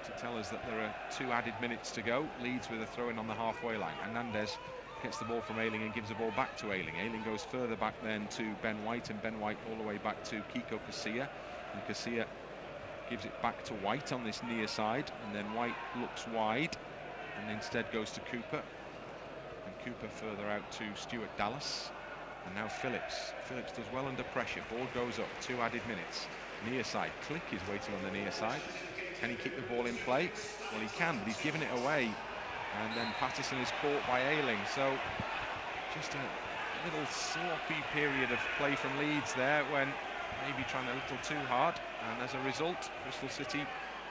to tell us that there are 2 added minutes to go. Leeds with a throw in on the halfway line. Hernandez gets the ball from Ayling and gives the ball back to Ayling. Ayling goes further back then to Ben White, and Ben White all the way back to Kiko Casilla. And Casilla gives it back to White on this near side, and then White looks wide and instead goes to Cooper. And Cooper further out to Stuart Dallas. And now Phillips. Phillips does well under pressure. Ball goes up, 2 added minutes. Near side. Click is waiting on the near side. Can he keep the ball in play? Well, he can, but he's given it away. And then Patterson is caught by Ayling. So just a little sloppy period of play from Leeds there, when maybe trying a little too hard. And as a result, Bristol City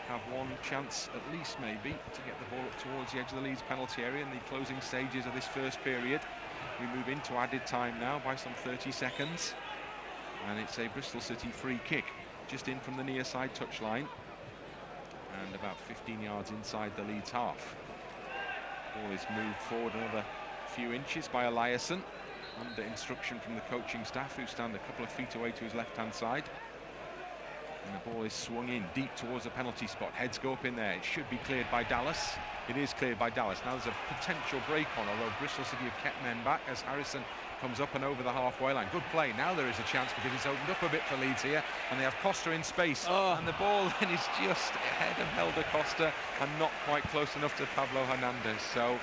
have one chance at least maybe to get the ball up towards the edge of the Leeds penalty area in the closing stages of this first period. We move into added time now by some 30 seconds, and it's a Bristol City free kick just in from the near side touchline and about 15 yards inside the Leeds half. Ball is moved forward another few inches by Eliasson under instruction from the coaching staff, who stand a couple of feet away to his left hand side. And the ball is swung in deep towards the penalty spot. Heads go up in there. It should be cleared by Dallas. It is cleared by Dallas. Now there's a potential break on, although Bristol City have kept men back as Harrison comes up and over the halfway line. Good play. Now there is a chance, because it's opened up a bit for Leeds here, and they have Costa in space. And the ball then is just ahead of Helder Costa and not quite close enough to Pablo Hernandez. So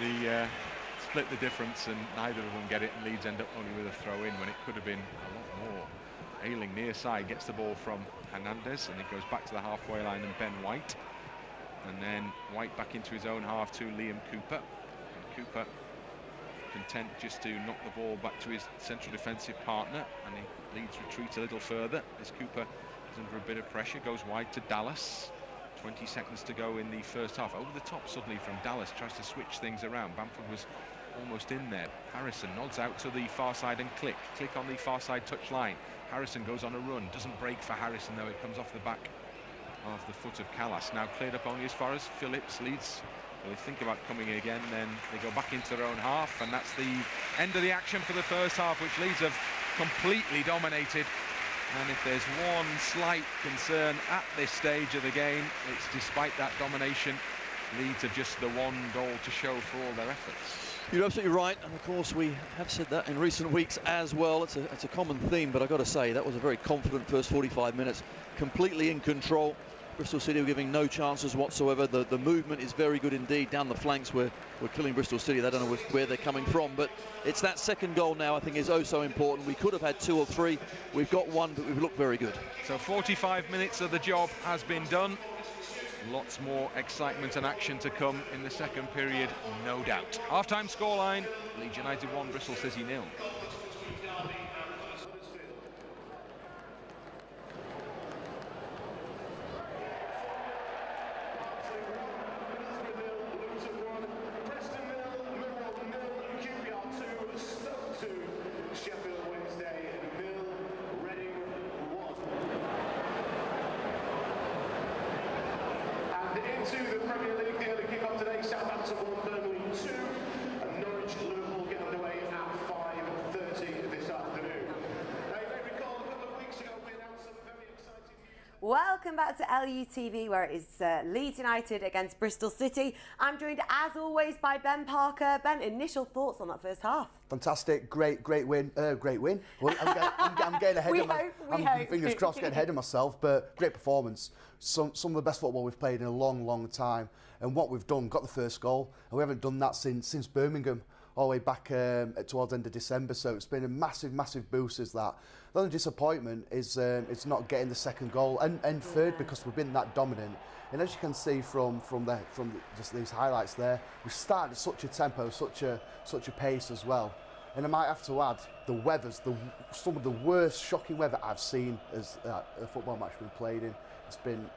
the split the difference, and neither of them get it, and Leeds end up only with a throw in when it could have been a lot more. Ayling near side gets the ball from Hernandez, and it goes back to the halfway line and Ben White, and then White back into his own half to Liam Cooper. And Cooper content just to knock the ball back to his central defensive partner, and Leeds retreat a little further as Cooper is under a bit of pressure. Goes wide to Dallas. 20 seconds to go in the first half. Over the top suddenly from Dallas, tries to switch things around. Bamford was almost in there. Harrison nods out to the far side and Click on the far side touch line. Harrison goes on a run, doesn't break for Harrison though, it comes off the back of the foot of Callas. Now cleared up only as far as Phillips. Leeds, well, they think about coming again, then they go back into their own half, and that's the end of the action for the first half, which Leeds have completely dominated. And if there's one slight concern at this stage of the game, it's despite that domination, Leeds are just the one goal to show for all their efforts. You're absolutely right, and of course we have said that in recent weeks as well. It's a common theme, but I've got to say that was a very confident first 45 minutes, completely in control. Bristol City were giving no chances whatsoever. The movement is very good indeed down the flanks. We're killing Bristol City. They don't know where they're coming from, but it's that second goal now I think is oh so important. We could have had 2 or 3. We've got 1, but we've looked very good. So 45 minutes of the job has been done. Lots more excitement and action to come in the second period, no doubt. Half-time scoreline, Leeds United 1, Bristol City 0. Into the Premier League, the early kick-off today, Southampton 1, Burnley 2, and Norwich Liverpool get underway at 5:30 this afternoon. Now, you may recall a couple of weeks ago we announced some very exciting news. Welcome back to LUTV, where it is Leeds United against Bristol City. I'm joined as always by Ben Parker. Ben, initial thoughts on that first half? Fantastic, great win. Well, I'm getting ahead of myself. Fingers crossed, getting ahead of myself. But great performance. Some of the best football we've played in a long time. And what we've done, got the first goal, and we haven't done that since Birmingham, all the way back towards the end of December. So it's been a massive boost. Is that? The only disappointment is it's not getting the second goal and third, because we've been that dominant. And as you can see from just these highlights there, we started at such a tempo, such a pace as well. And I might have to add, the weather's some of the worst shocking weather I've seen as a football match been played in. It's been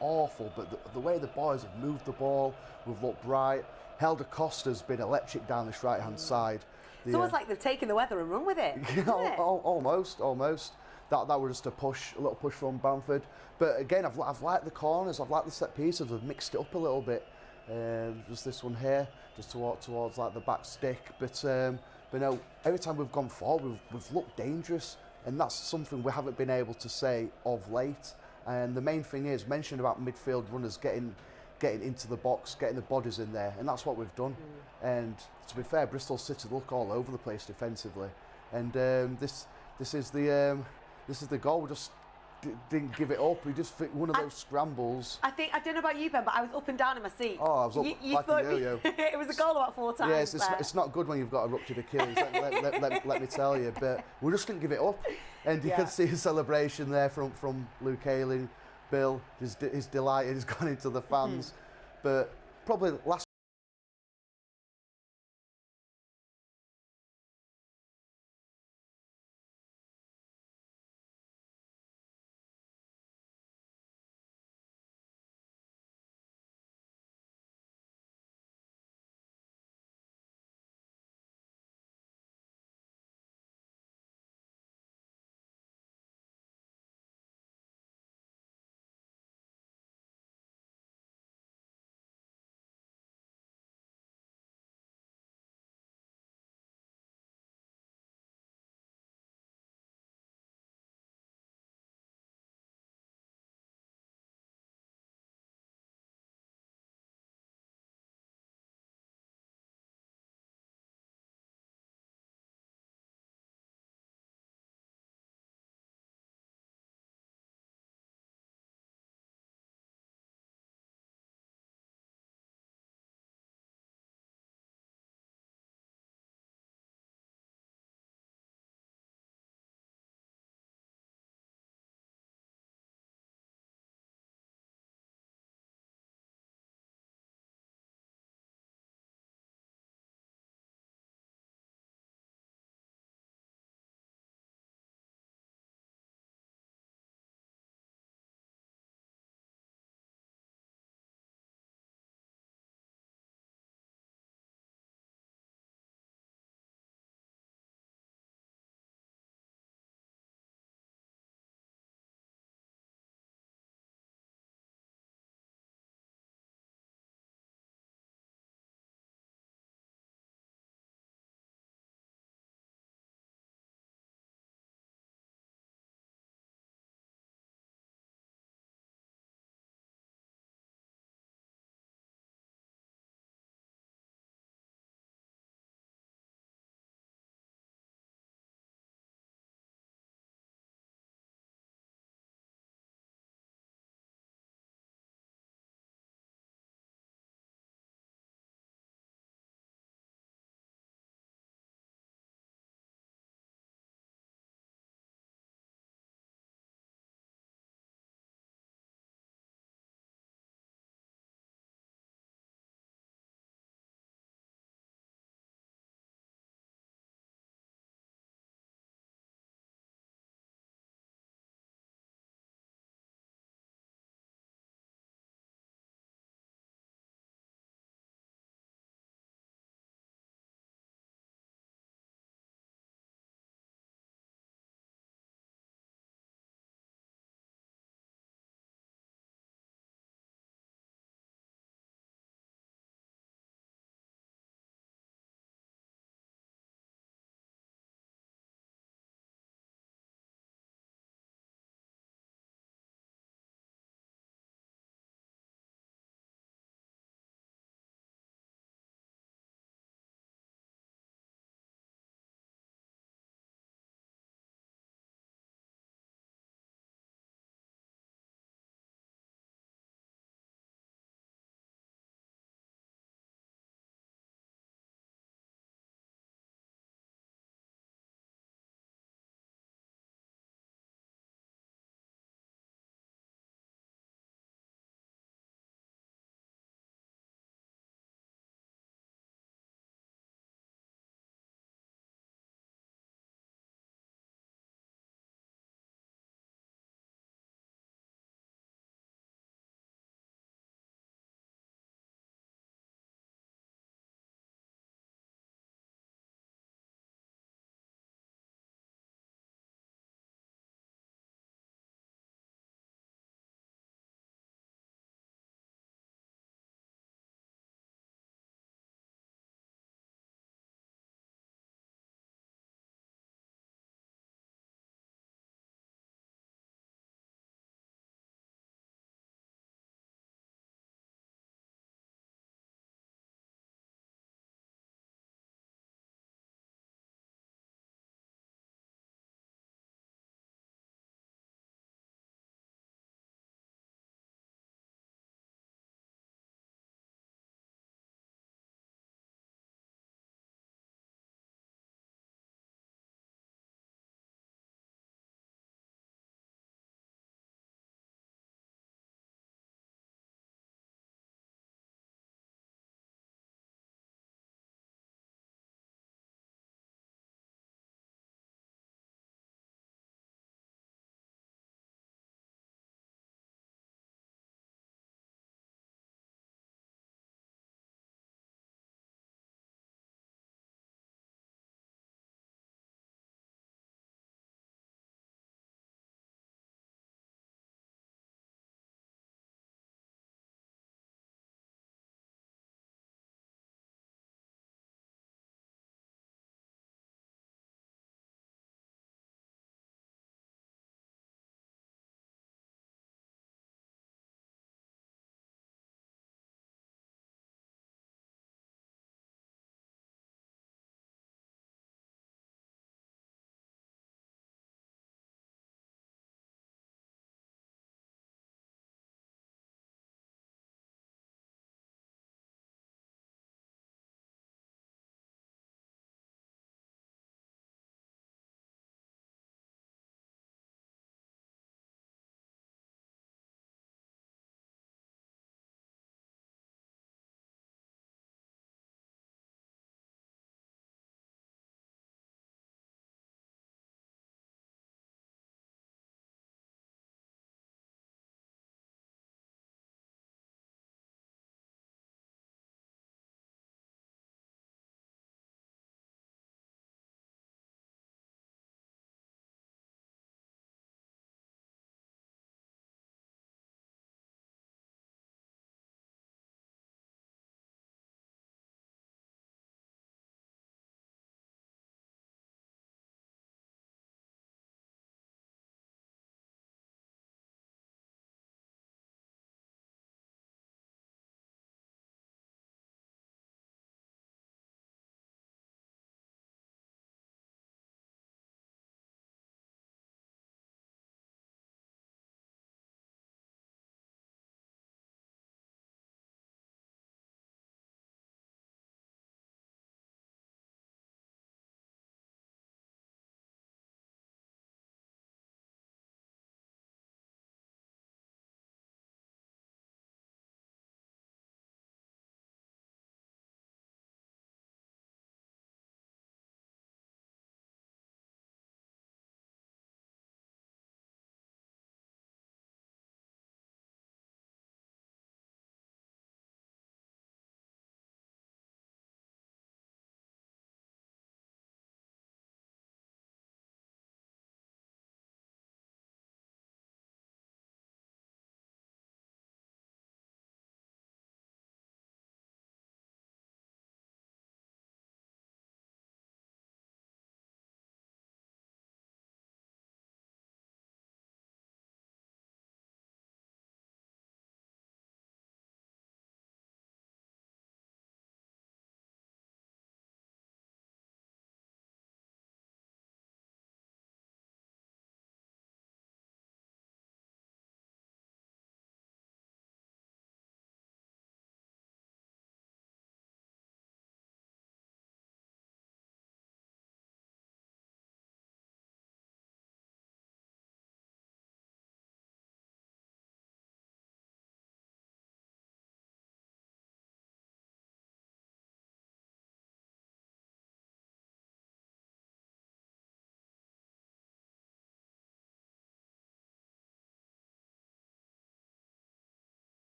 awful, but the way the boys have moved the ball, we've looked bright. Helder Costa's been electric down this right-hand side. It's almost like they've taken the weather and run with it. Almost. That was just a little push from Bamford. But again, I've liked the corners, I've liked the set pieces, I've mixed it up a little bit. Just this one here, just towards like the back stick. But no, every time we've gone forward, we've looked dangerous, and that's something we haven't been able to say of late. And the main thing is, mentioned about midfield runners getting into the box, getting the bodies in there, and that's what we've done. And to be fair, Bristol City look all over the place defensively, and this is the goal. We just didn't give it up. We just one of those scrambles. I don't know about you, Ben, but I was up and down in my seat. Oh, I was up like a yo-yo. It was a goal about 4 times. Yeah, it's not good when you've got a ruptured Achilles. let me tell you. But we just didn't give it up, and you can see a celebration there from Luke Ayling. Bill, he's delighted. He's gone into the fans, but probably last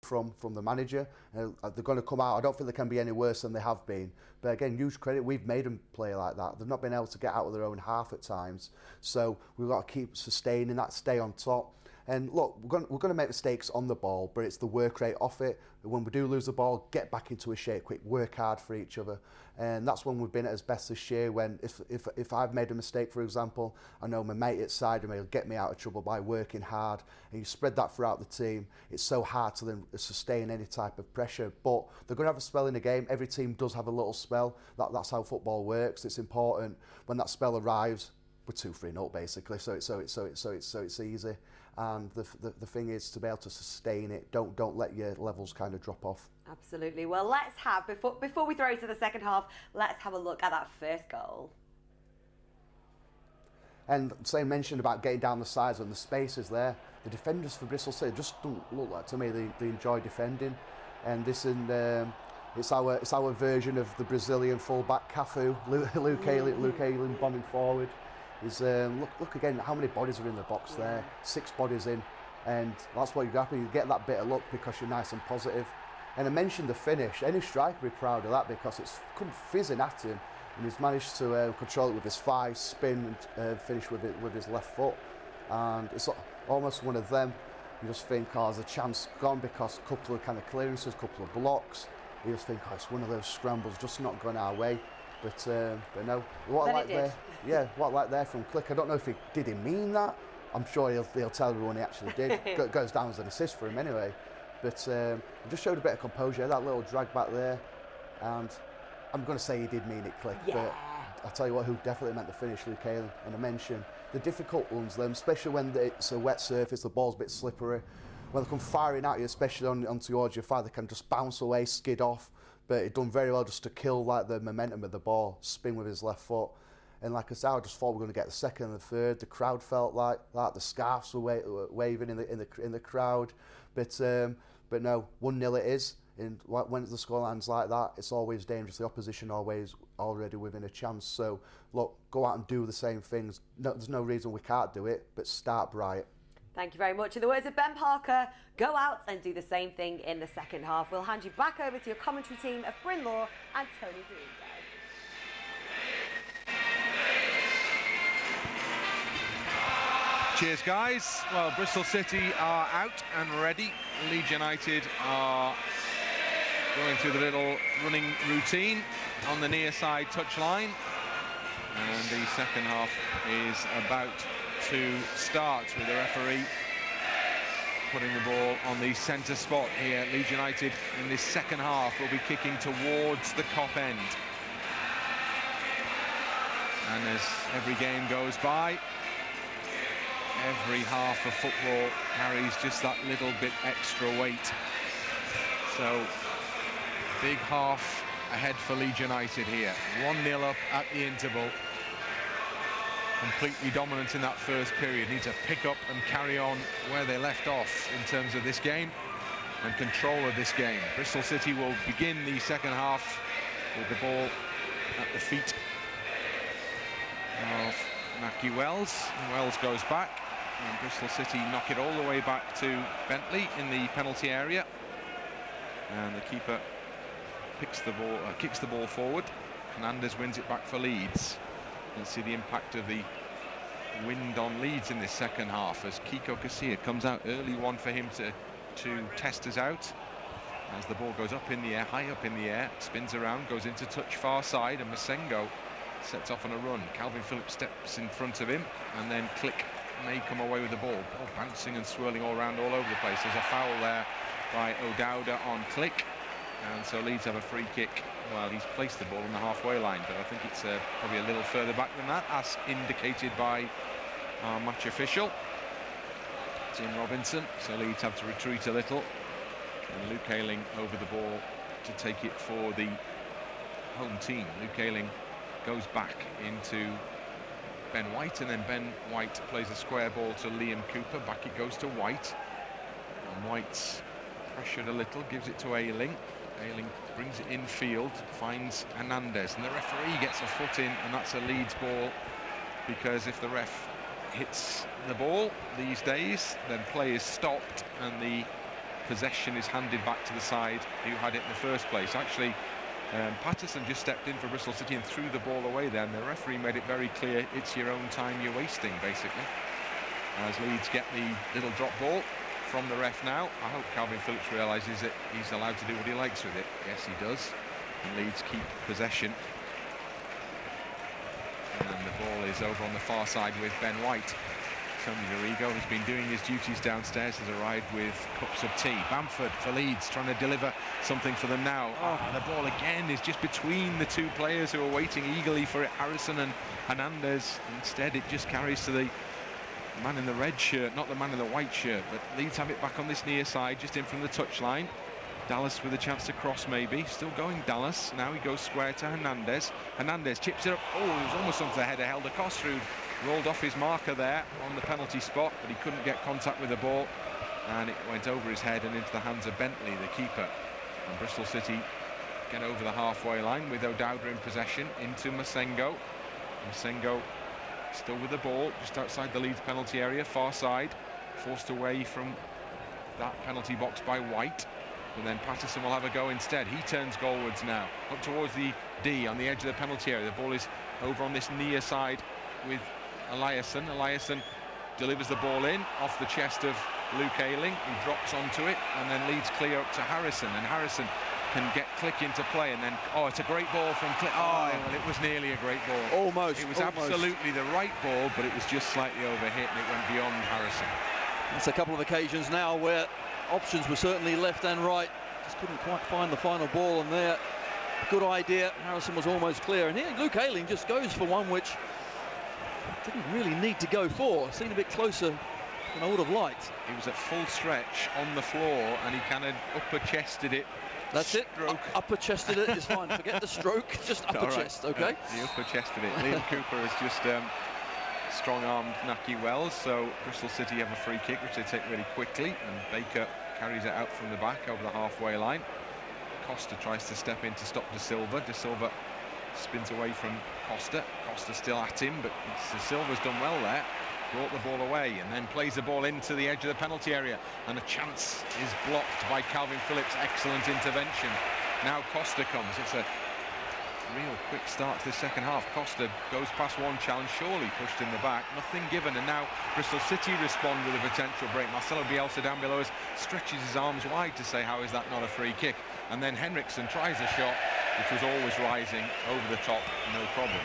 from the manager. They're going to come out. I don't think they can be any worse than they have been. But again, huge credit. We've made them play like that. They've not been able to get out of their own half at times. So we've got to keep sustaining that, stay on top. And look, we're going to make mistakes on the ball, but it's the work rate off it. When we do lose the ball, get back into a shape quick, work hard for each other. And that's when we've been at its best this year, when if I've made a mistake, for example, I know my mate at side of me will get me out of trouble by working hard. And you spread that throughout the team. It's so hard to then sustain any type of pressure. But they're going to have a spell in the game. Every team does have a little spell. That's how football works. It's important when that spell arrives. We're 2-3-0 basically, so it's easy. And the thing is to be able to sustain it. Don't let your levels kind of drop off. Absolutely. Well, let's have, before we throw to the second half, let's have a look at that first goal. And same mention about getting down the sides and the spaces there. The defenders for Bristol City just don't look like, to me, they enjoy defending. And this it's our version of the Brazilian fullback Cafu, Luke Ayling bombing forward. Look again how many bodies are in the box there. 6 bodies in, and that's what you got. You get that bit of luck because you're nice and positive. And I mentioned the finish. Any striker would be proud of that because it's come fizzing at him, and he's managed to control it with his thigh, spin, and finish with his left foot. And it's almost one of them. You just think, oh, there's a chance gone because a couple of kind of clearances, a couple of blocks. You just think, oh, it's one of those scrambles just not going our way. But no, what I like there, what I like there from Click. I don't know if did he mean that. I'm sure he'll tell everyone he actually did. Goes down as an assist for him anyway. But he just showed a bit of composure. That little drag back there, and I'm going to say he did mean it, Click. Yeah. But I'll tell you what, who definitely meant the finish, Luke Ayling. And I mentioned the difficult ones, them, especially when it's a wet surface, the ball's a bit slippery. When they come firing at you, especially on towards your thigh, they can just bounce away, skid off. But he done very well just to kill like the momentum of the ball, spin with his left foot. And like I said, I just thought we were going to get the second and the third. The crowd felt like that. The scarves were waving in the crowd. But no, 1-0 it is. And when the scoreline's like that, it's always dangerous. The opposition always already within a chance. So look, go out and do the same things. No, there's no reason we can't do it, but start bright. Thank you very much. In the words of Ben Parker, go out and do the same thing in the second half. We'll hand you back over to your commentary team of Bryn Law and Tony Doringo. Cheers, guys. Well, Bristol City are out and ready. Leeds United are going through the little running routine on the near side touchline. And the second half is about to start with the referee putting the ball on the centre spot here. Leeds United in this second half will be kicking towards the Kop end. And as every game goes by, every half of football carries just that little bit extra weight. So, big half ahead for Leeds United here. 1-0 up at the interval. Completely dominant in that first period. Need to pick up and carry on where they left off in terms of this game and control of this game. Bristol City will begin the second half with the ball at the feet of Nahki Wells. Wells goes back, and Bristol City knock it all the way back to Bentley in the penalty area. And the keeper kicks the ball forward. Hernandez wins it back for Leeds. You can see the impact of the wind on Leeds in this second half as Kiko Casilla comes out early, one for him to test us out. As the ball goes up in the air, high up in the air, spins around, goes into touch far side, and Masengo sets off on a run. Calvin Phillips steps in front of him, and then Click may come away with the ball. Ball bouncing and swirling all around all over the place. There's a foul there by O'Dowda on Click, and so Leeds have a free kick. Well, he's placed the ball on the halfway line, but I think it's probably a little further back than that, as indicated by our match official, Tim Robinson. So Leeds have to retreat a little, and Luke Ayling over the ball to take it for the home team. Luke Ayling goes back into Ben White, and then Ben White plays a square ball to Liam Cooper. Back it goes to White, and White's pressured a little, gives it to Ayling. Ayling brings it infield, finds Hernandez, and the referee gets a foot in, and that's a Leeds ball, because if the ref hits the ball these days, then play is stopped and the possession is handed back to the side who had it in the first place. Actually, Patterson just stepped in for Bristol City and threw the ball away there, and the referee made it very clear it's your own time you're wasting, basically. As Leeds get the little drop ball from the ref now. I hope Calvin Phillips realises that he's allowed to do what he likes with it. Yes, he does. And Leeds keep possession. And the ball is over on the far side with Ben White. Tony Dorigo has been doing his duties downstairs, has arrived with cups of tea. Bamford for Leeds, trying to deliver something for them now. The ball again is just between the two players who are waiting eagerly for it, Harrison and Hernandez. Instead, it just carries to the man in the red shirt, not the man in the white shirt. But Leeds have it back on this near side, just in from the touchline. Dallas with a chance to cross, maybe. Still going Dallas. Now he goes square to Hernandez. Hernandez chips it up. Oh, it was almost onto the header. Held across through. Rolled off his marker there on the penalty spot, but he couldn't get contact with the ball. And it went over his head and into the hands of Bentley, the keeper. And Bristol City get over the halfway line with O'Dowda in possession. Into Masengo. Masengo still with the ball, just outside the Leeds penalty area, far side. Forced away from that penalty box by White. And then Patterson will have a go instead. He turns goalwards now, up towards the D on the edge of the penalty area. The ball is over on this near side with Eliasson. Eliasson delivers the ball in off the chest of Luke Ayling, who drops onto it, and then leads clear up to Harrison. And Harrison can get Click into play, and then it's a great ball from Click. Well, it was nearly a great ball. Almost. It was absolutely the right ball, but it was just slightly overhit, and it went beyond Harrison. That's a couple of occasions now where options were certainly left and right. Just couldn't quite find the final ball, and there, good idea. Harrison was almost clear, and here Luke Ayling just goes for one which didn't really need to go for. Seemed a bit closer than I would have liked. He was at full stretch on the floor, and he kind of upper chested it. That's it. Upper chested it is fine. Forget the stroke. Just upper chest. Okay. He upper chested it. Liam Cooper has just strong-armed Naki Wells, so Bristol City have a free kick which they take really quickly, and Baker carries it out from the back over the halfway line. Costa tries to step in to stop De Silva. De Silva spins away from Costa. Costa still at him, but De Silva's done well there. Brought the ball away and then plays the ball into the edge of the penalty area, and a chance is blocked by Calvin Phillips. Excellent intervention. Now Costa comes. It's a real quick start to the second half. Costa goes past one challenge, surely pushed in the back, nothing given, and now Bristol City respond with a potential break. Marcelo Bielsa down below us stretches his arms wide to say, how is that not a free kick? And then Henriksen tries a shot which was always rising over the top, no problem.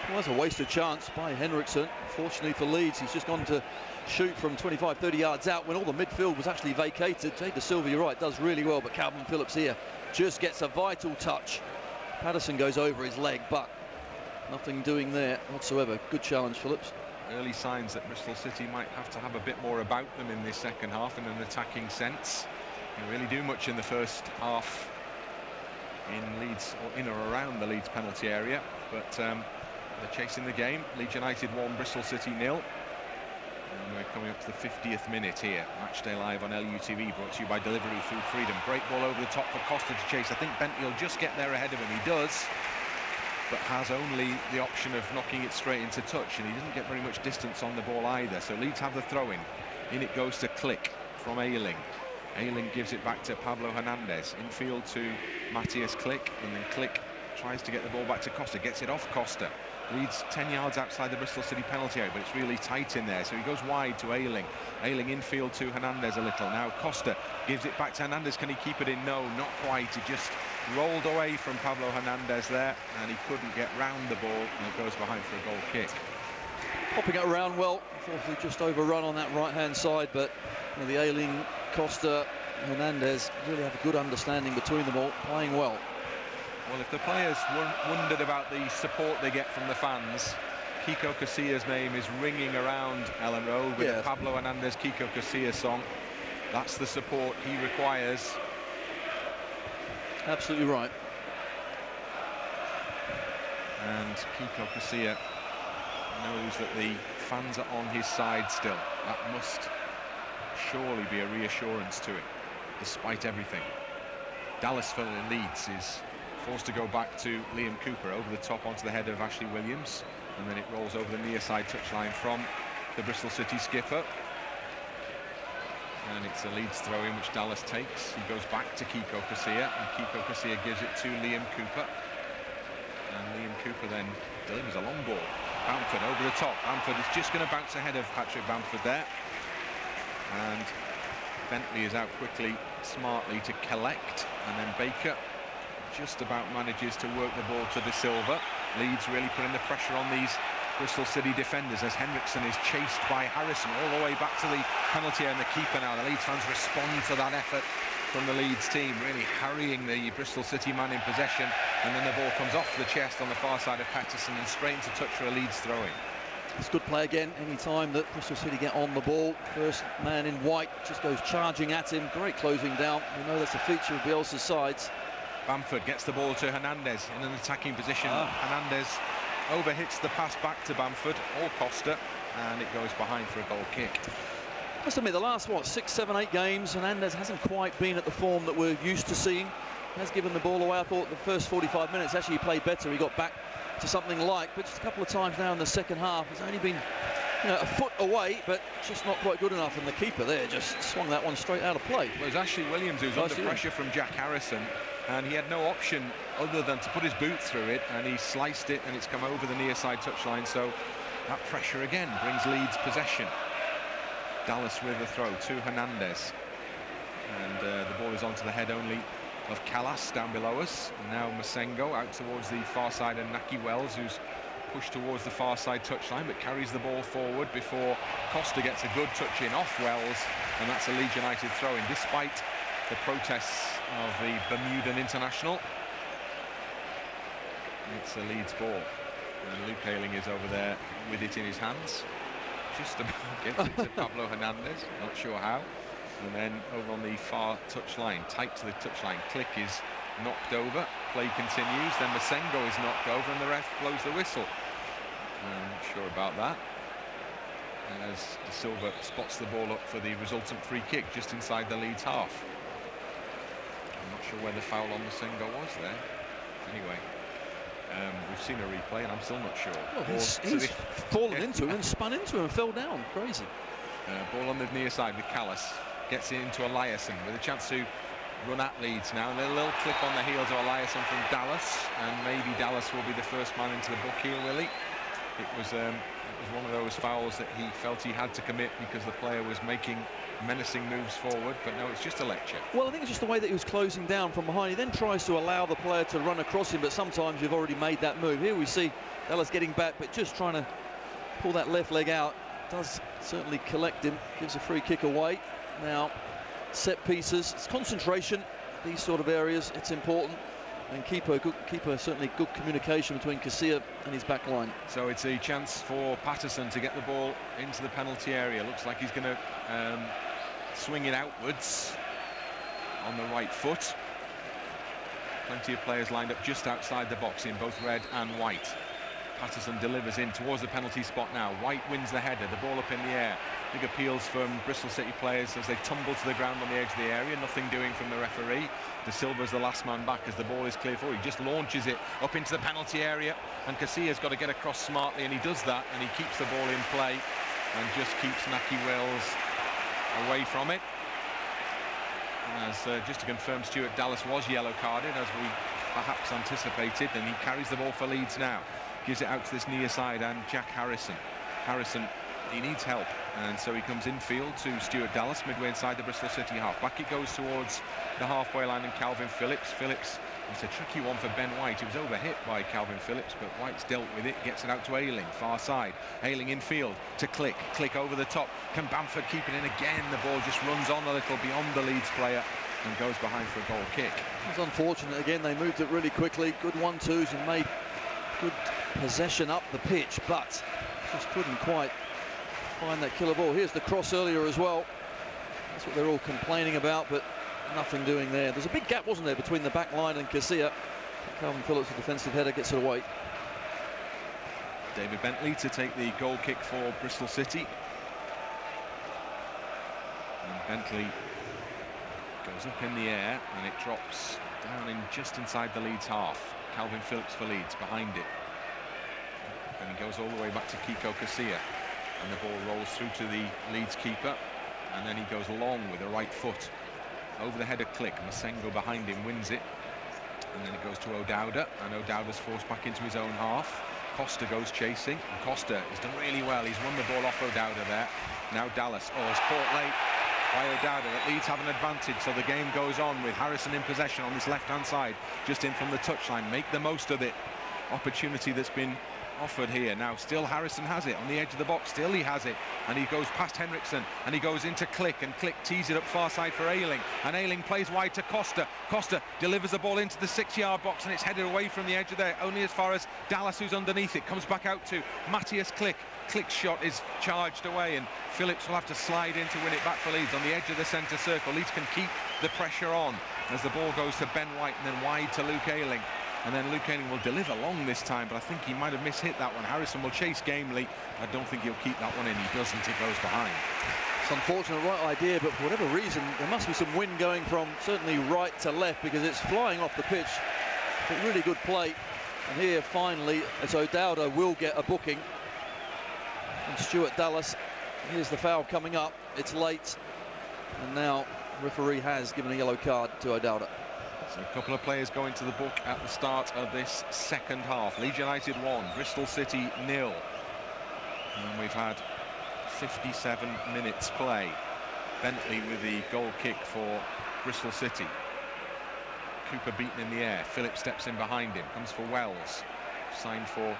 Well, that's a wasted chance by Henriksen. Fortunately for Leeds, he's just gone to shoot from 25-30 yards out when all the midfield was actually vacated. Jay De Silva, you're right, does really well, but Calvin Phillips here just gets a vital touch. Patterson goes over his leg, but nothing doing there whatsoever. Good challenge, Phillips. Early signs that Bristol City might have to have a bit more about them in this second half in an attacking sense. They really do much in the first half in Leeds, or in or around the Leeds penalty area, but they're chasing the game. Leeds United 1, Bristol City 0. And we're coming up to the 50th minute here. Matchday Live on LUTV, brought to you by Delivery Food Freedom. Break ball over the top for Costa to chase. I think Bentley will just get there ahead of him. He does, but has only the option of knocking it straight into touch, and he doesn't get very much distance on the ball either. So Leeds have the throw-in. In it goes to Click from Ayling. Ayling gives it back to Pablo Hernandez. Infield to Matthias Click, and then Click tries to get the ball back to Costa. Gets it off Costa. Leeds 10 yards outside the Bristol City penalty area, but it's really tight in there, so he goes wide to Ayling. Ayling infield to Hernandez a little. Now Costa gives it back to Hernandez. Can he keep it in? No, not quite. He just rolled away from Pablo Hernandez there, and he couldn't get round the ball, and it goes behind for a goal kick. Popping it around well. Unfortunately just overrun on that right-hand side, but the Ayling, Costa, Hernandez really have a good understanding between them all, playing well. Well, if the players wondered about the support they get from the fans, Kiko Casillas' name is ringing around Ellen Road with the Pablo Hernandez Kiko Casillas song. That's the support he requires. Absolutely right. And Kiko Casillas knows that the fans are on his side still. That must surely be a reassurance to him, despite everything. Dallas for Leeds is forced to go back to Liam Cooper over the top onto the head of Ashley Williams, and then it rolls over the near side touchline from the Bristol City skipper. And it's a Leeds throw-in which Dallas takes. He goes back to Kiko Casilla, and Kiko Casilla gives it to Liam Cooper. And Liam Cooper then delivers a long ball. Bamford over the top. Bamford is just going to bounce ahead of Patrick Bamford there. And Bentley is out quickly, smartly to collect. And then Baker just about manages to work the ball to De Silva. Leeds really putting the pressure on these Bristol City defenders as Henriksen is chased by Harrison all the way back to the penalty area, and the keeper now. The Leeds fans respond to that effort from the Leeds team, really harrying the Bristol City man in possession, and then the ball comes off the chest on the far side of Patterson and straight into touch for a Leeds throw-in. It's good play again. Any time that Bristol City get on the ball, first man in white just goes charging at him. Great closing down. We know that's a feature of Bielsa's sides. Bamford gets the ball to Hernandez in an attacking position. Hernandez overhits the pass back to Bamford, or Costa, and it goes behind for a goal kick. I must admit, the last, 6, 7, 8 games, Hernandez hasn't quite been at the form that we're used to seeing. He has given the ball away. I thought the first 45 minutes actually he played better. He got back to something like, but just a couple of times now in the second half, he's only been a foot away, but just not quite good enough. And the keeper there just swung that one straight out of play. Well, it was Ashley Williams who was under pressure from Jack Harrison, and he had no option other than to put his boot through it, and he sliced it, and it's come over the near side touchline. So that pressure again brings Leeds possession. Dallas with a throw to Hernandez, and the ball is onto the head only of Callas down below us. And now Masengo out towards the far side, and Naki Wells, who's pushed towards the far side touchline but carries the ball forward before Costa gets a good touch in off Wells, and that's a Leeds United throw-in despite the protests of the Bermudan international. It's a Leeds ball, and Luke Ayling is over there with it in his hands, just about gets it to Pablo Hernandez, not sure how. And then over on the far touchline, tight to the touchline, Click is knocked over, play continues, then Masengo is knocked over, and the ref blows the whistle. I'm not sure about that, as De Silva spots the ball up for the resultant free kick just inside the Leeds half. I'm not sure where the foul on Masengo was there. Anyway, we've seen a replay and I'm still not sure. Well, he's fallen into him and spun into him and fell down. Crazy. Ball on the near side with Callas. Gets it into Eliasson with a chance to run at Leeds now. And a little clip on the heels of Eliasson from Dallas, and maybe Dallas will be the first man into the book here, Willie. It was one of those fouls that he felt he had to commit because the player was making menacing moves forward, but no, it's just a lecture. Well, I think it's just the way that he was closing down from behind. He then tries to allow the player to run across him, but sometimes you've already made that move. Here we see Dallas getting back, but just trying to pull that left leg out. Does certainly collect him, gives a free kick away. Now, set pieces, it's concentration, these sort of areas, it's important. And keeper certainly good communication between Casilla and his back line. So it's a chance for Patterson to get the ball into the penalty area. Looks like he's going to swing it outwards on the right foot. Plenty of players lined up just outside the box in both red and white. Patterson delivers in towards the penalty spot now. White wins the header, the ball up in the air. Big appeals from Bristol City players as they tumble to the ground on the edge of the area. Nothing doing from the referee. De Silva's the last man back as the ball is cleared forward. He just launches it up into the penalty area, and Casilla's got to get across smartly, and he does that, and he keeps the ball in play and just keeps Naki Wells away from it. And as just to confirm, Stuart Dallas was yellow carded as we perhaps anticipated, and he carries the ball for Leeds now. Gives it out to this near side, and Jack Harrison. He needs help, and so he comes infield to Stuart Dallas, midway inside the Bristol City half. Back it goes towards the halfway line, and Calvin Phillips. It's a tricky one for Ben White. He was overhit by Calvin Phillips, but White's dealt with it. Gets it out to Ayling, far side. Ayling infield to Click over the top. Can Bamford keep it in again? The ball just runs on a little beyond the Leeds player and goes behind for a goal kick. It's unfortunate again. They moved it really quickly. Good 1-2s and made good possession up the pitch, but just couldn't quite find that killer ball. Here's the cross earlier as well. That's what they're all complaining about, but nothing doing there. There's a big gap, wasn't there, between the back line and Casilla. Calvin Phillips, a defensive header, gets it away. David Bentley to take the goal kick for Bristol City. And Bentley goes up in the air, and it drops down in just inside the Leeds half. Calvin Phillips for Leeds behind it, and he goes all the way back to Kiko Casilla, and the ball rolls through to the Leeds keeper, and then he goes long with the right foot over the head of Click. Masengo behind him wins it, and then it goes to O'Dowda, and O'Dowda's forced back into his own half. Costa goes chasing, and Costa has done really well. He's won the ball off O'Dowda there. Now Dallas, it's caught late by O'Dowda. That Leeds have an advantage, so the game goes on with Harrison in possession on this left-hand side, just in from the touchline. Make the most of it. Opportunity that's been offered here. Now still Harrison has it on the edge of the box, still he has it, and he goes past Henriksen, and he goes into Click, and Click tees it up far side for Ayling, and Ayling plays wide to Costa. Costa delivers the ball into the 6-yard box, and it's headed away from the edge of there, only as far as Dallas, who's underneath it. Comes back out to Matthias Click. Click's shot is charged away, and Phillips will have to slide in to win it back for Leeds on the edge of the centre circle. Leeds can keep the pressure on as the ball goes to Ben White, and then wide to Luke Ayling. And then Luke Ayling will deliver long this time, but I think he might have mishit that one. Harrison will chase gamely. I don't think he'll keep that one in. He doesn't, it goes behind. It's unfortunate, right idea, but for whatever reason, there must be some wind going from certainly right to left, because it's flying off the pitch. But really good play. And here, finally, as O'Dowda will get a booking. And Stuart Dallas, here's the foul coming up. It's late. And now, referee has given a yellow card to O'Dowda. So a couple of players going to the book at the start of this second half. Leeds United 1, Bristol City 0. And we've had 57 minutes play. Bentley with the goal kick for Bristol City. Cooper beaten in the air. Phillips steps in behind him. Comes for Wells. Signed for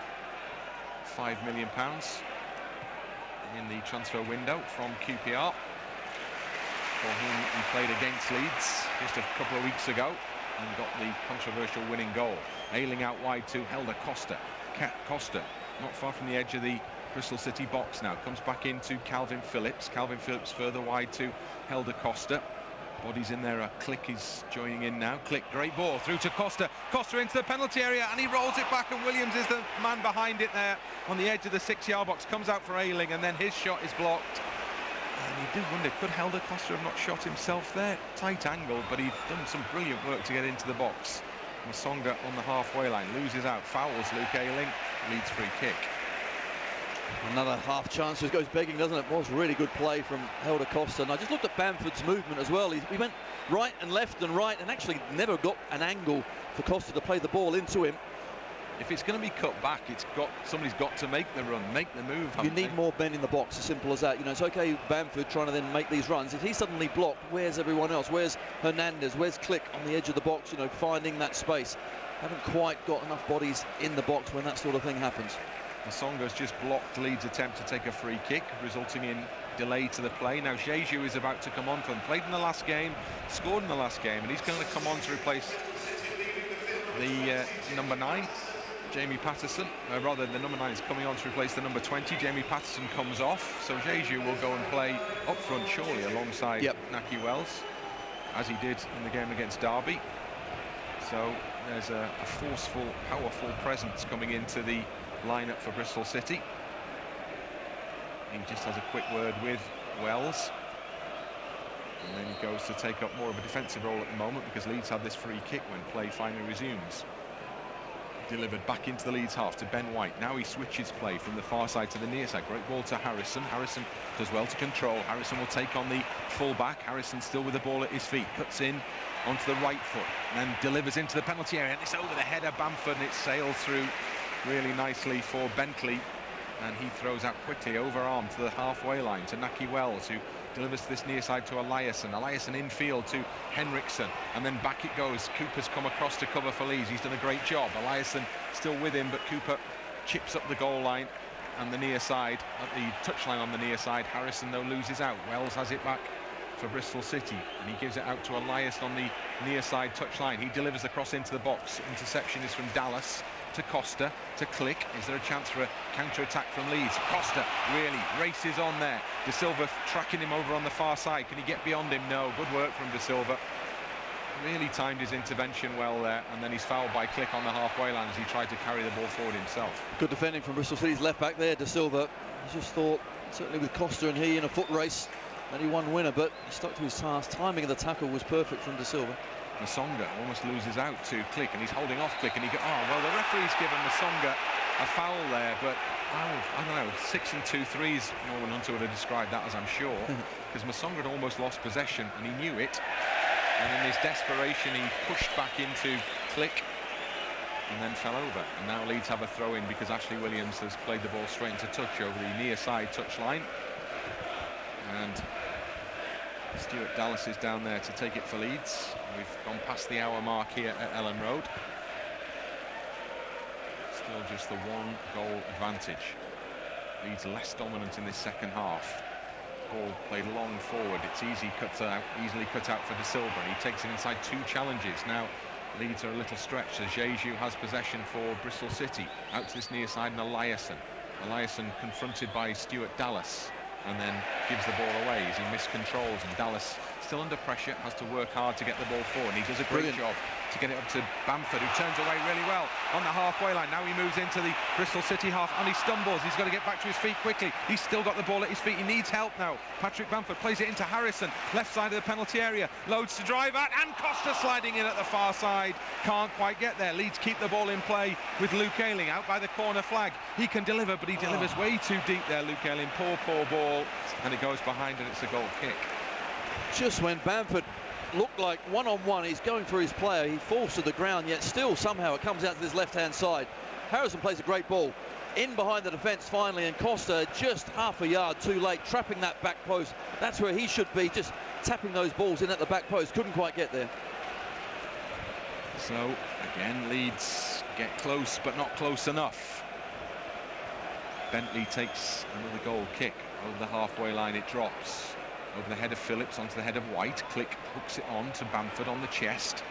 £5 million in the transfer window from QPR, for whom he played against Leeds just a couple of weeks ago and got the controversial winning goal. Ayling out wide to Helder Costa. Costa not far from the edge of the Bristol City box now. Comes back into Calvin Phillips. Calvin Phillips further wide to Helder Costa. Bodies in there. Click is joining in now. Click, great ball through to Costa. Costa into the penalty area, and he rolls it back, and Williams is the man behind it there on the edge of the 6-yard box. Comes out for Ayling, and then his shot is blocked. And you do wonder, could Helder Costa have not shot himself there? Tight angle, but he'd done some brilliant work to get into the box. Masonga on the halfway line, loses out, fouls Luke Ayling, leads free kick. Another half chance, just goes begging, doesn't it? It was really good play from Helder Costa. And I just looked at Bamford's movement as well. He went right and left and right, and actually never got an angle for Costa to play the ball into him. If it's going to be cut back, somebody's got to make the run, make the move. You need more men in the box, as simple as that. You know, it's okay, Bamford trying to then make these runs. If he's suddenly blocked, where's everyone else? Where's Hernandez? Where's Click on the edge of the box? You know, finding that space. Haven't quite got enough bodies in the box when that sort of thing happens. Masonga's just blocked Leeds' attempt to take a free kick, resulting in delay to the play. Now Jeju is about to come on for them. Played in the last game, scored in the last game, and he's going to come on to replace the number 9. Jamie Patterson, rather the number 9 is coming on to replace the number 20. Jamie Patterson comes off, so Jeju will go and play up front surely alongside Naki Wells, as he did in the game against Derby. So there's a forceful, powerful presence coming into the lineup for Bristol City. He just has a quick word with Wells, and then he goes to take up more of a defensive role at the moment, because Leeds had this free kick when play finally resumes. Delivered back into the Leeds half to Ben White. Now he switches play from the far side to the near side. Great ball to Harrison. Harrison does well to control. Harrison will take on the full back. Harrison still with the ball at his feet. Cuts in onto the right foot and then delivers into the penalty area. And it's over the head of Bamford, and it sails through really nicely for Bentley. And he throws out quickly over arm to the halfway line to Naki Wells, who delivers this near side to Eliasson. Eliasson infield to Henriksen, and then back it goes. Cooper's come across to cover for Leeds. He's done a great job. Eliasson still with him, but Cooper chips up the goal line and the near side, at the touchline on the near side. Harrison though loses out. Wells has it back for Bristol City, and he gives it out to Eliasson on the near side touchline. He delivers the cross into the box. Interception is from Dallas to Costa to Click. Is there a chance for a counter-attack from Leeds? Costa really races on there. De Silva tracking him over on the far side. Can he get beyond him? No. Good work from De Silva. Really timed his intervention well there, and then he's fouled by Click on the halfway line as he tried to carry the ball forward himself. Good defending from Bristol City's left back there, De Silva. I just thought, certainly with Costa and he in a foot race, that he won winner, but he stuck to his task. Timing of the tackle was perfect from De Silva. Masonga almost loses out to Click, and he's holding off Click, and he goes, oh well, the referee's given Masonga a foul there, but I don't know, 6 and 2 threes, Norman Hunter would have described that as, I'm sure, because Masonga had almost lost possession and he knew it, and in his desperation he pushed back into Click and then fell over, and now Leeds have a throw in because Ashley Williams has played the ball straight into touch over the near side touch line, and Stuart Dallas is down there to take it for Leeds. We've gone past the hour mark here at Ellen Road. Still just the 1 goal advantage. Leeds less dominant in this second half. Ball played long forward. It's easily cut out for De Silva, and he takes it inside 2 challenges. Now Leeds are a little stretched as Jeju has possession for Bristol City. Out to this near side, and Eliasson confronted by Stuart Dallas, and then gives the ball away as he miscontrols, and Dallas, still under pressure, has to work hard to get the ball forward, and he does a great job to get it up to Bamford, who turns away really well on the halfway line. Now he moves into the Bristol City half, and he stumbles. He's got to get back to his feet quickly. He's still got the ball at his feet. He needs help now. Patrick Bamford plays it into Harrison, left side of the penalty area, loads to drive at, and Costa sliding in at the far side. Can't quite get there. Leeds keep the ball in play with Luke Ayling out by the corner flag. He can deliver, but he delivers way too deep there, Luke Ayling. Poor ball, and it goes behind, and it's a goal kick. Just when Bamford looked like one-on-one, he's going through his player, he falls to the ground, yet still somehow it comes out to this left-hand side. Harrison plays a great ball in behind the defence finally, and Costa just half a yard too late, trapping that back post. That's where he should be, just tapping those balls in at the back post. Couldn't quite get there. So again, Leeds get close, but not close enough. Bentley takes another goal kick over the halfway line. It drops over the head of Phillips onto the head of White. Click hooks it on to Bamford on the chest,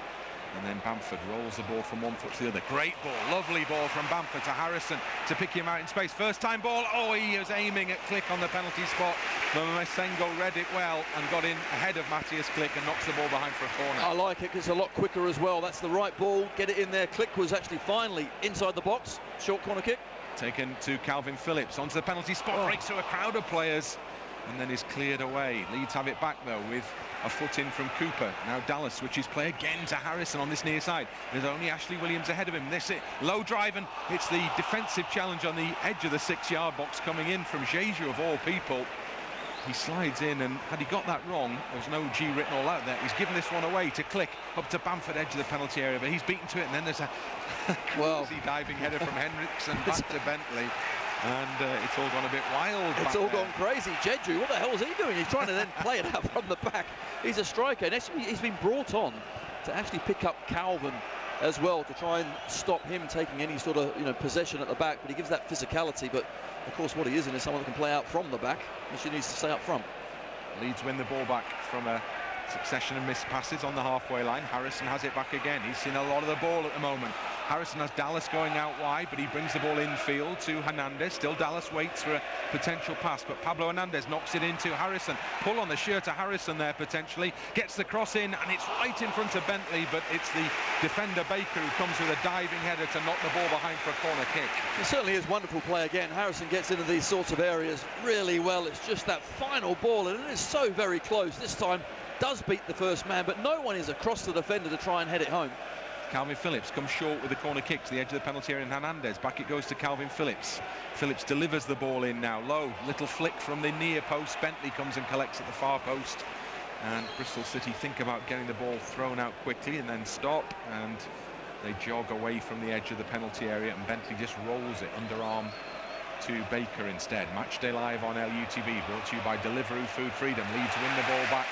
and then Bamford rolls the ball from one foot to the other. Great ball, lovely ball from Bamford to Harrison to pick him out in space. First time ball, he was aiming at Click on the penalty spot, but Masengo read it well and got in ahead of Matthias Click and knocks the ball behind for a corner. I like it because it's a lot quicker as well. That's the right ball, get it in there. Click was actually finally inside the box. Short corner kick. Taken to Calvin Phillips onto the penalty spot, breaks through a crowd of players, and then is cleared away. Leeds have it back though with a foot in from Cooper. Now Dallas switches play again to Harrison on this near side. There's only Ashley Williams ahead of him. This it, low drive, and it's the defensive challenge on the edge of the 6-yard box coming in from Jeju of all people. He slides in, and had he got that wrong, there's no G written all out there. He's given this one away to Click up to Bamford, edge of the penalty area, but he's beaten to it, and then there's a crazy diving header from Henriksen back to Bentley. And it's all gone a bit wild. It's all gone crazy. Jeju, what the hell is he doing? He's trying to then play it out from the back. He's a striker, and actually he's been brought on to actually pick up Calvin as well, to try and stop him taking any sort of possession at the back. But he gives that physicality. But of course, what he isn't is someone that can play out from the back, and she needs to stay up front. Leeds win the ball back from a succession of missed passes on the halfway line. Harrison has it back again. He's seen a lot of the ball at the moment. Harrison has Dallas going out wide, but he brings the ball infield to Hernandez. Still Dallas waits for a potential pass, but Pablo Hernandez knocks it into Harrison. Pull on the shirt to Harrison there potentially. Gets the cross in, and it's right in front of Bentley, but it's the defender Baker who comes with a diving header to knock the ball behind for a corner kick. It certainly is wonderful play again. Harrison gets into these sorts of areas really well. It's just that final ball, and it is so very close. This time does beat the first man, but no one is across the defender to try and head it home. Calvin Phillips comes short with the corner kick to the edge of the penalty area, and Hernandez. Back it goes to Calvin Phillips. Phillips delivers the ball in now. Low, little flick from the near post. Bentley comes and collects at the far post. And Bristol City think about getting the ball thrown out quickly and then stop. And they jog away from the edge of the penalty area, and Bentley just rolls it underarm to Baker instead. Matchday Live on LUTV, brought to you by Deliveroo Food Freedom. Leeds win the ball back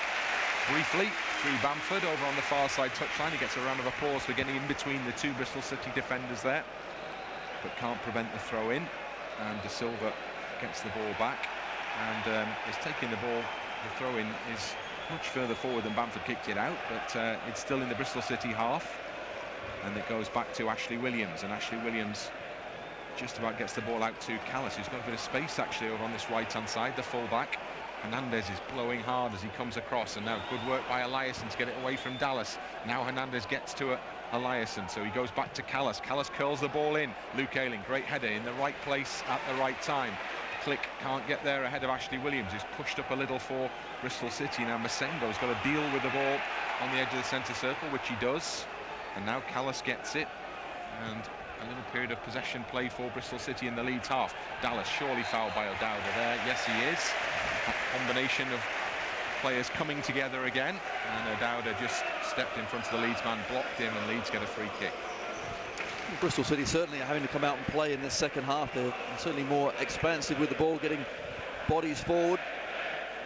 briefly through Bamford over on the far side touchline. He gets a round of applause for getting in between the two Bristol City defenders there, but can't prevent the throw in, and De Silva gets the ball back and is taking the ball. The throw in is much further forward than Bamford kicked it out, but it's still in the Bristol City half, and it goes back to Ashley Williams, and Ashley Williams just about gets the ball out to Callis, who's got a bit of space actually over on this right hand side, the full-back. Hernandez is blowing hard as he comes across, and now good work by Eliasson to get it away from Dallas. Now Hernandez gets to Eliasson, so he goes back to Callis. Callis curls the ball in. Luke Ayling, great header in the right place at the right time. Click can't get there ahead of Ashley Williams, who's pushed up a little for Bristol City. Now Masengo's got to deal with the ball on the edge of the centre circle, which he does, and now Callis gets it, and a little period of possession play for Bristol City in the Leeds half. Dallas surely fouled by O'Dowda there. Yes, he is. That combination of players coming together again, and O'Dowda just stepped in front of the Leeds man, blocked him, and Leeds get a free kick. Bristol City certainly are having to come out and play in this second half. They're certainly more expansive with the ball, getting bodies forward.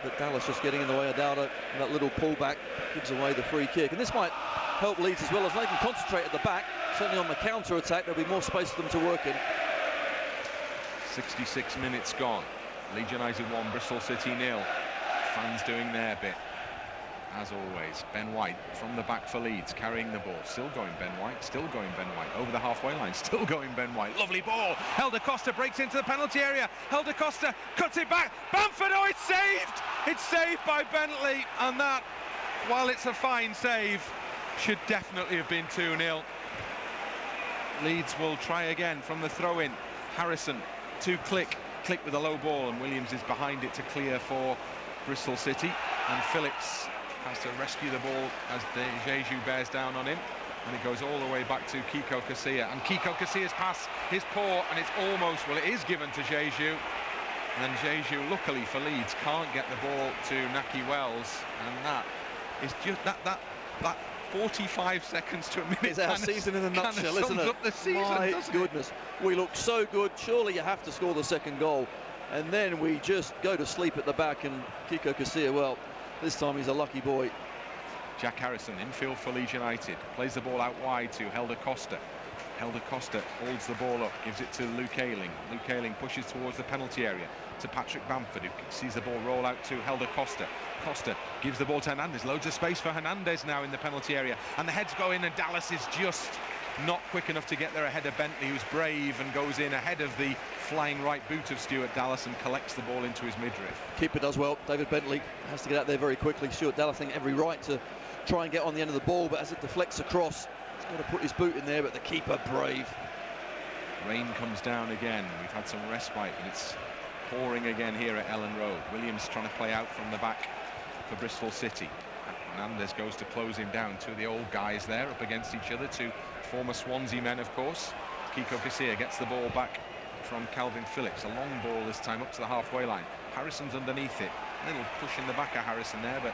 But Dallas just getting in the way of O'Dowda. That little pullback gives away the free kick. And this might help Leeds as well, as they can concentrate at the back. Certainly on the counter-attack, there'll be more space for them to work in. 66 minutes gone. Leeds United 1, Bristol City 0. Fans doing their bit. As always, Ben White from the back for Leeds, carrying the ball. Still going Ben White, still going Ben White. Over the halfway line, still going Ben White. Lovely ball. Helder Costa breaks into the penalty area. Helder Costa cuts it back. Bamford, oh, it's saved! It's saved by Bentley. And that, while it's a fine save, should definitely have been 2-0. Leeds will try again from the throw-in. Harrison to Click with a low ball, and Williams is behind it to clear for Bristol City. And Phillips has to rescue the ball as Jeju bears down on him, and it goes all the way back to Kiko Casilla, and Kiko Casilla's pass is poor, and it's almost, well, it is given to Jeju, and Jeju, luckily for Leeds, can't get the ball to Naki Wells, and that is just that 45 seconds to a minute. It's our season in a nutshell, isn't it? Up the season, my goodness, we look so good. Surely you have to score the second goal, and then we just go to sleep at the back, and Kiko Casilla, well, this time he's a lucky boy. Jack Harrison, infield for Leeds United, plays the ball out wide to Helder Costa. Helder Costa holds the ball up, gives it to Luke Ayling. Luke Ayling pushes towards the penalty area to Patrick Bamford, who sees the ball roll out to Helder Costa. Costa gives the ball to Hernandez. Loads of space for Hernandez now in the penalty area, and the heads go in, and Dallas is just not quick enough to get there ahead of Bentley, who's brave and goes in ahead of the flying right boot of Stuart Dallas and collects the ball into his midriff. Keeper does well. David Bentley has to get out there very quickly. Stuart Dallas, I think, every right to try and get on the end of the ball, but as it deflects across, he's got to put his boot in there, but the keeper brave. Rain comes down again. We've had some respite, and it's pouring again here at Ellen Road. Williams trying to play out from the back for Bristol City. Hernandez goes to close him down. Two of the old guys there up against each other, two former Swansea men, of course. Kiko Casilla gets the ball back from Calvin Phillips. A long ball this time up to the halfway line. Harrison's underneath it. A little push in the back of Harrison there, but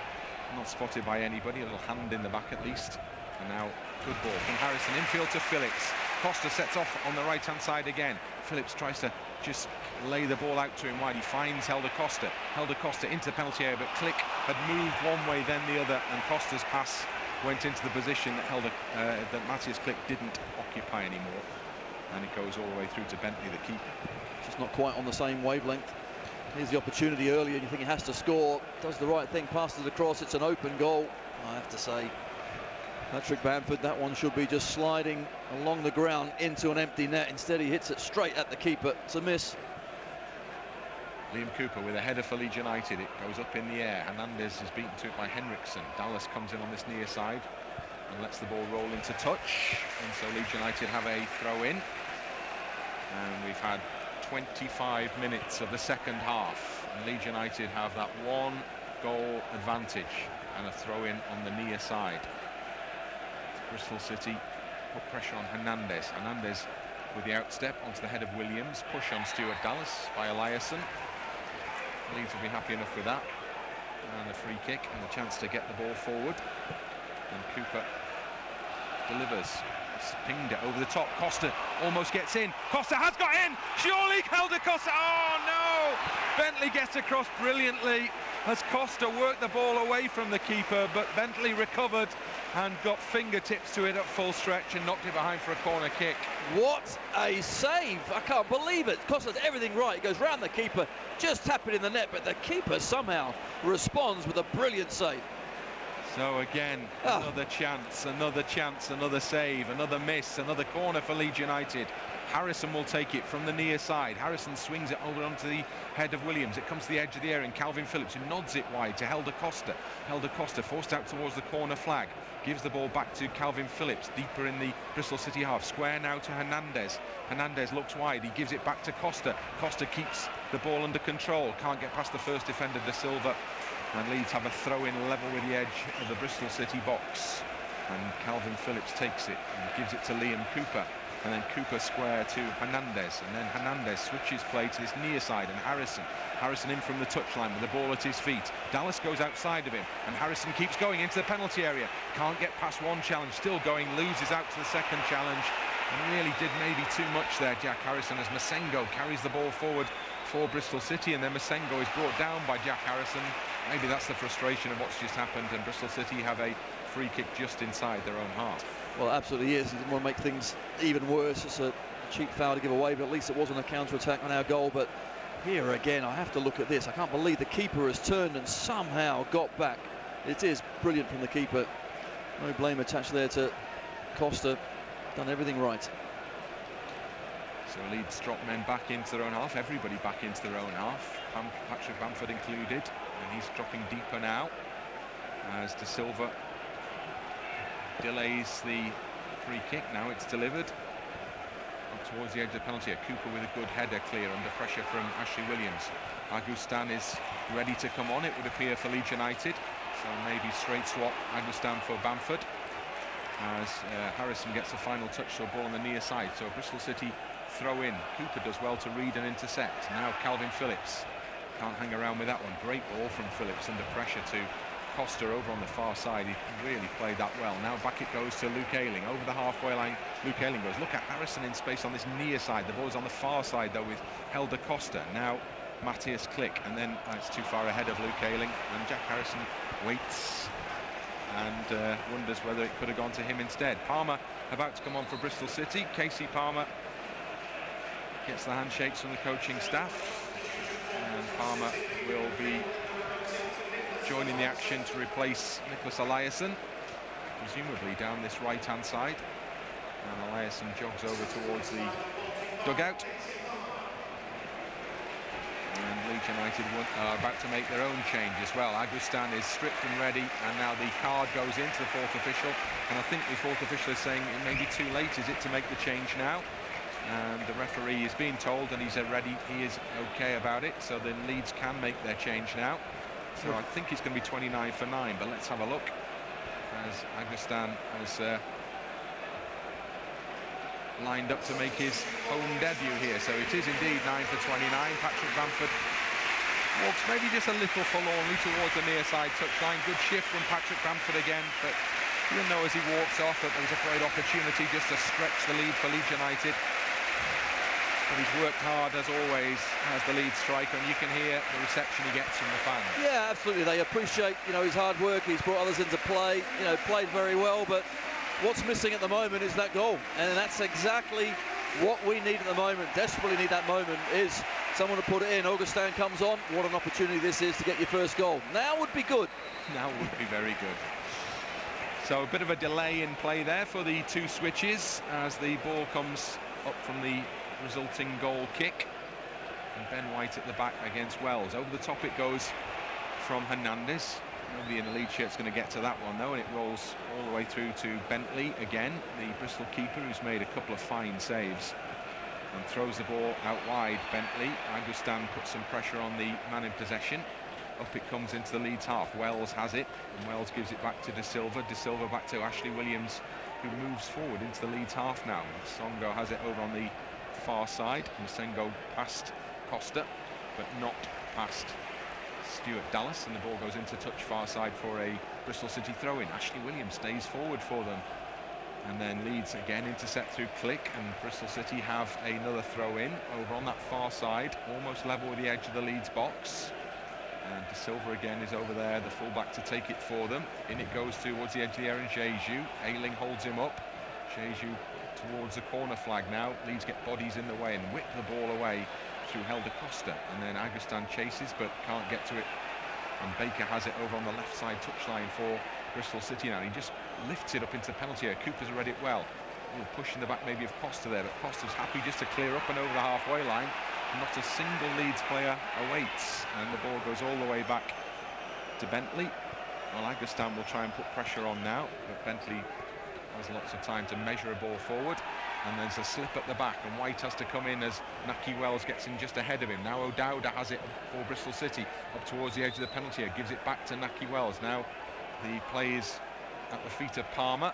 not spotted by anybody. A little hand in the back at least. And now, good ball from Harrison. Infield to Phillips. Costa sets off on the right-hand side again. Phillips tries to just lay the ball out to him wide. He finds Helder Costa. Helder Costa into the penalty area, but Click had moved one way, then the other, and Costa's pass went into the position that Matthias Click didn't occupy anymore. And it goes all the way through to Bentley, the keeper. Just not quite on the same wavelength. Here's the opportunity earlier, and you think he has to score. Does the right thing, passes it across. It's an open goal, I have to say. Patrick Bamford, that one should be just sliding along the ground into an empty net. Instead, he hits it straight at the keeper. It's a miss. Liam Cooper with a header for Leeds United. It goes up in the air. Hernandez is beaten to it by Henriksen. Dallas comes in on this near side and lets the ball roll into touch. And so Leeds United have a throw in. And we've had 25 minutes of the second half. And Leeds United have that one goal advantage and a throw in on the near side. Bristol City put pressure on Hernandez. Hernandez with the outstep onto the head of Williams. Push on Stuart Dallas by Eliasson. Leeds will be happy enough with that. And a free kick and a chance to get the ball forward. And Cooper delivers. He's pinged it over the top. Costa almost gets in. Costa has got in. Surely Helder Costa. Oh no! Bentley gets across brilliantly as Costa worked the ball away from the keeper, but Bentley recovered and got fingertips to it at full stretch and knocked it behind for a corner kick. What a save! I can't believe it. Costa does everything right. He goes round the keeper, just tap it in the net, but the keeper somehow responds with a brilliant save. So again, another chance, another save, another miss, another corner for Leeds United. Harrison will take it from the near side. Harrison swings it over onto the head of Williams. It comes to the edge of the area, and Calvin Phillips, who nods it wide to Helder Costa. Helder Costa forced out towards the corner flag. Gives the ball back to Calvin Phillips, deeper in the Bristol City half. Square now to Hernandez. Hernandez looks wide. He gives it back to Costa. Costa keeps the ball under control. Can't get past the first defender, De Silva. And Leeds have a throw-in level with the edge of the Bristol City box. And Calvin Phillips takes it and gives it to Liam Cooper. and then Cooper square to Hernandez, and then Hernandez switches play to this near side, and Harrison in from the touchline with the ball at his feet. Dallas goes outside of him, and Harrison keeps going into the penalty area, can't get past one challenge, still going, loses out to the second challenge, and really did maybe too much there, Jack Harrison, as Masengo carries the ball forward for Bristol City, and then Masengo is brought down by Jack Harrison. Maybe that's the frustration of what's just happened, and Bristol City have a free kick just inside their own half. Well, absolutely is. He didn't want to make things even worse. It's a cheap foul to give away, but at least it wasn't a counter-attack on our goal. But here again, I have to look at this. I can't believe the keeper has turned and somehow got back. It is brilliant from the keeper. No blame attached there to Costa. Done everything right. So Leeds drop men back into their own half, everybody back into their own half, Patrick Bamford included, and he's dropping deeper now as De Silva delays the free kick. Now it's delivered up towards the edge of the penalty area. Cooper with a good header clear under pressure from Ashley Williams. Augustin is ready to come on, it would appear, for Leeds United, so maybe straight swap Augustin for Bamford as Harrison gets a final touch, so a ball on the near side, so Bristol City throw in. Cooper does well to read and intercept. Now Calvin Phillips can't hang around with that one. Great ball from Phillips under pressure to Costa over on the far side. He really played that well. Now back it goes to Luke Ayling over the halfway line. Luke Ayling goes, look at Harrison in space on this near side. The ball's on the far side though with Helder Costa. Now Matthias Klick, and then it's too far ahead of Luke Ayling, and Jack Harrison waits and wonders whether it could have gone to him instead. Palmer about to come on for Bristol City. Casey Palmer gets the handshakes from the coaching staff, and Palmer will be joining the action to replace Nicholas Eliasson, presumably down this right-hand side. And Eliasson jogs over towards the dugout. And Leeds United are about to make their own change as well. Augustin is stripped and ready, and now the card goes into the fourth official. And I think the fourth official is saying it may be too late, is it, to make the change now? And the referee is being told, and he's ready, he is okay about it, so then Leeds can make their change now. So I think it's going to be 29 for 9, but let's have a look as Augustin has lined up to make his home debut here. So it is indeed 9 for 29. Patrick Bamford walks maybe just a little forlornly towards the near side touchline. Good shift from Patrick Bamford again, but you'll know as he walks off that there was a great opportunity just to stretch the lead for Leeds United. But he's worked hard as always as the lead striker, and you can hear the reception he gets from the fans. Yeah, absolutely. They appreciate, his hard work. He's brought others into play. Played very well. But what's missing at the moment is that goal, and that's exactly what we need at the moment. Desperately need that moment. Is someone to put it in. Augustin comes on. What an opportunity this is to get your first goal. Now would be good. Now would be very good. So a bit of a delay in play there for the two switches as the ball comes up from the resulting goal kick, and Ben White at the back against Wells. Over the top it goes from Hernandez. Nobody in the lead shirt's going to get to that one though, and it rolls all the way through to Bentley again, the Bristol keeper, who's made a couple of fine saves, and throws the ball out wide. Bentley, Augustin puts some pressure on the man in possession. Up it comes into the Leeds half. Wells has it, and Wells gives it back to De Silva. De Silva back to Ashley Williams, who moves forward into the Leeds half now. Songo has it over on the far side. Masengo past Costa, but not past Stuart Dallas, and the ball goes into touch far side for a Bristol City throw-in. Ashley Williams stays forward for them, and then Leeds again intercept through Klick, and Bristol City have another throw-in over on that far side, almost level with the edge of the Leeds box. And De Silva again is over there, the fullback, to take it for them. In it goes towards the edge of the area, and Jeju. Ayling holds him up. Jeju towards the corner flag now. Leeds get bodies in the way and whip the ball away through Helder Costa. And then Augustin chases but can't get to it. And Baker has it over on the left side touchline for Bristol City now. He just lifts it up into the penalty area. Cooper's read it well. Pushing the back maybe of Costa there, but Costa's happy just to clear up and over the halfway line. Not a single Leeds player awaits, and the ball goes all the way back to Bentley. Well, Augustin will try and put pressure on now, but Bentley has lots of time to measure a ball forward, and there's a slip at the back, and White has to come in as Naki Wells gets in just ahead of him. Now O'Dowda has it for Bristol City up towards the edge of the penalty area, gives it back to Naki Wells. Now the play is at the feet of Palmer,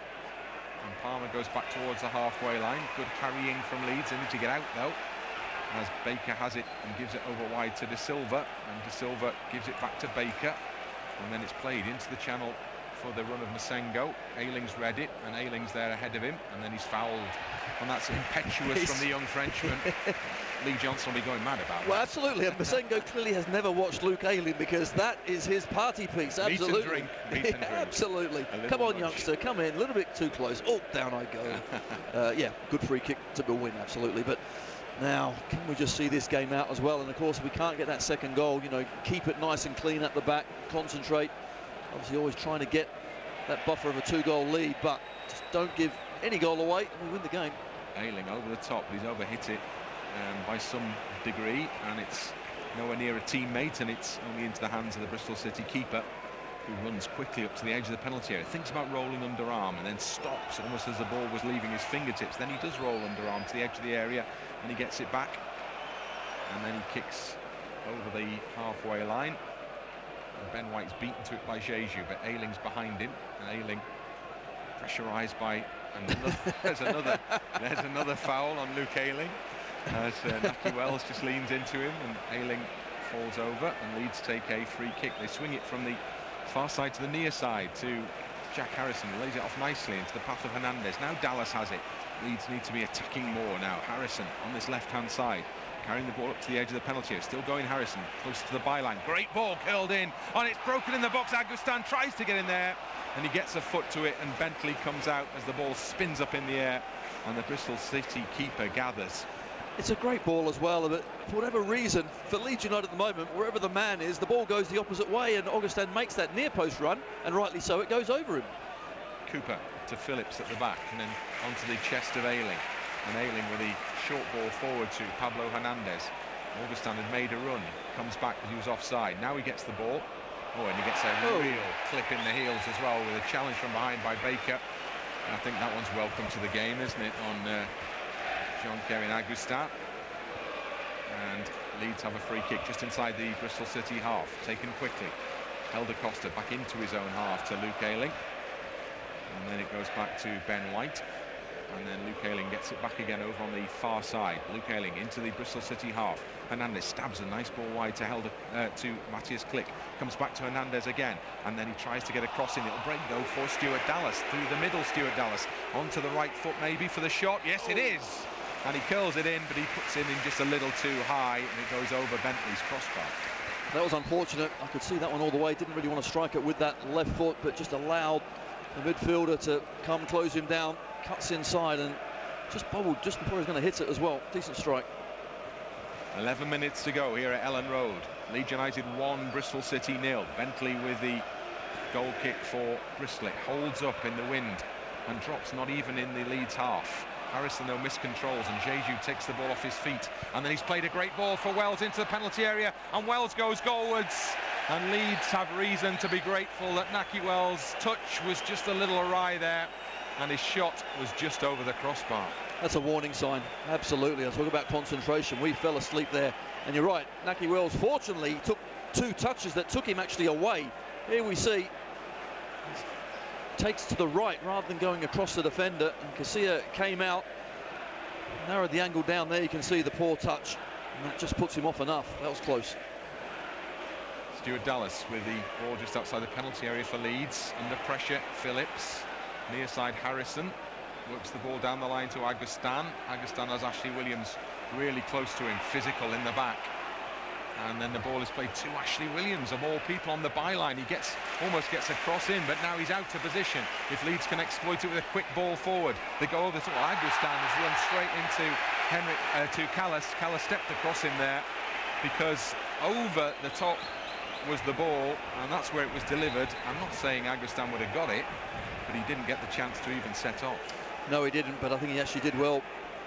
And Palmer goes back towards the halfway line. Good carrying from Leeds. They need to get out though, as Baker has it and gives it over wide to De Silva, and De Silva gives it back to Baker, and then it's played into the channel for the run of Masengo. Ayling's read it, and Ayling's there ahead of him, and then he's fouled, and that's impetuous from the young Frenchman. Lee Johnson will be going mad about Well, that. absolutely, and Masengo clearly has never watched Luke Ayling, because that is his party piece. Absolutely. Meat and drink. Absolutely. Come on, youngster, come in. A little bit too close. Oh, down I go. Yeah, good free kick to win, absolutely. But now, can we just see this game out as well? And of course, if we can't get that second goal, you know, keep it nice and clean at the back, concentrate. Obviously, always trying to get that buffer of a 2-goal lead, but just don't give any goal away, and we win the game. Ayling over the top, he's overhit it by some degree, and it's nowhere near a teammate, and it's only into the hands of the Bristol City keeper, who runs quickly up to the edge of the penalty area, thinks about rolling underarm, and then stops almost as the ball was leaving his fingertips. Then he does roll underarm to the edge of the area, and he gets it back, and then he kicks over the halfway line. And Ben White's beaten to it by Jeju, but Ayling's behind him, and Ayling pressurised by there's another foul on Luke Ayling, as Naki Wells just leans into him, and Ayling falls over, and Leeds take a free kick. They swing it from the far side to the near side to Jack Harrison, who lays it off nicely into the path of Hernandez. Now Dallas has it. Leeds need to be attacking more now. Harrison on this left-hand side, carrying the ball up to the edge of the penalty area. Still going Harrison, close to the byline. Great ball curled in, and it's broken in the box. Agustin tries to get in there, and he gets a foot to it, and Bentley comes out as the ball spins up in the air, and the Bristol City keeper gathers. It's a great ball as well, but for whatever reason, for Leeds United at the moment, wherever the man is, the ball goes the opposite way, and Augustin makes that near post run, and rightly so, it goes over him. Cooper to Phillips at the back, and then onto the chest of Ayling. And Ayling with a short ball forward to Pablo Hernandez. Augustin had made a run, comes back, but he was offside. Now he gets the ball. Oh, and he gets a real clip in the heels as well, with a challenge from behind by Baker. And I think that one's welcome to the game, isn't it, on Jean-Kevin Agustin. And Leeds have a free kick just inside the Bristol City half, taken quickly. Helder Costa back into his own half to Luke Ayling. And then it goes back to Ben White. And then Luke Ayling gets it back again over on the far side. Luke Ayling into the Bristol City half. Hernandez stabs a nice ball wide to to Matthias Klick. Comes back to Hernandez again, and then he tries to get a cross in. It'll break though for Stuart Dallas. Through the middle, Stuart Dallas. Onto the right foot maybe for the shot. Yes, it is. And he curls it in, but he puts it in just a little too high, and it goes over Bentley's crossbar. That was unfortunate. I could see that one all the way. Didn't really want to strike it with that left foot, but just allowed the midfielder to come close him down. Cuts inside and just bobbled just before he was going to hit it as well. Decent strike. 11 minutes to go here at Ellen Road. Leeds United 1, Bristol City 0. Bentley with the goal kick for Bristol. It holds up in the wind and drops not even in the Leeds half. Harrison though miscontrols, and Jeju takes the ball off his feet, and then he's played a great ball for Wells into the penalty area, and Wells goes goalwards, and Leeds have reason to be grateful that Naki Wells' touch was just a little awry there, and his shot was just over the crossbar. That's a warning sign, absolutely. I talk about concentration. We fell asleep there, and you're right, Naki Wells fortunately took 2 touches that took him actually away. Here we see takes to the right rather than going across the defender, and Casilla came out, narrowed the angle down there. You can see the poor touch, and that just puts him off enough. That was close. Stuart Dallas with the ball just outside the penalty area for Leeds. Under pressure, Phillips. Near side, Harrison works the ball down the line to Agustin. Agustin has Ashley Williams really close to him, physical in the back. And then the ball is played to Ashley Williams, of all people, on the byline. He almost gets a cross in, but now he's out of position. If Leeds can exploit it with a quick ball forward, they go over the top. Agustin has run straight into to Callas. Callas stepped across him there, because over the top was the ball, and that's where it was delivered. I'm not saying Agustin would have got it, but he didn't get the chance to even set off. No, he didn't, but I think he actually did well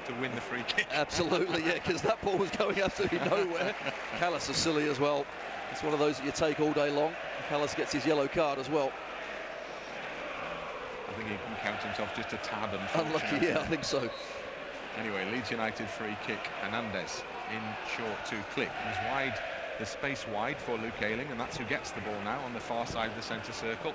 to win the free kick. Absolutely, yeah, because that ball was going absolutely nowhere. Callas is silly as well. It's one of those that you take all day long. Callas gets his yellow card as well. I think he can count himself just a tad unlucky. Yeah, I think so. Anyway, Leeds United free kick. Hernandez in short to Klick. He's wide, the space wide for Luke Ayling, and that's who gets the ball now on the far side of the centre circle.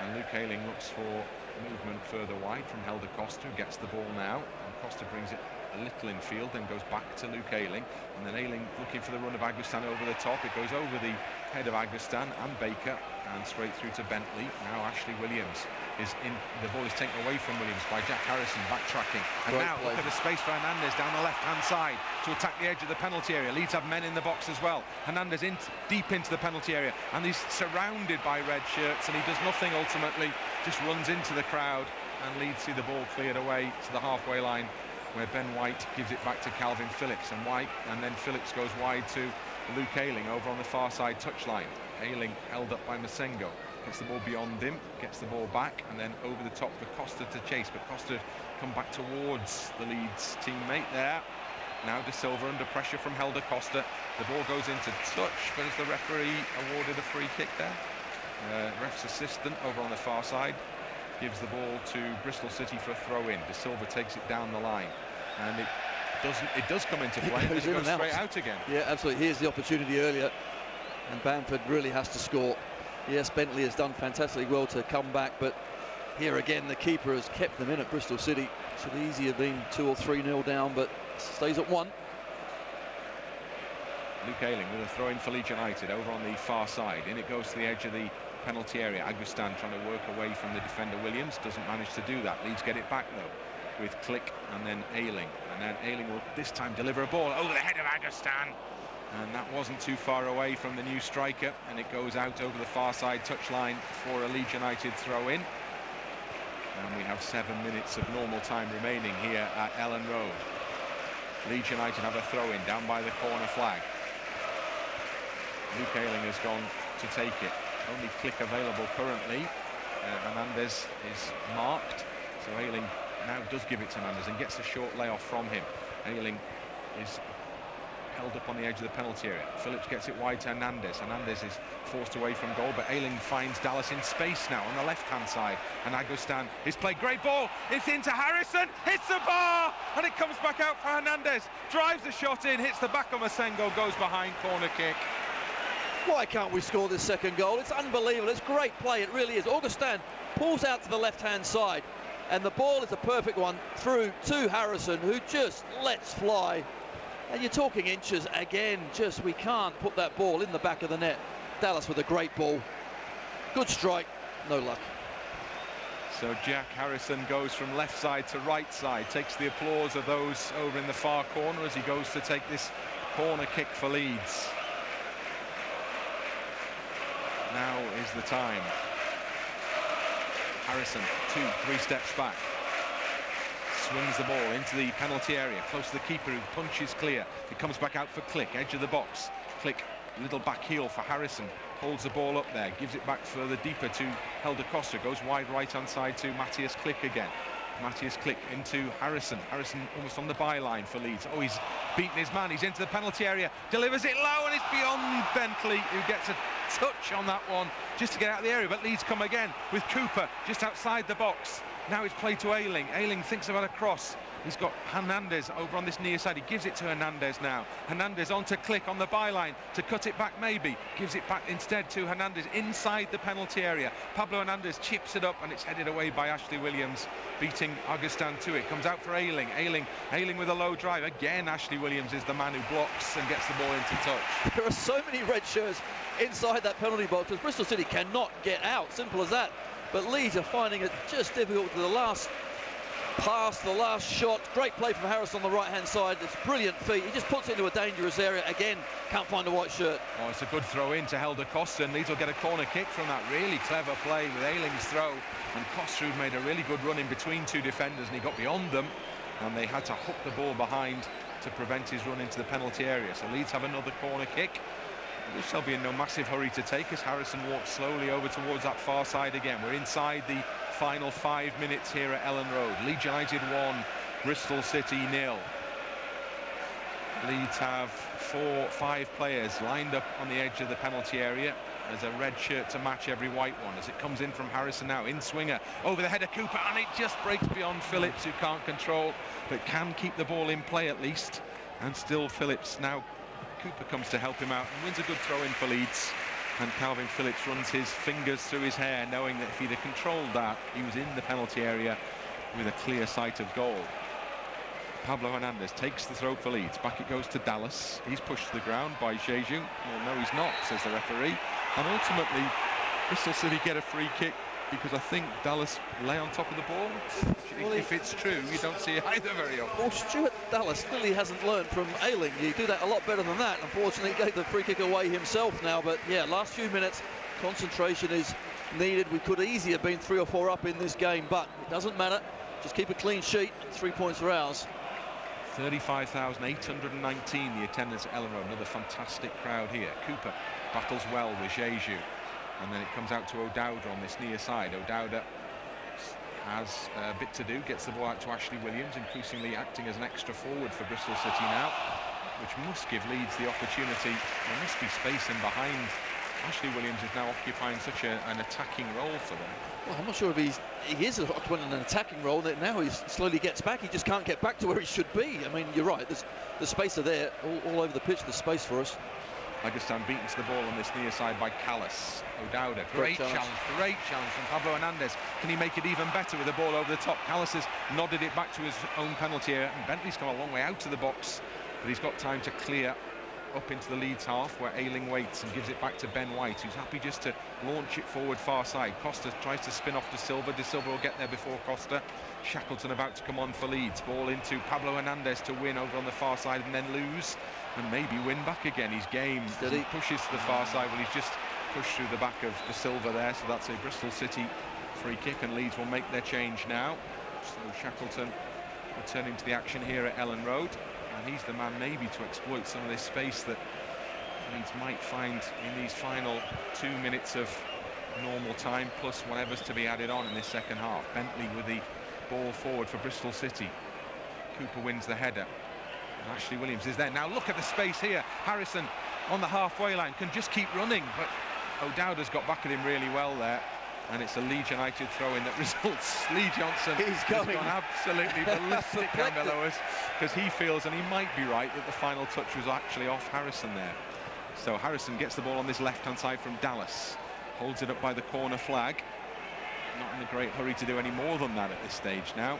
And Luke Ayling looks for movement further wide from Helder Costa, who gets the ball now, and Costa brings it a little infield, then goes back to Luke Ayling, and then Ayling looking for the run of Agustin over the top. It goes over the head of Agustin and Baker and straight through to Bentley. Now Ashley Williams is in, the ball is taken away from Williams by Jack Harrison, backtracking, and Great now play. look at the space for Hernandez down the left hand side to attack the edge of the penalty area. Leeds have men in the box as well. Hernandez in deep into the penalty area, and he's surrounded by red shirts, and he does nothing ultimately, just runs into the crowd, and Leeds see the ball cleared away to the halfway line, where Ben White gives it back to Calvin Phillips, and then Phillips goes wide to Luke Ayling over on the far side touchline. Ayling held up by Masengo, gets the ball beyond him, gets the ball back, and then over the top for Costa to chase, but Costa come back towards the Leeds teammate there. Now De Silva under pressure from Helder Costa. The ball goes into touch, but as the referee awarded a free kick there. Ref's assistant over on the far side gives the ball to Bristol City for a throw-in. De Silva takes it down the line, and it does come into play, and it goes straight out again. Yeah, absolutely. Here's the opportunity earlier, and Bamford really has to score. Yes, Bentley has done fantastically well to come back, but here again the keeper has kept them in at Bristol City. Should easily have been 2 or 3-0 down, but stays at 1. Luke Ayling with a throw-in for Leeds United over on the far side. In it goes to the edge of the penalty area. Agustin trying to work away from the defender Williams, doesn't manage to do that. Leeds get it back though with Click and then Ayling, and then Ayling will this time deliver a ball over the head of Agustin, and that wasn't too far away from the new striker, and it goes out over the far side touchline for a Leeds United throw-in. And we have 7 minutes of normal time remaining here at Ellen Road. Leeds United have a throw-in down by the corner flag. Luke Ayling has gone to take it. Only Click available currently. Hernandez is marked, so Ayling now does give it to Hernandez and gets a short layoff from him. Ayling is held up on the edge of the penalty area. Phillips gets it wide to Hernandez. Hernandez is forced away from goal, but Ayling finds Dallas in space now on the left-hand side, and Agustin is played. Great ball, it's into Harrison, hits the bar, and it comes back out for Hernandez. Drives the shot in, hits the back of Masengo, goes behind, corner kick. Why can't we score this second goal? It's unbelievable. It's great play. It really is. Agustin pulls out to the left-hand side, and the ball is a perfect one through to Harrison, who just lets fly. And you're talking inches again. Just we can't put that ball in the back of the net. Dallas with a great ball. Good strike. No luck. So Jack Harrison goes from left side to right side, takes the applause of those over in the far corner as he goes to take this corner kick for Leeds. Now is the time. Harrison, 2-3 steps back. Swings the ball into the penalty area, close to the keeper who punches clear. It comes back out for Click, edge of the box. Click, little back heel for Harrison. Holds the ball up there, gives it back further deeper to Helder Costa. Goes wide right-hand side to Matthias Click again. Matthias Click into Harrison. Harrison almost on the byline for Leeds. Oh, he's beaten his man. He's into the penalty area. Delivers it low, and it's beyond Bentley, who gets a touch on that one just to get out of the area. But Leeds come again with Cooper just outside the box. Now it's played to Ayling. Ayling thinks about a cross. He's got Hernandez over on this near side. He gives it to Hernandez now. Hernandez on to Click on the byline to cut it back maybe. Gives it back instead to Hernandez inside the penalty area. Pablo Hernandez chips it up, and it's headed away by Ashley Williams, beating Agustin to it. Comes out for Ayling. Ayling with a low drive. Again, Ashley Williams is the man who blocks and gets the ball into touch. There are so many red shirts inside that penalty box because Bristol City cannot get out. Simple as that. But Leeds are finding it just difficult to the last pass, the last shot. Great play from Harris on the right-hand side. It's brilliant feet. He just puts it into a dangerous area. Again, can't find a white shirt. Oh, it's a good throw in to Helder Costa, and Leeds will get a corner kick from that. Really clever play with Ayling's throw. And Costa made a really good run in between two defenders, and he got beyond them. And they had to hook the ball behind to prevent his run into the penalty area. So Leeds have another corner kick, which they'll be in no massive hurry to take as Harrison walks slowly over towards that far side again. We're inside the final 5 minutes here at Ellen Road. Leeds United 1, Bristol City 0. Leeds have 4-5 players lined up on the edge of the penalty area. There's a red shirt to match every white one as it comes in from Harrison now. In swinger over the head of Cooper, and it just breaks beyond Phillips, who can't control but can keep the ball in play at least. And still Phillips now. Cooper comes to help him out and wins a good throw in for Leeds. And Calvin Phillips runs his fingers through his hair, knowing that if he'd have controlled that, he was in the penalty area with a clear sight of goal. Pablo Hernandez takes the throw for Leeds. Back it goes to Dallas. He's pushed to the ground by Jeju. Well, no, he's not, says the referee. And ultimately, Bristol City get a free kick because I think Dallas lay on top of the ball. Well, if it's true, you don't see it either very often. Well, Stuart Dallas clearly hasn't learned from Ayling. You do that a lot better than that. Unfortunately, he gave the free kick away himself now. But yeah, last few minutes, concentration is needed. We could easily have been 3 or 4 up in this game, but it doesn't matter. Just keep a clean sheet. 3 points are ours. 35,819 the attendance at Ellen Road. Another fantastic crowd here. Cooper battles well with Jeju, and then it comes out to O'Dowda on this near side. O'Dowda has a bit to do, gets the ball out to Ashley Williams, increasingly acting as an extra forward for Bristol City now, which must give Leeds the opportunity. There must be space in behind. Ashley Williams is now occupying such an attacking role for them. Well, I'm not sure if he is occupying an attacking role. That now he slowly gets back. He just can't get back to where he should be. I mean, you're right. The space are there all over the pitch. There's space for us. Lagerstad beaten to the ball on this near side by Callas. O'Dowda, great challenge from Pablo Hernandez. Can he make it even better with the ball over the top? Callas has nodded it back to his own penalty area, and Bentley's come a long way out of the box, but he's got time to clear up into the Leeds half where Ayling waits and gives it back to Ben White, who's happy just to launch it forward far side. Costa tries to spin off De Silva. De Silva will get there before Costa. Shackleton about to come on for Leeds. Ball into Pablo Hernandez to win over on the far side and then lose and maybe win back again. He's game. He pushes to the far side. Well, he's just pushed through the back of De Silva there, so that's a Bristol City free kick, and Leeds will make their change now. So Shackleton returning to the action here at Ellen Road, and he's the man maybe to exploit some of this space that Leeds might find in these final 2 minutes of normal time, plus whatever's to be added on in this second half. Bentley with the ball forward for Bristol City. Cooper wins the header. And Ashley Williams is there. Now look at the space here. Harrison on the halfway line can just keep running, but O'Dowda's got back at him really well there. And it's a Leeds United throw-in that results. Lee Johnson has gone absolutely ballistic down below us, because he feels, and he might be right, that the final touch was actually off Harrison there. So Harrison gets the ball on this left-hand side from Dallas. Holds it up by the corner flag. Not in a great hurry to do any more than that at this stage now.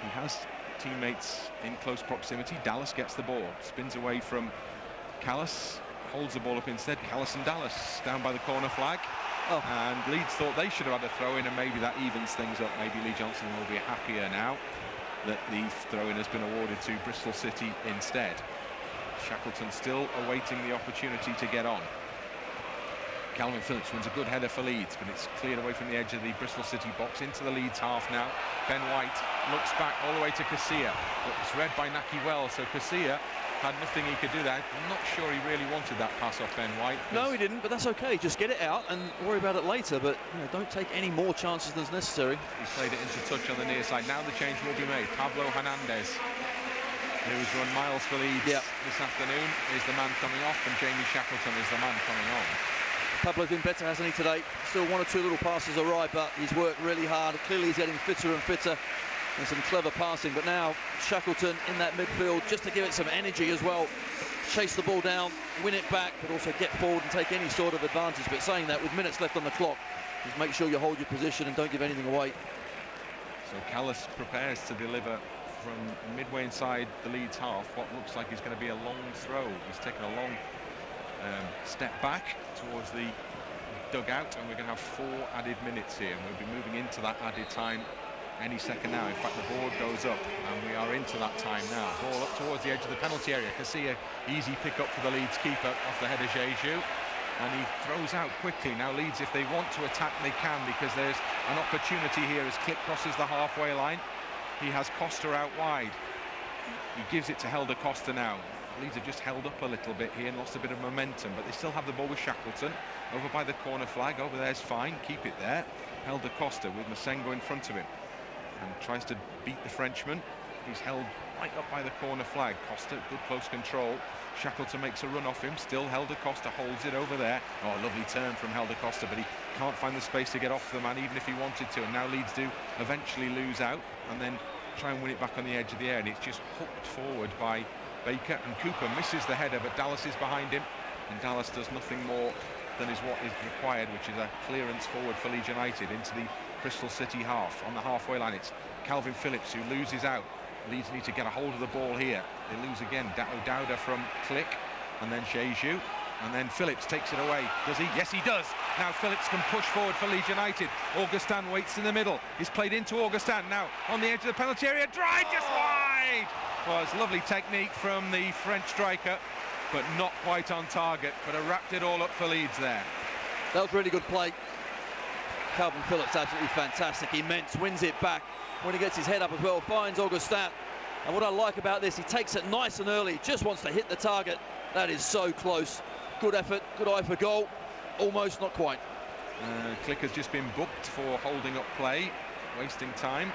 He has teammates in close proximity. Dallas gets the ball. Spins away from Callas. Holds the ball up instead. Callas and Dallas down by the corner flag. And Leeds thought they should have had a throw-in, and maybe that evens things up. Maybe Lee Johnson will be happier now that the throw-in has been awarded to Bristol City instead. Shackleton still awaiting the opportunity to get on. Calvin Phillips wins a good header for Leeds, but it's cleared away from the edge of the Bristol City box into the Leeds half now. Ben White looks back all the way to Casilla. It's read by Naki well, so Casilla had nothing he could do there. I'm not sure he really wanted that pass off Ben White. No, he didn't, but that's okay. Just get it out and worry about it later, but don't take any more chances than's necessary. He played it into touch on the near side. Now the change will be made. Pablo Hernandez, who's run miles for Leeds this afternoon, is the man coming off, and Jamie Shackleton is the man coming on. Pablo's been better, hasn't he, today? Still 1 or 2 little passes awry, but he's worked really hard. Clearly he's getting fitter and fitter, and some clever passing. But now Shackleton in that midfield, just to give it some energy as well. Chase the ball down, win it back, but also get forward and take any sort of advantage. But saying that, with minutes left on the clock, just make sure you hold your position and don't give anything away. So Callas prepares to deliver from midway inside the Leeds half what looks like is going to be a long throw. He's taken a long step back towards the dugout, and we're going to have 4 added minutes here, and we'll be moving into that added time any second now. In fact, the board goes up and we are into that time now. Ball up towards the edge of the penalty area. Casilla, easy pick up for the Leeds keeper off the head of Jeju, and he throws out quickly. Now Leeds, if they want to attack, they can, because there's an opportunity here as Click crosses the halfway line. He has Costa out wide. He gives it to Helder Costa now. Leeds have just held up a little bit here and lost a bit of momentum, but they still have the ball with Shackleton over by the corner flag. Over there's fine, keep it there. Helder Costa with Masengo in front of him and tries to beat the Frenchman. He's held right up by the corner flag. Costa, good close control. Shackleton makes a run off him. Still Helder Costa holds it over there. Oh, lovely turn from Helder Costa, but he can't find the space to get off the man, even if he wanted to. And now Leeds do eventually lose out and then try and win it back on the edge of the area. And it's just hooked forward by Baker, and Cooper misses the header, but Dallas is behind him, and Dallas does nothing more than is what is required, which is a clearance forward for Leeds United into the Bristol City half. On the halfway line, it's Calvin Phillips who loses out. Leeds need to get a hold of the ball here. They lose again. O'Dowda from Click, and then Jeju, and then Phillips takes it away. Does he? Yes, he does. Now Phillips can push forward for Leeds United. Augustin waits in the middle. He's played into Augustin. Now on the edge of the penalty area. Drive just wide. Well, it's lovely technique from the French striker, but not quite on target. But have wrapped it all up for Leeds there. That was really good play. Calvin Phillips absolutely fantastic. Immense, wins it back when he gets his head up as well, finds Augustin. And what I like about this, he takes it nice and early, just wants to hit the target. That is so close. Good effort, good eye for goal. Almost, not quite. Click has just been booked for holding up play, wasting time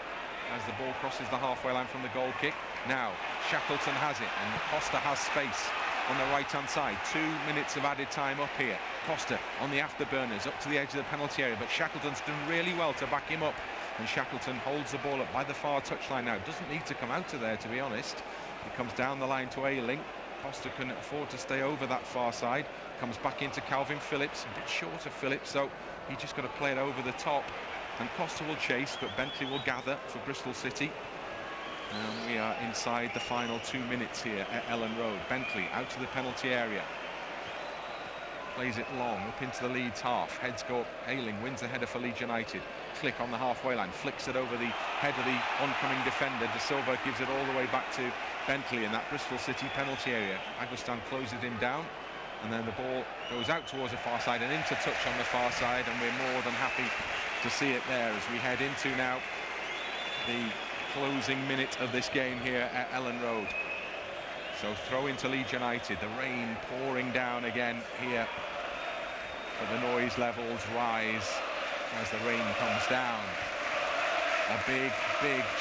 as the ball crosses the halfway line from the goal kick. Now Shackleton has it, and Costa has space on the right-hand side. 2 minutes of added time up here. Costa on the afterburners up to the edge of the penalty area, but Shackleton's done really well to back him up, and Shackleton holds the ball up by the far touchline now. Doesn't need to come out of there, to be honest. He comes down the line to Ayling. Costa can afford to stay over that far side. Comes back into Calvin Phillips, a bit short of Phillips, so he just got to play it over the top. And Costa will chase, but Bentley will gather for Bristol City. And we are inside the final 2 minutes here at Ellen Road. Bentley out to the penalty area. Plays it long up into the Leeds half. Heads go up. Ayling wins the header for Leeds United. Click on the halfway line, flicks it over the head of the oncoming defender. De Silva gives it all the way back to Bentley in that Bristol City penalty area. Augustin closes him down, and then the ball goes out towards the far side and into touch on the far side, and we're more than happy to see it there as we head into now the closing minute of this game here at Ellen Road. So throw into Leeds United. The rain pouring down again here, but the noise levels rise as the rain comes down. A big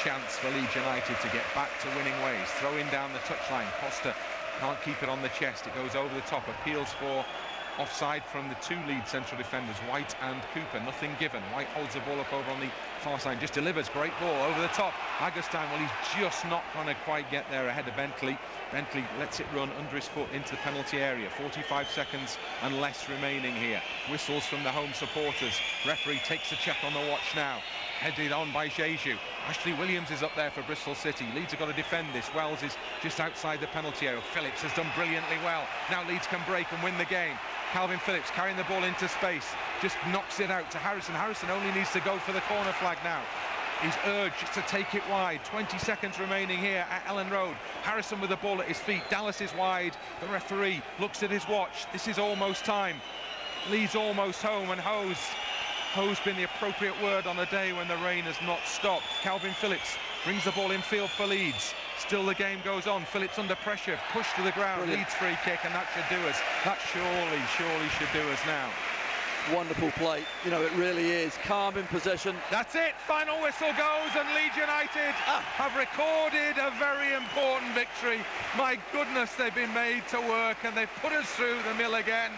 chance for Leeds United to get back to winning ways. Throwing down the touchline. Costa can't keep it on the chest. It goes over the top. Appeals for offside from the two lead central defenders, White and Cooper. Nothing given. White holds the ball up over on the far side, just delivers. Great ball over the top. Augustin, well, he's just not going to quite get there ahead of Bentley. Bentley lets it run under his foot into the penalty area. 45 seconds and less remaining here. Whistles from the home supporters. Referee takes a check on the watch now. Headed on by Jeju. Ashley Williams is up there for Bristol City. Leeds have got to defend this. Wells is just outside the penalty area. Phillips has done brilliantly well. Now Leeds can break and win the game. Calvin Phillips carrying the ball into space. Just knocks it out to Harrison. Harrison only needs to go for the corner flag now. He's urged to take it wide. 20 seconds remaining here at Ellen Road. Harrison with the ball at his feet. Dallas is wide. The referee looks at his watch. This is almost time. Leeds almost home, and Ho's been the appropriate word on a day when the rain has not stopped. Calvin Phillips brings the ball in field for Leeds. Still the game goes on. Phillips under pressure, pushed to the ground. Brilliant. Leeds free kick, and that should do us. That surely should do us now. Wonderful play, you know, it really is. Calm in possession. That's it, final whistle goes, and Leeds United have recorded a very important victory. My goodness, they've been made to work, and they've put us through the mill again.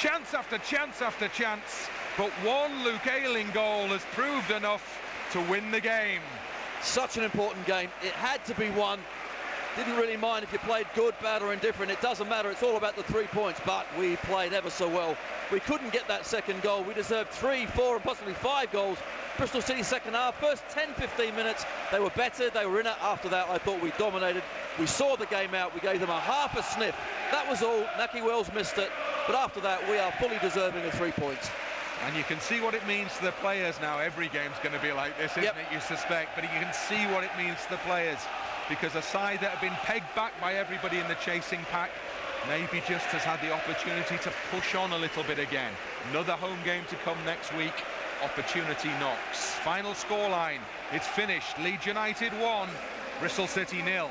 Chance after chance after chance, but one Luke Ayling goal has proved enough to win the game. Such an important game. It had to be won. Didn't really mind if you played good, bad or indifferent. It doesn't matter. It's all about the 3 points, but we played ever so well. We couldn't get that second goal. We deserved 3, 4 and possibly 5 goals. Bristol City second half, first 10-15 minutes, they were better, they were in it. After that, I thought we dominated. We saw the game out. We gave them a half a sniff. That was all. Naki Wells missed it. But after that, we are fully deserving of 3 points. And you can see what it means to the players now. Every game's going to be like this, isn't it, you suspect? But you can see what it means to the players, because a side that have been pegged back by everybody in the chasing pack maybe just has had the opportunity to push on a little bit again. Another home game to come next week. Opportunity knocks. Final scoreline, it's finished. Leeds United 1, Bristol City 0.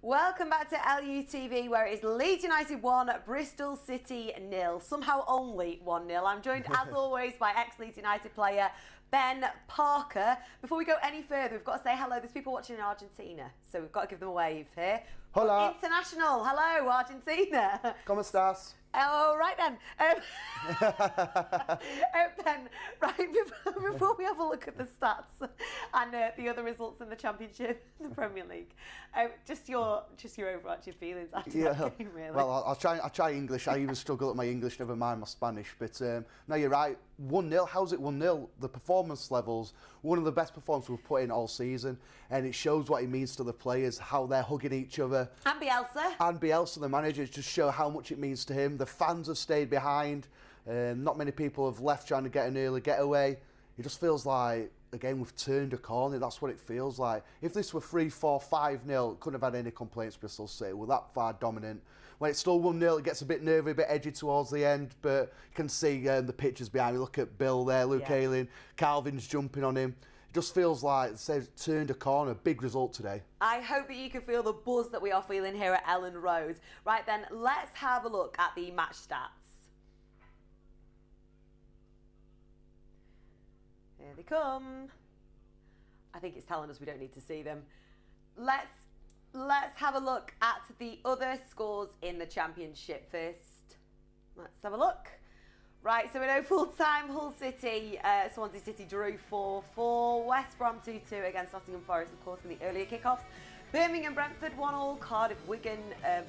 Welcome back to LUTV, where it is Leeds United 1, Bristol City 0. Somehow only 1-0. I'm joined, as always, by ex-Leeds United player Ben Parker. Before we go any further, we've got to say hello. There's people watching in Argentina, so we've got to give them a wave here. Hola. International. Hello, Argentina. ¿Cómo estás? Oh, right then. Ben, right, before we have a look at the stats and the other results in the Championship, the Premier League, just your overarching feelings after that game, really. Well, I'll try English. I even struggle at my English, never mind my Spanish. But no, you're right. 1-0. How's it 1-0? The performance levels, one of the best performances we've put in all season, and it shows what it means to the players, how they're hugging each other. And Bielsa. And Bielsa, the manager, just show how much it means to him. The fans have stayed behind. Not many people have left trying to get an early getaway. It just feels like, again, we've turned a corner. That's what it feels like. If this were 3-4, 5-0, couldn't have had any complaints, Bristol City. We're that far dominant. When it's still 1-0, it gets a bit nervy, a bit edgy towards the end, but you can see the pictures behind me. Look at Bill there, Luke Ayling, Calvin's jumping on him. It just feels like they've turned a corner. Big result today. I hope that you can feel the buzz that we are feeling here at Ellen Road. Right then, let's have a look at the match stats. Here they come. I think it's telling us we don't need to see them. Let's have a look at the other scores in the Championship first. Let's have a look. Right, so we know full time Hull City, Swansea City drew 4-4, West Brom 2-2 against Nottingham Forest, of course, in the earlier kickoffs. Birmingham Brentford 1-1, Cardiff Wigan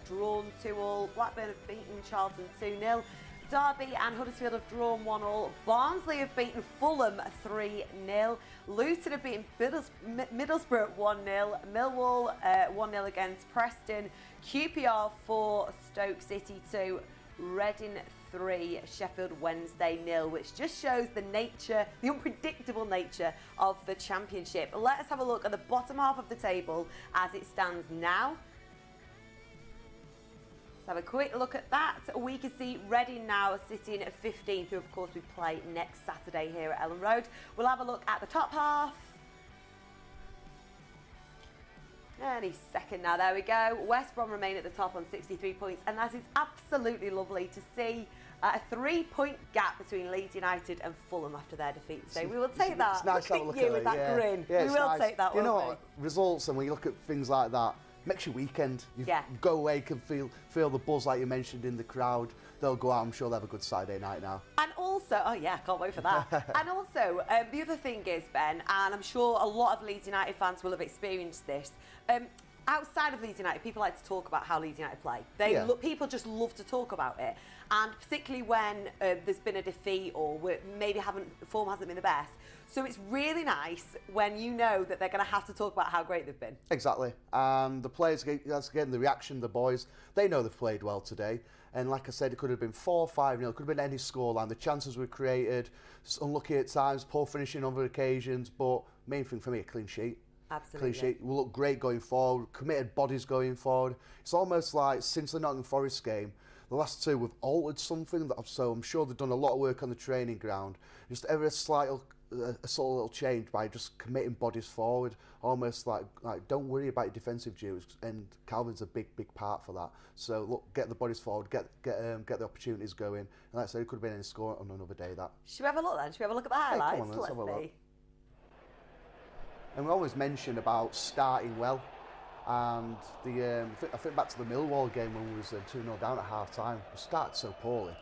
drawn 2-2, Blackburn have beaten Charlton 2-0. Derby and Huddersfield have drawn 1-1. Barnsley have beaten Fulham 3-0. Luton have beaten Middlesbrough 1-0. Millwall 1-0 against Preston. QPR 4, Stoke City 2, Reading 3, Sheffield Wednesday 0, which just shows the nature, the unpredictable nature of the Championship. Let's have a look at the bottom half of the table as it stands now. Let's have a quick look at that. We can see Reading now sitting at 15th, who of course we play next Saturday here at Ellen Road. We'll have a look at the top half. And he's second now, there we go. West Brom remain at the top on 63 points, and that is absolutely lovely to see a 3-point gap between Leeds United and Fulham after their defeat today. We will take that. It's nice look to have a look at you at with it, that grin. Yeah, we will nice. take that, you know won't what? Results, and when you look at things like that, makes your weekend. You go away, can feel the buzz like you mentioned in the crowd. They'll go out, I'm sure they'll have a good Saturday night now. And also, oh yeah, can't wait for that. And also, the other thing is, Ben, and I'm sure a lot of Leeds United fans will have experienced this, outside of Leeds United, people like to talk about how Leeds United play. People just love to talk about it. And particularly when there's been a defeat or maybe form hasn't been the best. So it's really nice when you know that they're going to have to talk about how great they've been. Exactly. And the players, that's again the reaction of the boys, they know they've played well today. And like I said, it could have been 4-5-0, it could have been any scoreline. The chances were created, unlucky at times, poor finishing on other occasions, but main thing for me, a clean sheet. Absolutely. Clean sheet will look great going forward, committed bodies going forward. It's almost like since the Nottingham Forest game, the last two have altered something, so I'm sure they've done a lot of work on the training ground. Just ever a subtle little change by just committing bodies forward, almost like don't worry about your defensive duties, and Calvin's a big part for that. So look, get the bodies forward, get the opportunities going, and like I said, it could have been any score on another day. That. Should we have a look then? Should we have a look at the highlights? Hey, come on, let's have a look. And we always mention about starting well, and I think back to the Millwall game when we was 2-0 down at half time. We started so poorly,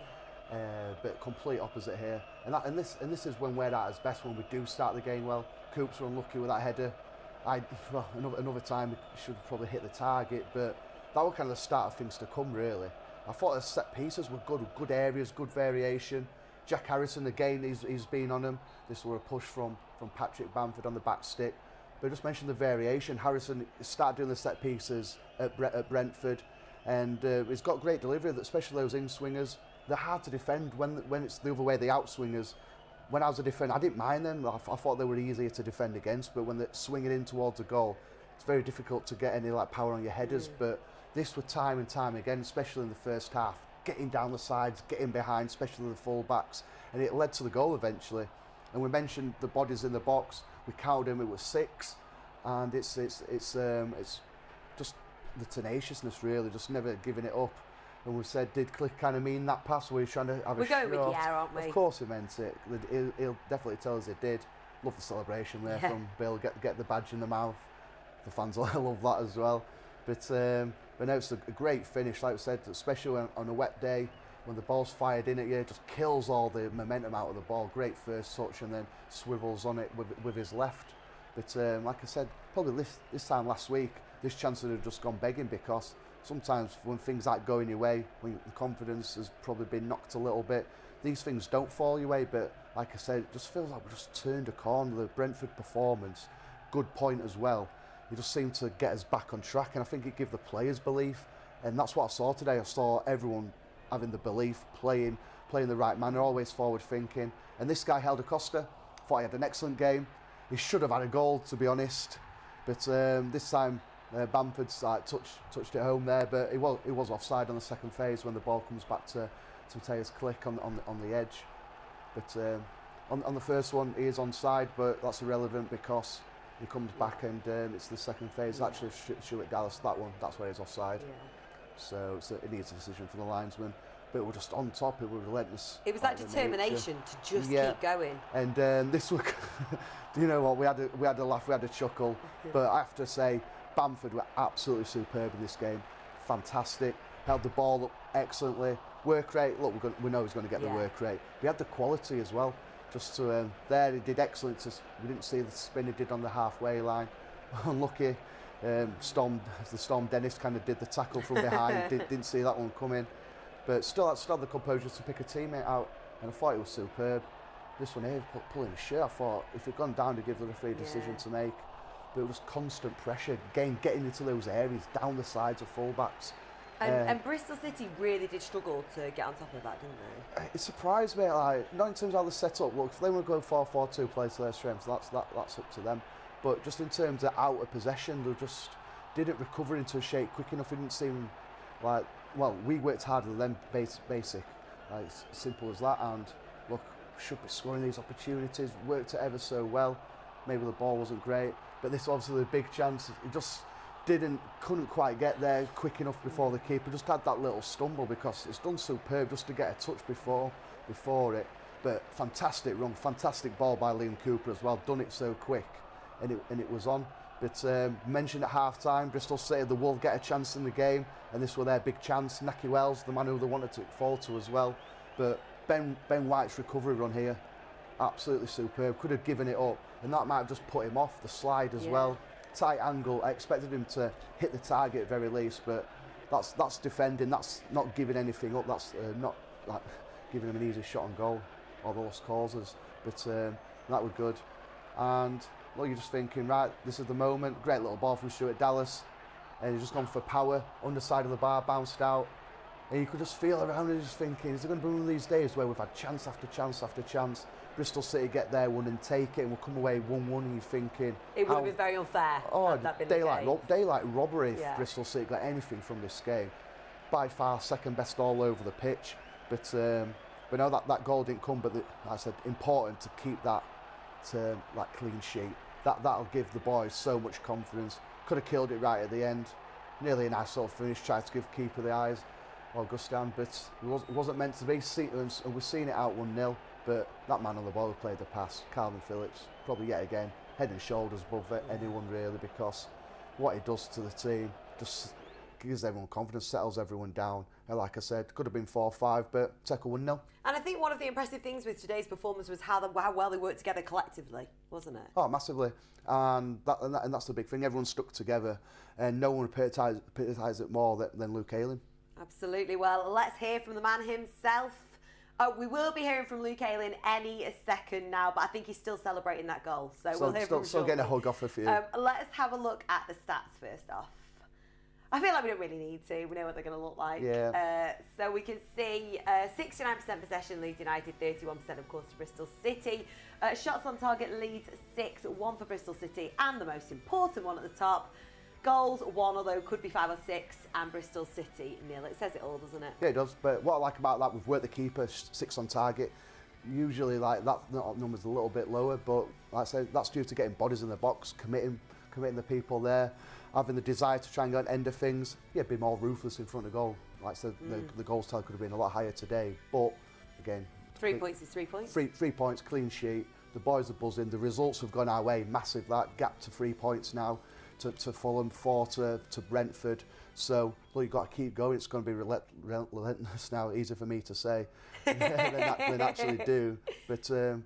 but complete opposite here. And this is when we're at our best, when we do start the game well. Coops were unlucky with that header. Another time we should have probably hit the target, but that was kind of the start of things to come really. I thought the set pieces were good areas, good variation. Jack Harrison again, he's been on them. This was a push from Patrick Bamford on the back stick. But I just mentioned the variation. Harrison started doing the set pieces at Brentford, and he's got great delivery, especially those in-swingers. They're hard to defend when it's the other way, the out-swingers. When I was a defender, I didn't mind them. I thought they were easier to defend against, but when they're swinging in towards the goal, it's very difficult to get any power on your headers. But this was time and time again, especially in the first half, getting down the sides, getting behind, especially the full-backs, and it led to the goal eventually. And we mentioned the bodies in the box. We counted them, it was 6, and it's just the tenaciousness really, just never giving it up. And we said, did Cliff kind of mean that pass? We're trying to have We're going with yeah, aren't we? Of course he meant it. He'll definitely tell us he did. Love the celebration there from Bill. Get the badge in the mouth. The fans love that as well. But no, it's a great finish, like we said, especially on a wet day. when the ball's fired in at you, just kills all the momentum out of the ball. Great first touch and then swivels on it with his left. But like I said, probably this time last week, this chance would have just gone begging, because sometimes when things aren't going your way, when the confidence has probably been knocked a little bit, these things don't fall your way. But like I said, it just feels like we just turned a corner. The Brentford performance, good point as well. He just seemed to get us back on track, and I think it gave the players belief. And that's what I saw today. I saw everyone having the belief, playing the right manner, always forward thinking. And this guy, Helder Costa, thought he had an excellent game. He should have had a goal, to be honest. But this time, Bamford's touched it home there, but it was offside on the second phase when the ball comes back to Mateus Click on the edge. But on the first one, he is onside, but that's irrelevant because he comes back and it's the second phase. Actually, Stuart Dallas, that's where he's offside. Yeah. So it needs a decision from the linesman. But we're just on top, it was relentless. It was that determination to just keep going. And this was, do you know what, we had a laugh, we had a chuckle, but I have to say, Bamford were absolutely superb in this game. Fantastic, held the ball up excellently. Work rate, look, we know he's going to get the work rate. We had the quality as well. Just to there, he did excellent. We didn't see the spin he did on the halfway line. Unlucky. Storm Dennis kind of did the tackle from behind. Didn't see that one coming. But still had the composure to pick a teammate out, and I thought it was superb. This one here, pulling his shirt, I thought if he'd gone down to give the referee a decision to make. But it was constant pressure, getting into those areas, down the sides of fullbacks. And Bristol City really did struggle to get on top of that, didn't they? It surprised me, like, not in terms of how they set up. Look, if they want to go 4-4-2, play to their strengths, that's up to them. But just in terms of out of possession, they just didn't recover into a shape quick enough. It didn't seem like, well, we worked harder than them, basic. Like, it's simple as that. And look, should be scoring these opportunities, worked it ever so well. Maybe the ball wasn't great, but this obviously a big chance. It just couldn't quite get there quick enough before the keeper. Just had that little stumble, because it's done superb just to get a touch before it. But fantastic run, fantastic ball by Liam Cooper as well. Done it so quick, and it was on. But mentioned at half time, Bristol City, they will get a chance in the game, and this was their big chance. Naki Wells, the man who they wanted to fall to as well. But Ben White's recovery run here, absolutely superb. Could have given it up, and that might have just put him off the slide as well. Tight angle. I expected him to hit the target at very least, but that's defending. That's not giving anything up. That's not like giving him an easy shot on goal or the lost causes. But that was good. And well, you're just thinking, right, this is the moment. Great little ball from Stuart Dallas, and he's just gone for power. Underside of the bar, bounced out, and you could just feel around and just thinking, is it going to be one of these days where we've had chance after chance after chance? Bristol City get their one and take it, and we'll come away 1-1, and you're thinking... It would have been very unfair. Oh, daylight robbery if Bristol City got anything from this game. By far, second best all over the pitch. But no, that goal didn't come, but like I said, important to keep that clean sheet. That'll give the boys so much confidence. Could have killed it right at the end. Nearly a nice sort of finish, tried to give keeper the eyes, Augustin, but it wasn't meant to be. And we've seen it out 1-0. But that man on the ball who played the pass, Calvin Phillips, probably yet again, head and shoulders above anyone really, because what he does to the team just gives everyone confidence, settles everyone down. And like I said, could have been 4-5, but take a 1-0. And I think one of the impressive things with today's performance was how well they worked together collectively, wasn't it? Oh, massively. And that's the big thing. Everyone stuck together, and no one epitomised it more than Luke Ayling. Absolutely. Well, let's hear from the man himself. We will be hearing from Luke Ayling any second now, but I think he's still celebrating that goal. So we'll hear from him still getting a hug off a few. Let's have a look at the stats first off. I feel like we don't really need to. We know what they're going to look like. Yeah. So we can see 69% possession, Leeds United, 31% of course to Bristol City. Shots on target, Leeds 6, 1 for Bristol City, and the most important one at the top, goals 1, although could be 5 or 6, and Bristol City 0. It says it all, doesn't it? Yeah, it does. But what I like about that, we've worked the keeper, 6 on target. Usually, like that number's a little bit lower, but like I said, that's due to getting bodies in the box, committing the people there, having the desire to try and go and end of things. Yeah, be more ruthless in front of goal. Like I said, the goals tally could have been a lot higher today, but again, 3 points is 3 points. 3 points, clean sheet. The boys are buzzing. The results have gone our way, massive. That gap to 3 points now. to Fulham, 4 to Brentford. So, look, you've got to keep going. It's going to be relentless now. Easy for me to say than actually do. But to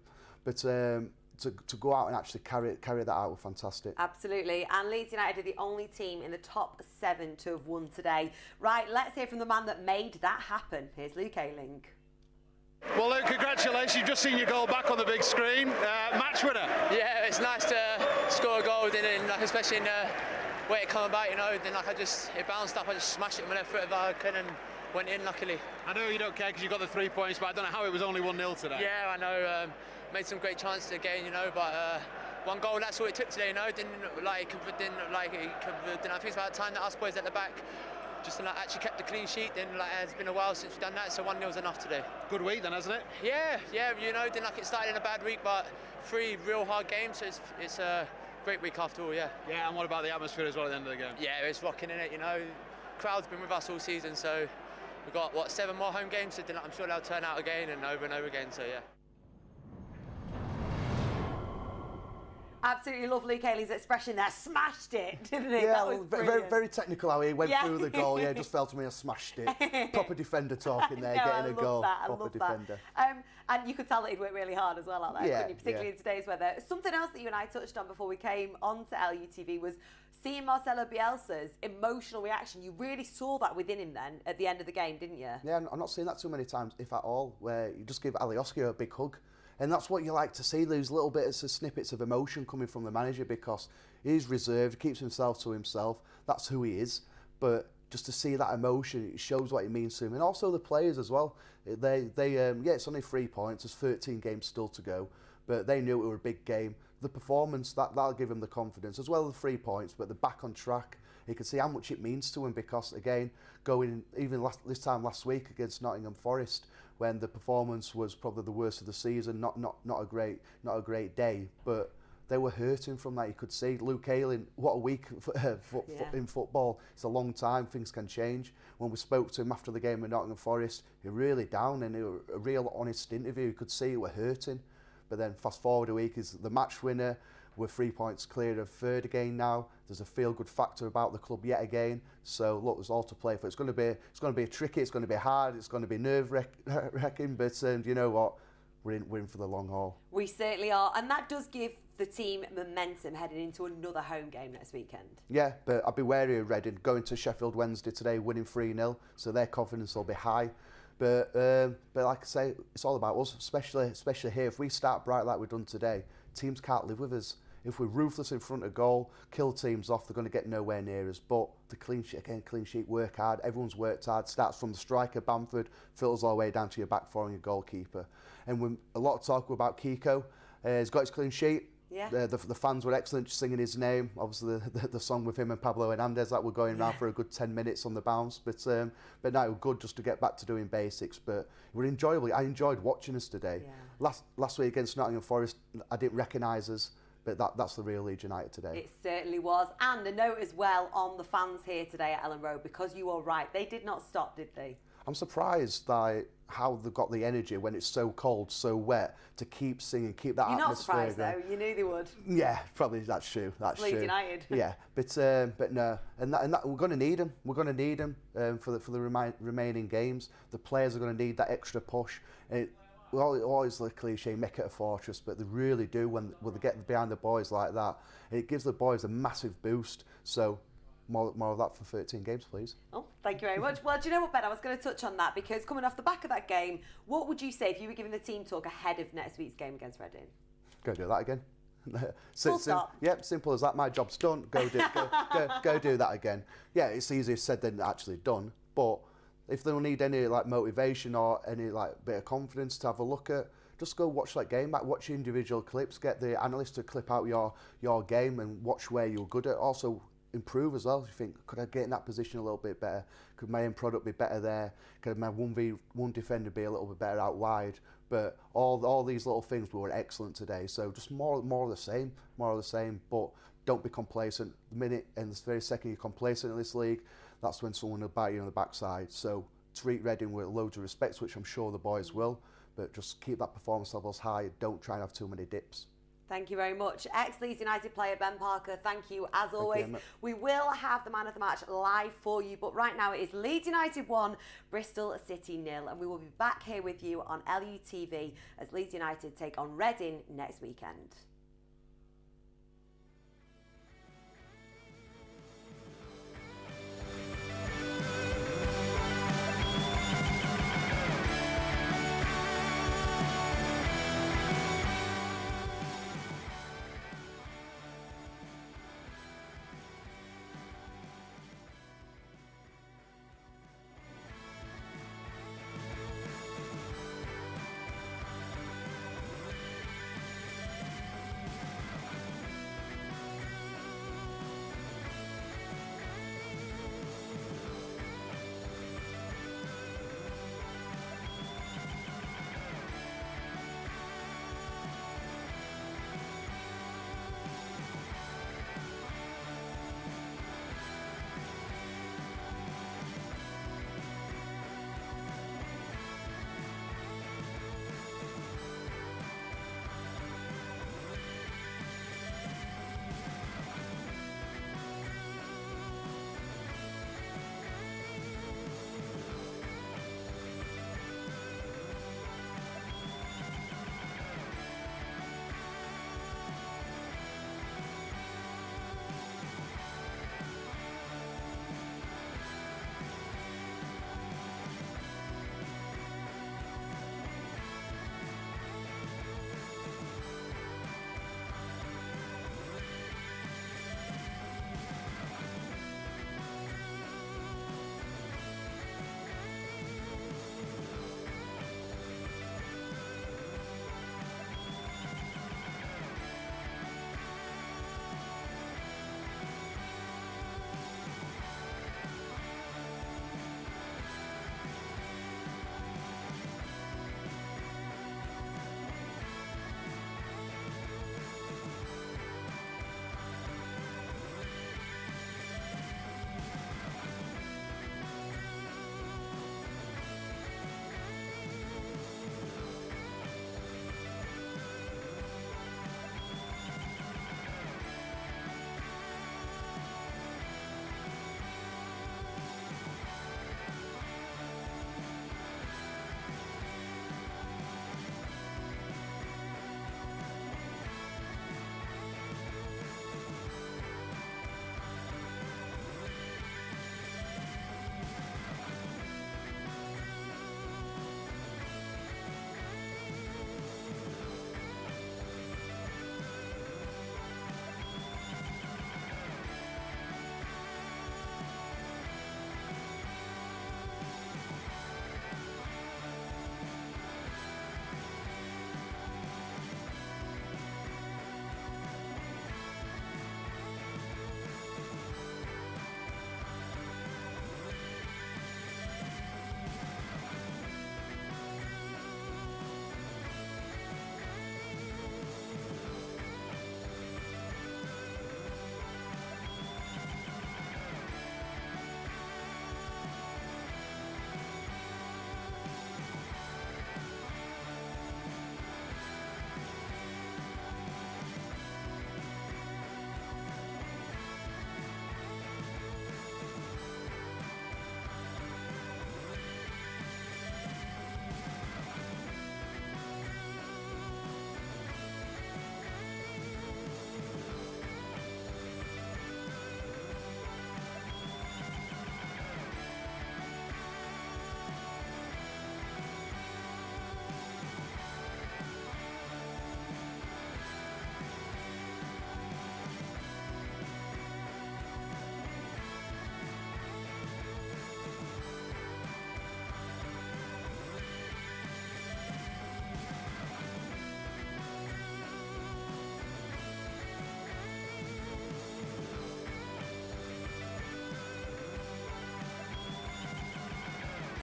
go out and actually carry that out was fantastic. Absolutely. And Leeds United are the only team in the top 7 to have won today. Right, let's hear from the man that made that happen. Here's Luke Ayling. Well, Luke, congratulations. You've just seen your goal back on the big screen. Match winner. Yeah, it's nice to score a goal, and like, especially in the way it came about, you know. Then like it bounced up. I just smashed it with my left foot if I could and went in. Luckily. I know you don't care because you got the 3 points, but I don't know how it was only 1-0 today. Yeah, I know. Made some great chances again, you know, but one goal, that's all it took today, you know. Didn't look like I think it's about time that us boys at the back just actually kept the clean sheet. Then it's been a while since we've done that, so 1-0's enough today. Good week then, hasn't it? Yeah, you know. Then it started in a bad week, but 3 real hard games, so it's a great week after all. Yeah. Yeah, and what about the atmosphere as well at the end of the game? Yeah, it's rocking in it, you know. Crowd's been with us all season, so we've got 7 more home games, so then I'm sure they'll turn out again and over again. So yeah. Absolutely love Luke Ayling's expression there. Smashed it, didn't he? Yeah, That was very, very technical how he went Yeah. through the goal. Yeah, it just fell to me. I smashed it. Proper defender talking there, No, getting a goal. I Proper love defender. that. And you could tell that he'd worked really hard as well out there, Yeah, couldn't you? Particularly in today's weather. Something else that you and I touched on before we came on to LUTV was seeing Marcelo Bielsa's emotional reaction. You really saw that within him then at the end of the game, didn't you? Yeah, I'm not seeing that too many times, if at all, where you just give Alioski a big hug. And that's what you like to see, those little bits of snippets of emotion coming from the manager, because he's reserved, keeps himself to himself. That's who he is. But just to see that emotion, it shows what it means to him. And also the players as well. It's only 3 points. There's 13 games still to go. But they knew it was a big game. The performance, that'll give him the confidence, as well as the 3 points. But they're back on track. You can see how much it means to him, because, again, going even this time last week against Nottingham Forest, when the performance was probably the worst of the season, not a great day, but they were hurting from that. You could see Luke Ayling, what a week in football. It's a long time, things can change. When we spoke to him after the game at Nottingham Forest, he was really down, and it was a real honest interview. You could see he were hurting. But then fast forward a week, is the match winner. We're 3 points clear of third again now. There's a feel-good factor about the club yet again. So look, there's all to play for. It's going to be tricky. It's going to be hard. It's going to be nerve-wracking. But you know what? We're in for the long haul. We certainly are, and that does give the team momentum heading into another home game next weekend. Yeah, but I'd be wary of Reading going to Sheffield Wednesday today, winning 3-0. So their confidence will be high. But like I say, it's all about us, especially here. If we start bright like we've done today, teams can't live with us. If we're ruthless in front of goal, kill teams off, they're going to get nowhere near us. But the clean sheet, work hard. Everyone's worked hard. Starts from the striker, Bamford, filters all the way down to your back four and your goalkeeper. And with a lot of talk about Kiko, he's got his clean sheet. Yeah. The fans were excellent singing his name. Obviously, the song with him and Pablo Hernandez that were going around for a good 10 minutes on the bounce. But no, it was good just to get back to doing basics. But it was enjoyable. I enjoyed watching us today. Yeah. Last week against Nottingham Forest, I didn't recognise us. But that's the real Leeds United today. It certainly was. And a note as well on the fans here today at Ellen Road, because you are right, they did not stop, did they? I'm surprised by how they've got the energy when it's so cold, so wet, to keep singing, keep that You're not atmosphere surprised though, you knew they would. Yeah, probably that's true. That's Leeds true. United. Yeah, but no, and that we're going to need them. We're going to need them for the remaining games. The players are going to need that extra push. Always the cliche, make it a fortress, but they really do when they get behind the boys like that. It gives the boys a massive boost. So more of that for 13 games, please. Oh, thank you very much. Well, do you know what, Ben? I was going to touch on that, because coming off the back of that game, what would you say if you were giving the team talk ahead of next week's game against Reading? Go do that again. Full stop. Yep, simple as that. My job's done. Go do that again. Yeah, it's easier said than actually done. But if they'll need any motivation or any bit of confidence to have a look at, just go watch that game back, watch individual clips, get the analyst to clip out your game and watch where you're good at. Also improve as well. You think, could I get in that position a little bit better? Could my end product be better there? Could my 1v1 defender be a little bit better out wide? But all these little things were excellent today. So just more of the same. But don't be complacent. The minute and the very second you're complacent in this league, that's when someone will bite you on the backside. So treat Reading with loads of respect, which I'm sure the boys will. But just keep that performance levels high. Don't try and have too many dips. Thank you very much. Ex-Leeds United player Ben Parker, thank you as always. Emma. We will have the man of the match live for you, but right now it is Leeds United 1, Bristol City 0, and we will be back here with you on LUTV as Leeds United take on Reading next weekend.